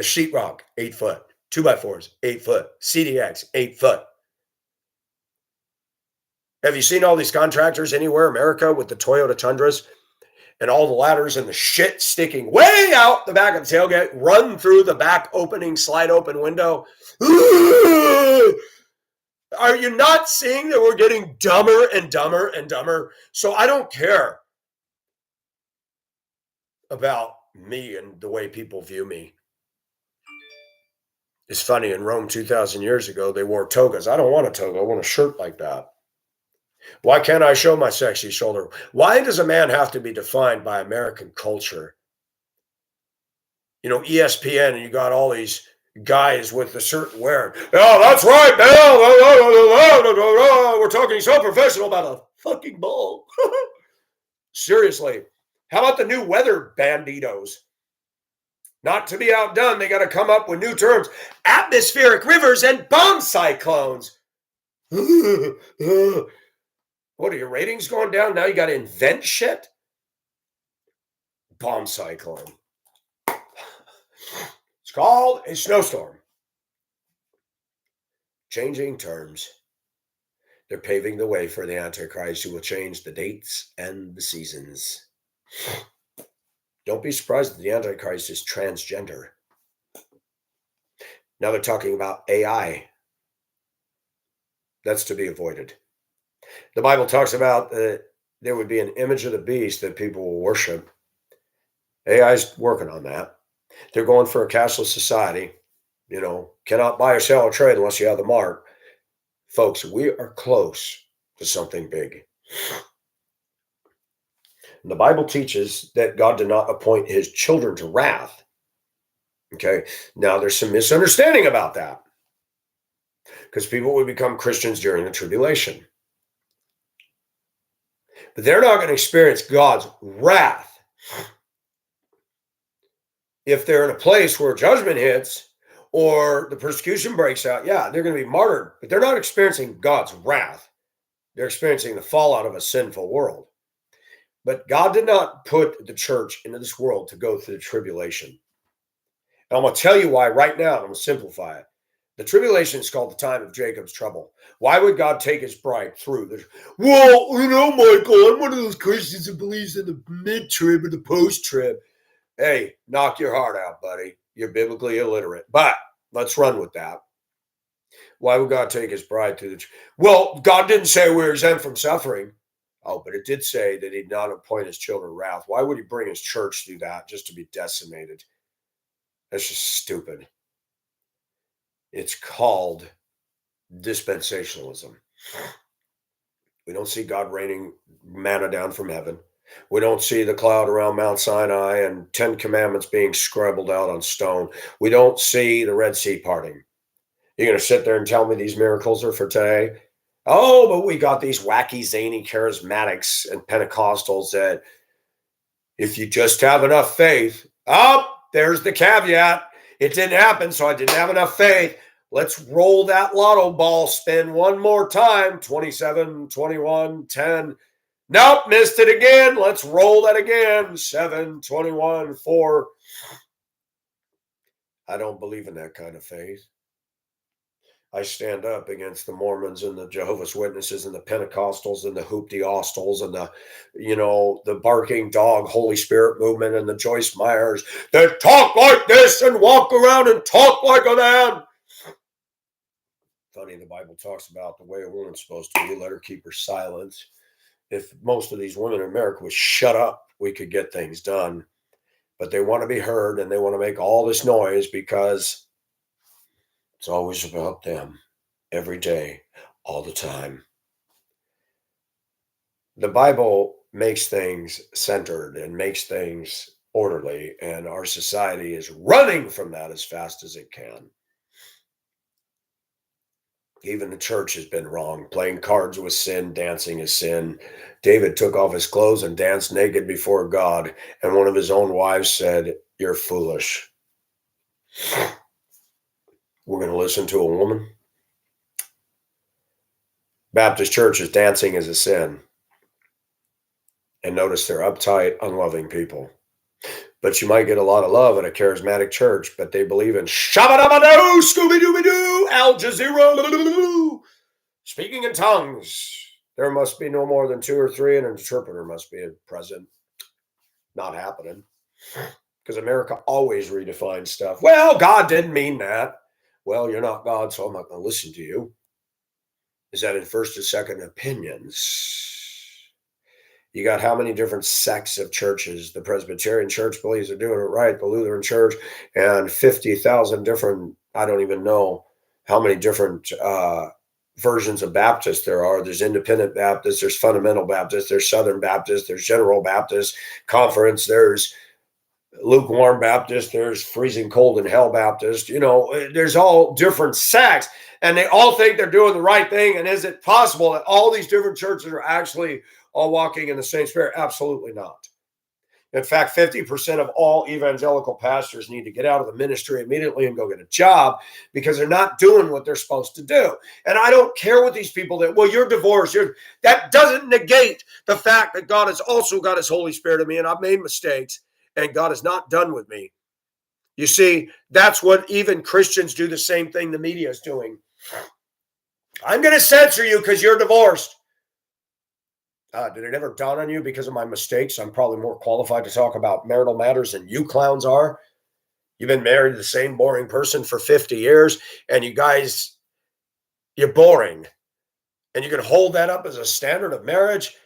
A: sheetrock, 8 foot. 2x4s, 8 foot. CDX, 8 foot. Have you seen all these contractors anywhere in America with the Toyota Tundras and all the ladders and the shit sticking way out the back of the tailgate, run through the back opening, slide open window? Are you not seeing that we're getting dumber and dumber and dumber? So I don't care about me and the way people view me. It's funny, in Rome 2,000 years ago, they wore togas. I don't want a toga. I want a shirt like that. Why can't I show my sexy shoulder? Why does a man have to be defined by American culture? You know, ESPN, and you got all these guys with the certain wearing. Oh, that's right, man. We're talking so professional about a fucking ball. Seriously. How about the new weather banditos? Not to be outdone, they got to come up with new terms. Atmospheric rivers and bomb cyclones. What are your ratings going down? Now you got to invent shit? Bomb cyclone. It's called a snowstorm. Changing terms. They're paving the way for the Antichrist, who will change the dates and the seasons. Don't be surprised that the Antichrist is transgender. Now they're talking about AI. That's to be avoided. The Bible talks about there would be an image of the beast that people will worship. AI's working on that. They're going for a cashless society. You know, cannot buy or sell or trade unless you have the mark. Folks, we are close to something big. And the Bible teaches that God did not appoint his children to wrath. Okay, now there's some misunderstanding about that, because people would become Christians during the tribulation. But they're not going to experience God's wrath. If they're in a place where judgment hits or the persecution breaks out, yeah, they're going to be martyred, but they're not experiencing God's wrath. They're experiencing the fallout of a sinful world. But God did not put the church into this world to go through the tribulation. And I'm going to tell you why right now. I'm going to simplify it. The tribulation is called the time of Jacob's trouble. Why would God take his bride through this? Well, you know, Michael, I'm one of those Christians that believes in the mid-trib or the post-trib. Hey, knock your heart out, buddy. You're biblically illiterate. But let's run with that. Why would God take his bride through the... Well, God didn't say we're exempt from suffering. Oh, but it did say that he'd not appoint his children wrath. Why would he bring his church through that just to be decimated? That's just stupid. It's called dispensationalism. We don't see God raining manna down from heaven. We don't see the cloud around Mount Sinai and 10 commandments being scribbled out on stone. We don't see the Red Sea parting. You're going to sit there and tell me these miracles are for today? Oh, but we got these wacky, zany charismatics and Pentecostals that if you just have enough faith, there's the caveat. It didn't happen, so I didn't have enough faith. Let's roll that lotto ball spin one more time. 27, 21, 10. Nope, missed it again. Let's roll that again. 7, 21, 4. I don't believe in that kind of faith. I stand up against the Mormons and the Jehovah's Witnesses and the Pentecostals and the Hoopty-Ostals and the barking dog Holy Spirit movement and the Joyce Myers that talk like this and walk around and talk like a man. Funny, the Bible talks about the way a woman's supposed to be. Let her keep her silence. If most of these women in America would shut up, we could get things done. But they want to be heard and they want to make all this noise because it's always about them. Every day, all the time. The Bible makes things centered and makes things orderly, and our society is running from that as fast as it can. Even the church has been wrong. Playing cards was sin. Dancing is sin. David took off his clothes and danced naked before God. And one of his own wives said, "You're foolish." We're going to listen to a woman. Baptist churches, dancing is a sin. And notice they're uptight, unloving people. But you might get a lot of love in a charismatic church, but they believe in shabba-dabba-doo, Scooby-Dooby-Doo, Al Jazeera, speaking in tongues. There must be no more than 2 or 3, and an interpreter must be present. Not happening. Because America always redefines stuff. Well, God didn't mean that. Well, you're not God, so I'm not going to listen to you. Is that in first and second opinions? You got how many different sects of churches? The Presbyterian Church believes they're doing it right, the Lutheran Church, and 50,000 different, I don't even know how many different versions of Baptist there are. There's Independent Baptist, there's Fundamental Baptist, there's Southern Baptist, there's General Baptist Conference, there's Lukewarm Baptist, there's Freezing Cold and Hell Baptist. You know, there's all different sects, and they all think they're doing the right thing. And is it possible that all these different churches are actually all walking in the same spirit? Absolutely not. In fact, 50% of all evangelical pastors need to get out of the ministry immediately and go get a job because they're not doing what they're supposed to do. And I don't care what these people that, well, you're divorced. That doesn't negate the fact that God has also got his Holy Spirit in me, and I've made mistakes, and God is not done with me. You see, that's what even Christians do, the same thing the media is doing. I'm going to censor you because you're divorced. Did it ever dawn on you because of my mistakes, I'm probably more qualified to talk about marital matters than you clowns are? You've been married to the same boring person for 50 years, and you guys, you're boring. And you can hold that up as a standard of marriage.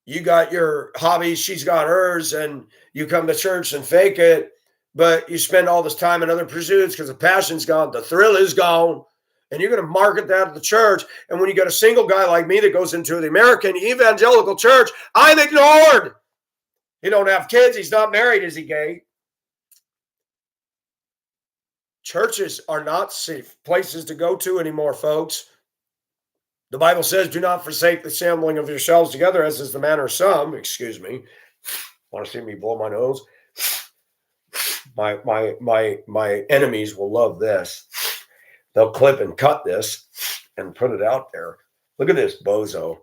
A: You got your hobbies, she's got hers, and you come to church and fake it, but you spend all this time in other pursuits because the passion's gone, the thrill is gone. And you're going to market that at the church. And when you got a single guy like me that goes into the American evangelical church, I'm ignored. He don't have kids. He's not married. Is he gay? Churches are not safe places to go to anymore, folks. The Bible says, do not forsake the assembling of yourselves together, as is the manner of some. Excuse me. Want to see me blow my nose? My enemies will love this. They'll clip and cut this and put it out there. Look at this bozo.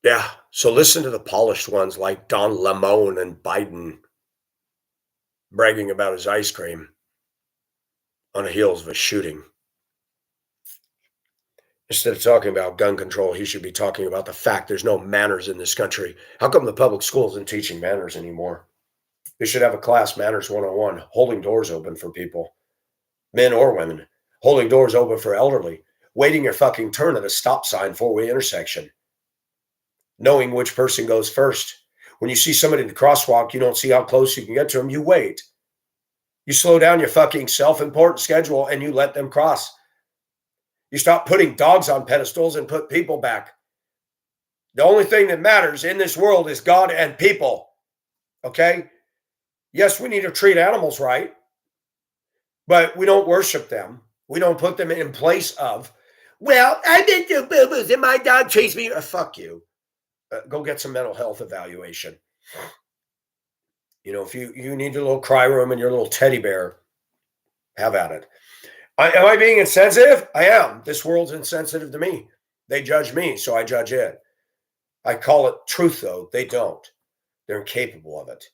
A: Yeah, so listen to the polished ones like Don Lemon and Biden bragging about his ice cream on the heels of a shooting. Instead of talking about gun control, he should be talking about the fact there's no manners in this country. How come the public school isn't teaching manners anymore? They should have a class, Manners 101, holding doors open for people, men or women, holding doors open for elderly, waiting your fucking turn at a stop sign, four-way intersection, knowing which person goes first. When you see somebody in the crosswalk, you don't see how close you can get to them, you wait. You slow down your fucking self-important schedule and you let them cross. You stop putting dogs on pedestals and put people back. The only thing that matters in this world is God and people, okay? Yes, we need to treat animals right, but we don't worship them. We don't put them in place of, well, I didn't do boo-boos and my dog chased me. Fuck you. Go get some mental health evaluation. You know, if you need your little cry room and your little teddy bear, have at it. Am I being insensitive? I am. This world's insensitive to me. They judge me, so I judge it. I call it truth, though. They don't. They're incapable of it.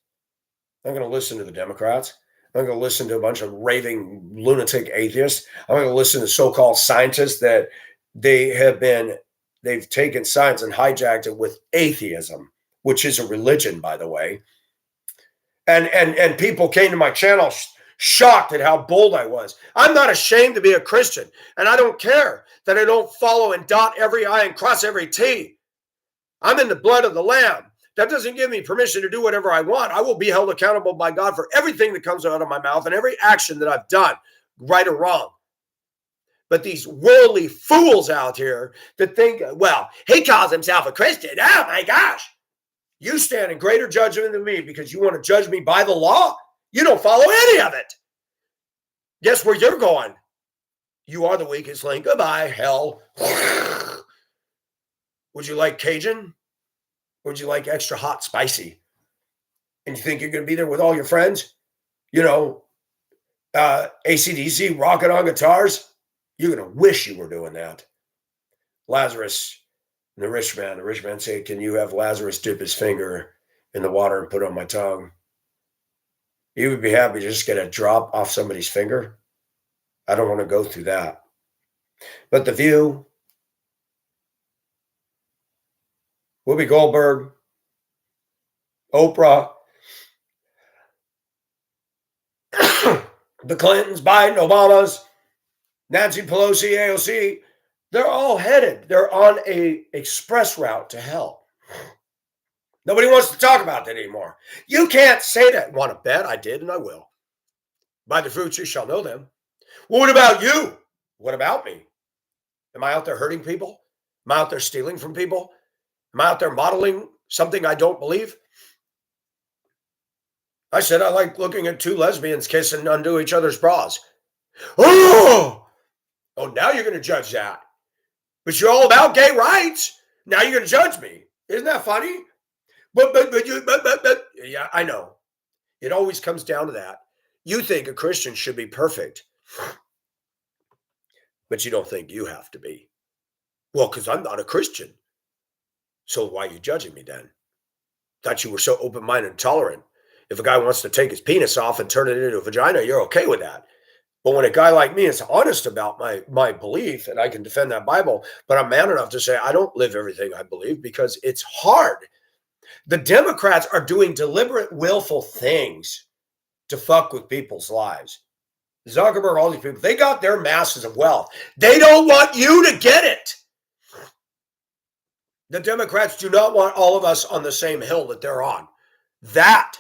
A: I'm going to listen to the Democrats. I'm going to listen to a bunch of raving lunatic atheists. I'm going to listen to so-called scientists that they've taken science and hijacked it with atheism, which is a religion, by the way. And people came to my channel shocked at how bold I was. I'm not ashamed to be a Christian, and I don't care that I don't follow and dot every I and cross every T. I'm in the blood of the Lamb. That doesn't give me permission to do whatever I want. I will be held accountable by God for everything that comes out of my mouth and every action that I've done, right or wrong. But these worldly fools out here that think, well, he calls himself a Christian. Oh my gosh. You stand in greater judgment than me because you want to judge me by the law. You don't follow any of it. Guess where you're going? You are the weakest link. Goodbye, hell. Would you like Cajun? Would you like extra hot, spicy? And you think you're going to be there with all your friends? You know, AC/DC rocking on guitars? You're going to wish you were doing that. Lazarus, the rich man said, can you have Lazarus dip his finger in the water and put it on my tongue? You would be happy to just get a drop off somebody's finger? I don't want to go through that. But The View, Whoopi Goldberg, Oprah, the Clintons, Biden, Obamas, Nancy Pelosi, AOC, they're all headed. They're on a express route to hell. Nobody wants to talk about that anymore. You can't say that. Want to bet? I did and I will. By the fruits you shall know them. Well, what about you? What about me? Am I out there hurting people? Am I out there stealing from people? Am I out there modeling something I don't believe? I said I like looking at two lesbians kiss and undo each other's bras. Oh, now you're going to judge that. But you're all about gay rights. Now you're going to judge me. Isn't that funny? But yeah, I know. It always comes down to that. You think a Christian should be perfect, but you don't think you have to be. Well, because I'm not a Christian. So why are you judging me then? Thought you were so open-minded and tolerant. If a guy wants to take his penis off and turn it into a vagina, you're okay with that. But when a guy like me is honest about my belief, and I can defend that Bible, but I'm man enough to say I don't live everything I believe because it's hard. The Democrats are doing deliberate, willful things to fuck with people's lives. Zuckerberg, all these people, they got their masses of wealth. They don't want you to get it. The Democrats do not want all of us on the same hill that they're on. That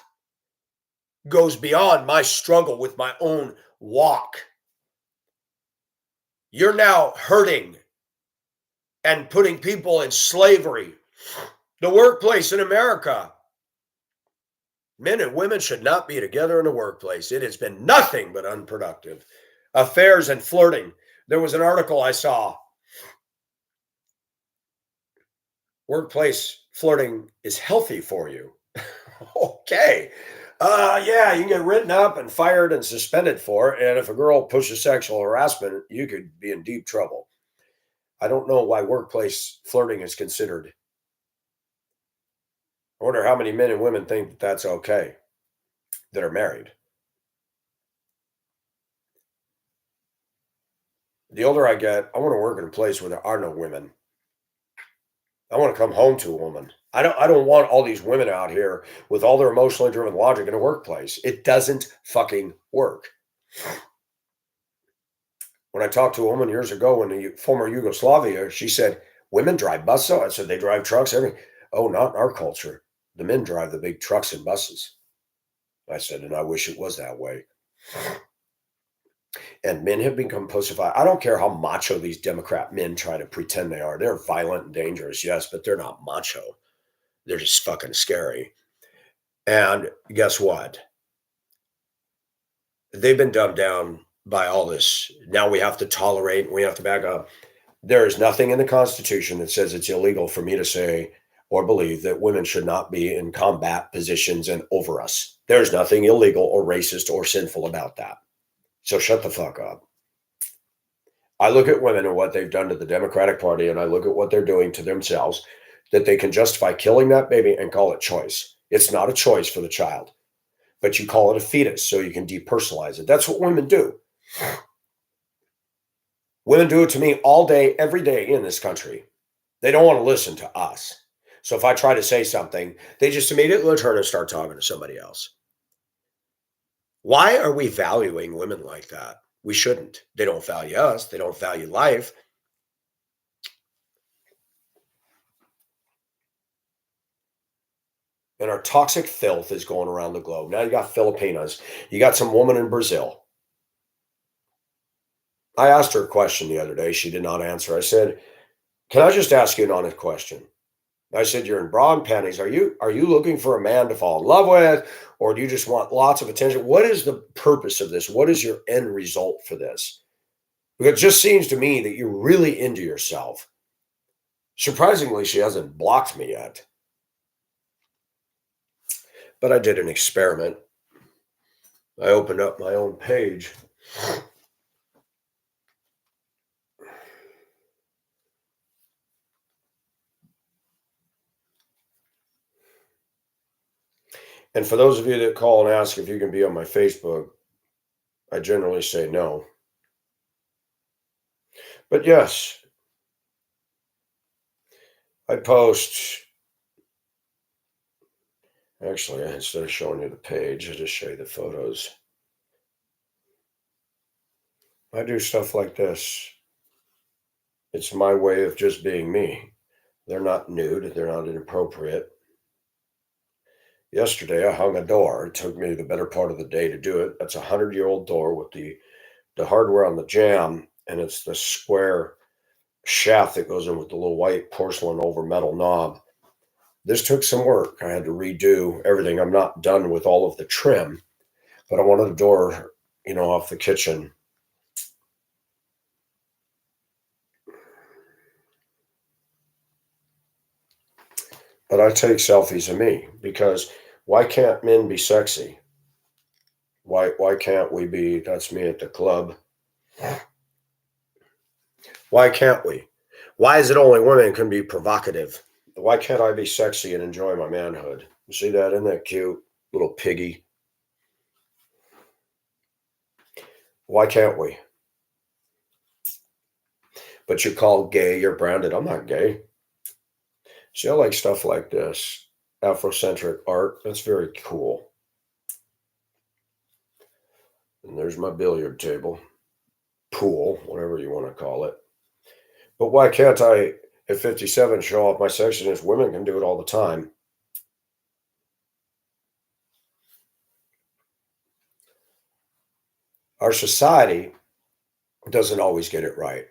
A: goes beyond my struggle with my own walk. You're now hurting and putting people in slavery. The workplace in America. Men and women should not be together in the workplace. It has been nothing but unproductive. Affairs and flirting. There was an article I saw. Workplace flirting is healthy for you. Okay. Yeah, you can get written up and fired and suspended for it. And if a girl pushes sexual harassment, you could be in deep trouble. I don't know why workplace flirting is considered. I wonder how many men and women think that that's okay that are married. The older I get, I want to work in a place where there are no women. I want to come home to a woman. I don't want all these women out here with all their emotionally driven logic in a workplace. It doesn't fucking work. When I talked to a woman years ago in the former Yugoslavia, she said, women drive buses. I said, they drive trucks. Oh, not in our culture. The men drive the big trucks and buses. I said, and I wish it was that way. And men have become pussified. I don't care how macho these Democrat men try to pretend they are. They're violent and dangerous, yes, but they're not macho. They're just fucking scary. And guess what? They've been dumbed down by all this. Now we have to tolerate, we have to back up. There is nothing in the Constitution that says it's illegal for me to say or believe that women should not be in combat positions and over us. There's nothing illegal or racist or sinful about that. So shut the fuck up. I look at women and what they've done to the Democratic Party, and I look at what they're doing to themselves, that they can justify killing that baby and call it choice. It's not a choice for the child, but you call it a fetus so you can depersonalize it. That's what women do. Women do it to me all day, every day in this country. They don't want to listen to us. So if I try to say something, they just immediately turn and start talking to somebody else. Why are we valuing women like that? We shouldn't. They don't value us. They don't value life. And our toxic filth is going around the globe. Now you got Filipinas. You got some woman in Brazil. I asked her a question the other day. She did not answer. I said, can I just ask you an honest question? I said, "You're in bra and panties. Are you looking for a man to fall in love with, or do you just want lots of attention? What is the purpose of this? What is your end result for this? Because it just seems to me that you're really into yourself." Surprisingly, she hasn't blocked me yet, but I did an experiment. I opened up my own page. And for those of you that call and ask if you can be on my Facebook, I generally say no. But yes, I post. Actually, instead of showing you the page, I just show you the photos. I do stuff like this. It's my way of just being me. They're not nude, they're not inappropriate. Yesterday, I hung a door. It took me the better part of the day to do it. That's a 100-year-old door with the hardware on the jamb, and it's the square shaft that goes in with the little white porcelain over metal knob. This took some work. I had to redo everything. I'm not done with all of the trim, but I wanted a door, off the kitchen. But I take selfies of me because why can't men be sexy? Why can't we be? That's me at the club. Why can't we? Why is it only women can be provocative? Why can't I be sexy and enjoy my manhood? You see that? Isn't that cute? Little piggy. Why can't we? But you're called gay, you're branded. I'm not gay. See, I like stuff like this. Afrocentric art. That's very cool. And there's my billiard table. Pool, whatever you want to call it. But why can't I, at 57, show off my sexiness? Women can do it all the time. Our society doesn't always get it right.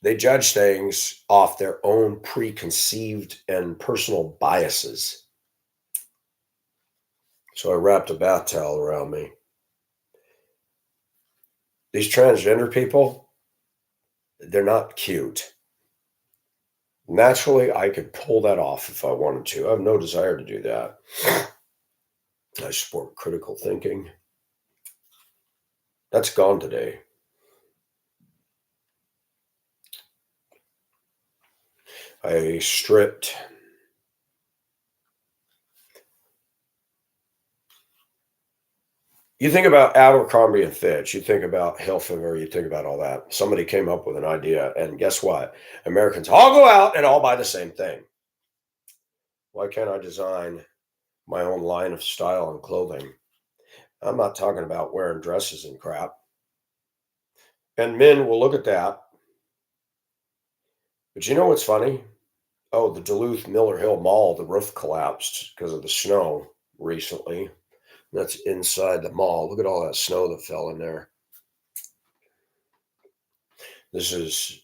A: They judge things off their own preconceived and personal biases. So I wrapped a bath towel around me. These transgender people, they're not cute. Naturally, I could pull that off if I wanted to. I have no desire to do that. I support critical thinking. That's gone today. I stripped. You think about Abercrombie and Fitch, you think about Hilfiger, you think about all that. Somebody came up with an idea, and guess what? Americans all go out and all buy the same thing. Why can't I design my own line of style and clothing? I'm not talking about wearing dresses and crap. And men will look at that. But you know what's funny? Oh, the Duluth Miller Hill Mall, the roof collapsed because of the snow recently. That's inside the mall. Look at all that snow that fell in there. This is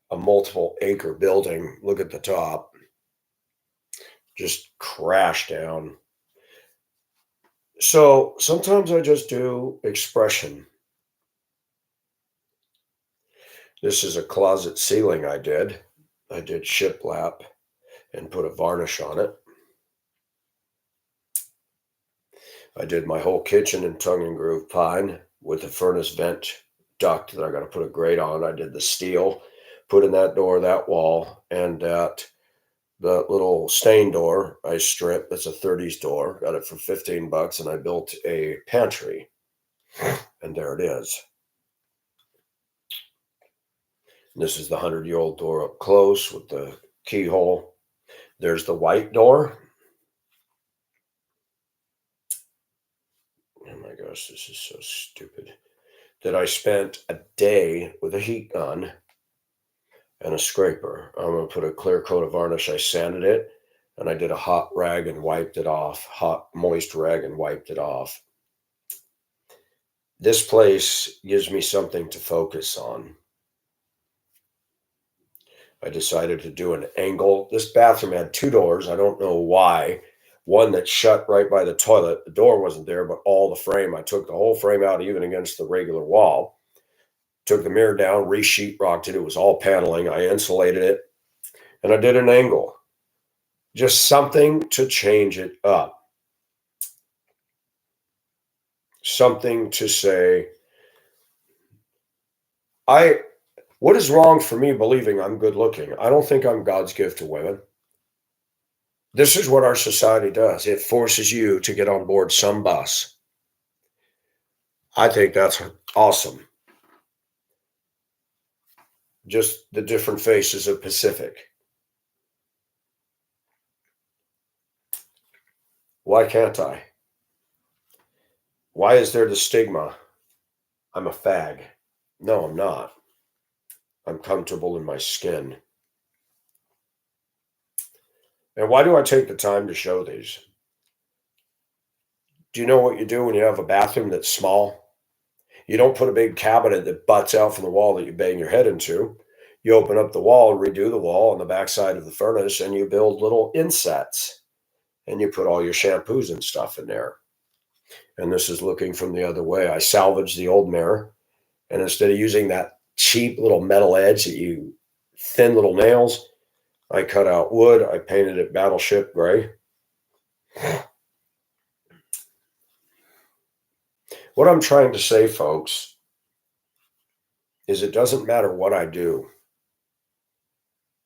A: a multiple acre building. Look at the top. Just crashed down. So sometimes I just do expression. This is a closet ceiling I did. I did shiplap and put a varnish on it. I did my whole kitchen in tongue and groove pine with a furnace vent duct that I got to put a grate on. I did the steel, put in that door, that wall, and that the little stain door I stripped. That's a 30s door. Got it for $15, and I built a pantry. And there it is. And this is the 100-year-old door up close with the keyhole. There's the white door. Oh my gosh, this is so stupid. That I spent a day with a heat gun and a scraper. I'm going to put a clear coat of varnish. I sanded it and I did a hot rag and wiped it off. Hot, moist rag and wiped it off. This place gives me something to focus on. I decided to do an angle. This bathroom had 2 doors. I don't know why. One that shut right by the toilet. The door wasn't there, but all the frame. I took the whole frame out, even against the regular wall. Took the mirror down, re-sheetrocked it. It was all paneling. I insulated it, and I did an angle. Just something to change it up. Something to say, what is wrong for me believing I'm good looking? I don't think I'm God's gift to women. This is what our society does. It forces you to get on board some bus. I think that's awesome. Just the different faces of Pacific. Why can't I? Why is there the stigma? I'm a fag. No, I'm not. I'm comfortable in my skin. And why do I take the time to show these? Do you know what you do when you have a bathroom that's small? You don't put a big cabinet that butts out from the wall that you bang your head into. You open up the wall, redo the wall on the backside of the furnace, and you build little insets. And you put all your shampoos and stuff in there. And this is looking from the other way. I salvaged the old mirror, and instead of using that cheap little metal edge that you thin little nails, I cut out wood. I painted it battleship gray. What I'm trying to say, folks, is it doesn't matter what I do.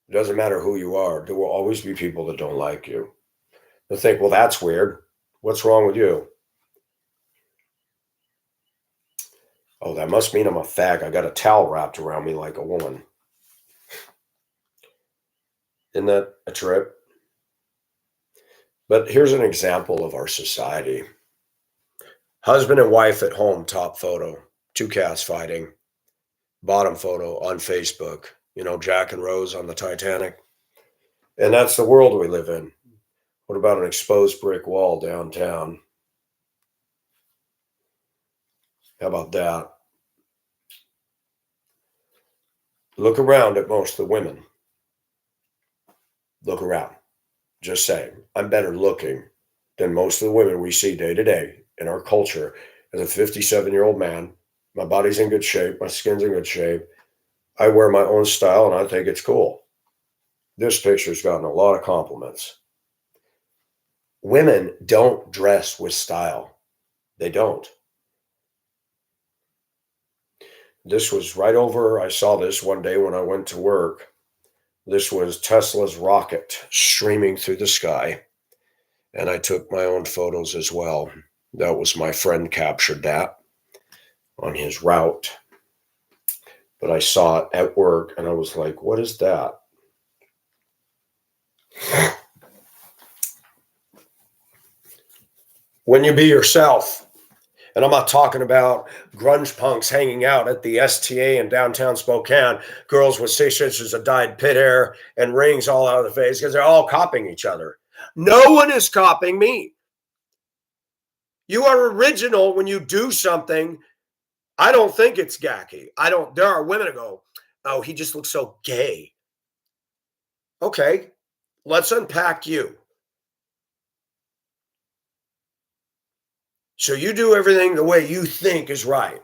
A: It doesn't matter who you are. There will always be people that don't like you. They'll think, well, that's weird. What's wrong with you? Oh, that must mean I'm a fag. I got a towel wrapped around me like a woman. Isn't that a trip? But here's an example of our society. Husband and wife at home, top photo. 2 cats fighting. Bottom photo on Facebook. You know, Jack and Rose on the Titanic. And that's the world we live in. What about an exposed brick wall downtown? How about that? Look around at most of the women. Look around. Just saying. I'm better looking than most of the women we see day to day in our culture. As a 57-year-old man, my body's in good shape. My skin's in good shape. I wear my own style, and I think it's cool. This picture's gotten a lot of compliments. Women don't dress with style. They don't. This was right over, I saw this one day when I went to work. This was Tesla's rocket streaming through the sky. And I took my own photos as well. That was my friend captured that on his route. But I saw it at work and I was like, what is that? When you be yourself, and I'm not talking about grunge punks hanging out at the STA in downtown Spokane, girls with 6 inches of dyed pit hair and rings all out of the face because they're all copying each other. No one is copying me. You are original when you do something. I don't think it's gacky. There are women that go, oh, he just looks so gay. Okay, let's unpack you. So you do everything the way you think is right.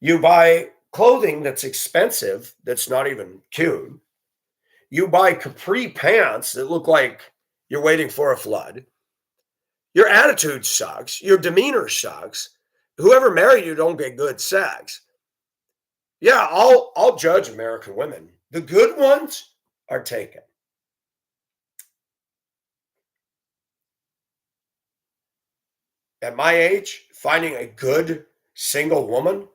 A: You buy clothing that's expensive, that's not even cute. You buy capri pants that look like you're waiting for a flood. Your attitude sucks. Your demeanor sucks. Whoever married you don't get good sex. Yeah, I'll judge American women. The good ones are taken. At my age, finding a good single woman,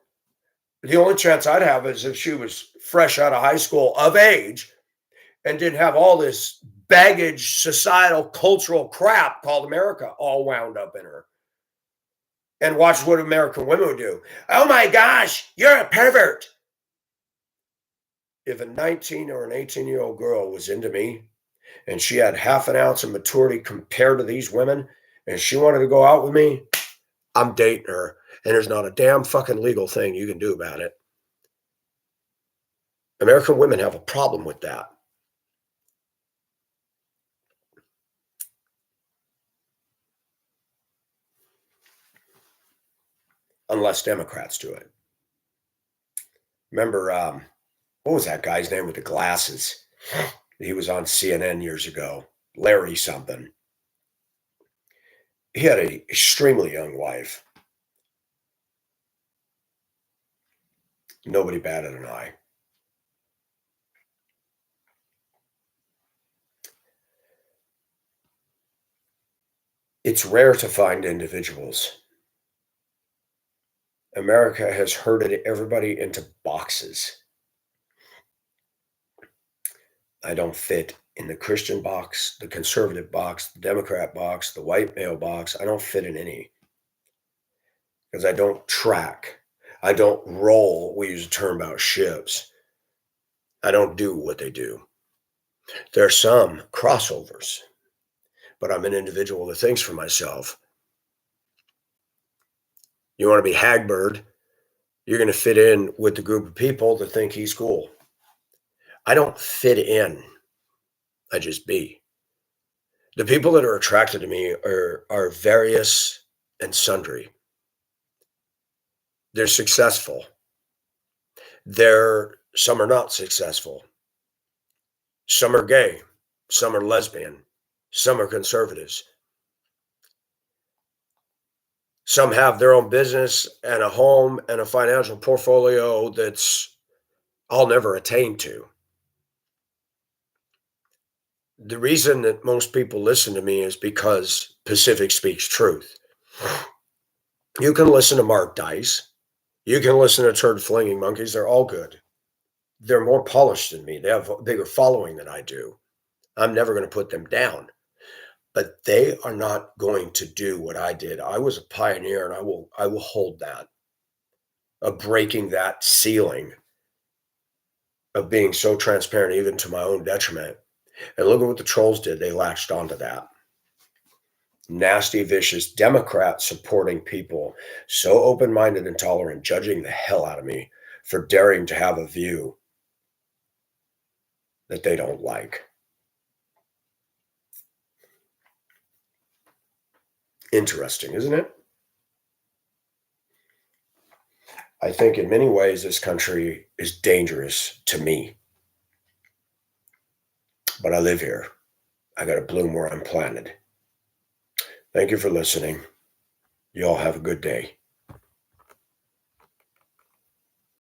A: the only chance I'd have is if she was fresh out of high school, of age, and didn't have all this baggage, societal, cultural crap called America all wound up in her. And watch what American women would do. Oh my gosh, you're a pervert. If a 19 or an 18-year-old girl was into me and she had half an ounce of maturity compared to these women and she wanted to go out with me, I'm dating her. And there's not a damn fucking legal thing you can do about it. American women have a problem with that. Unless Democrats do it. Remember, what was that guy's name with the glasses? He was on CNN years ago. Larry something. He had an extremely young wife. Nobody batted an eye. It's rare to find individuals. America has herded everybody into boxes. I don't fit in the Christian box, the conservative box, the Democrat box, the white male box. I don't fit in any because I don't track. I don't roll. We use a term about ships. I don't do what they do. There are some crossovers, but I'm an individual that thinks for myself. You want to be Hagbird, you're going to fit in with the group of people that think he's cool. I don't fit in. I just be. The people that are attracted to me are various and sundry. They're successful. Some are not successful. Some are gay. Some are lesbian. Some are conservatives. Some have their own business and a home and a financial portfolio that's I'll never attain to. The reason that most people listen to me is because Pacific speaks truth. You can listen to Mark Dice. You can listen to Turd Flinging Monkeys. They're all good. They're more polished than me. They have a bigger following than I do. I'm never going to put them down. But they are not going to do what I did. I was a pioneer, and I will hold that, of breaking that ceiling, of being so transparent, even to my own detriment. And look at what the trolls did. They latched onto that. Nasty, vicious Democrat supporting people, so open-minded and tolerant, judging the hell out of me for daring to have a view that they don't like. Interesting, isn't it? I think in many ways this country is dangerous to me. But I live here. I got to bloom where I'm planted. Thank you for listening. You all have a good day.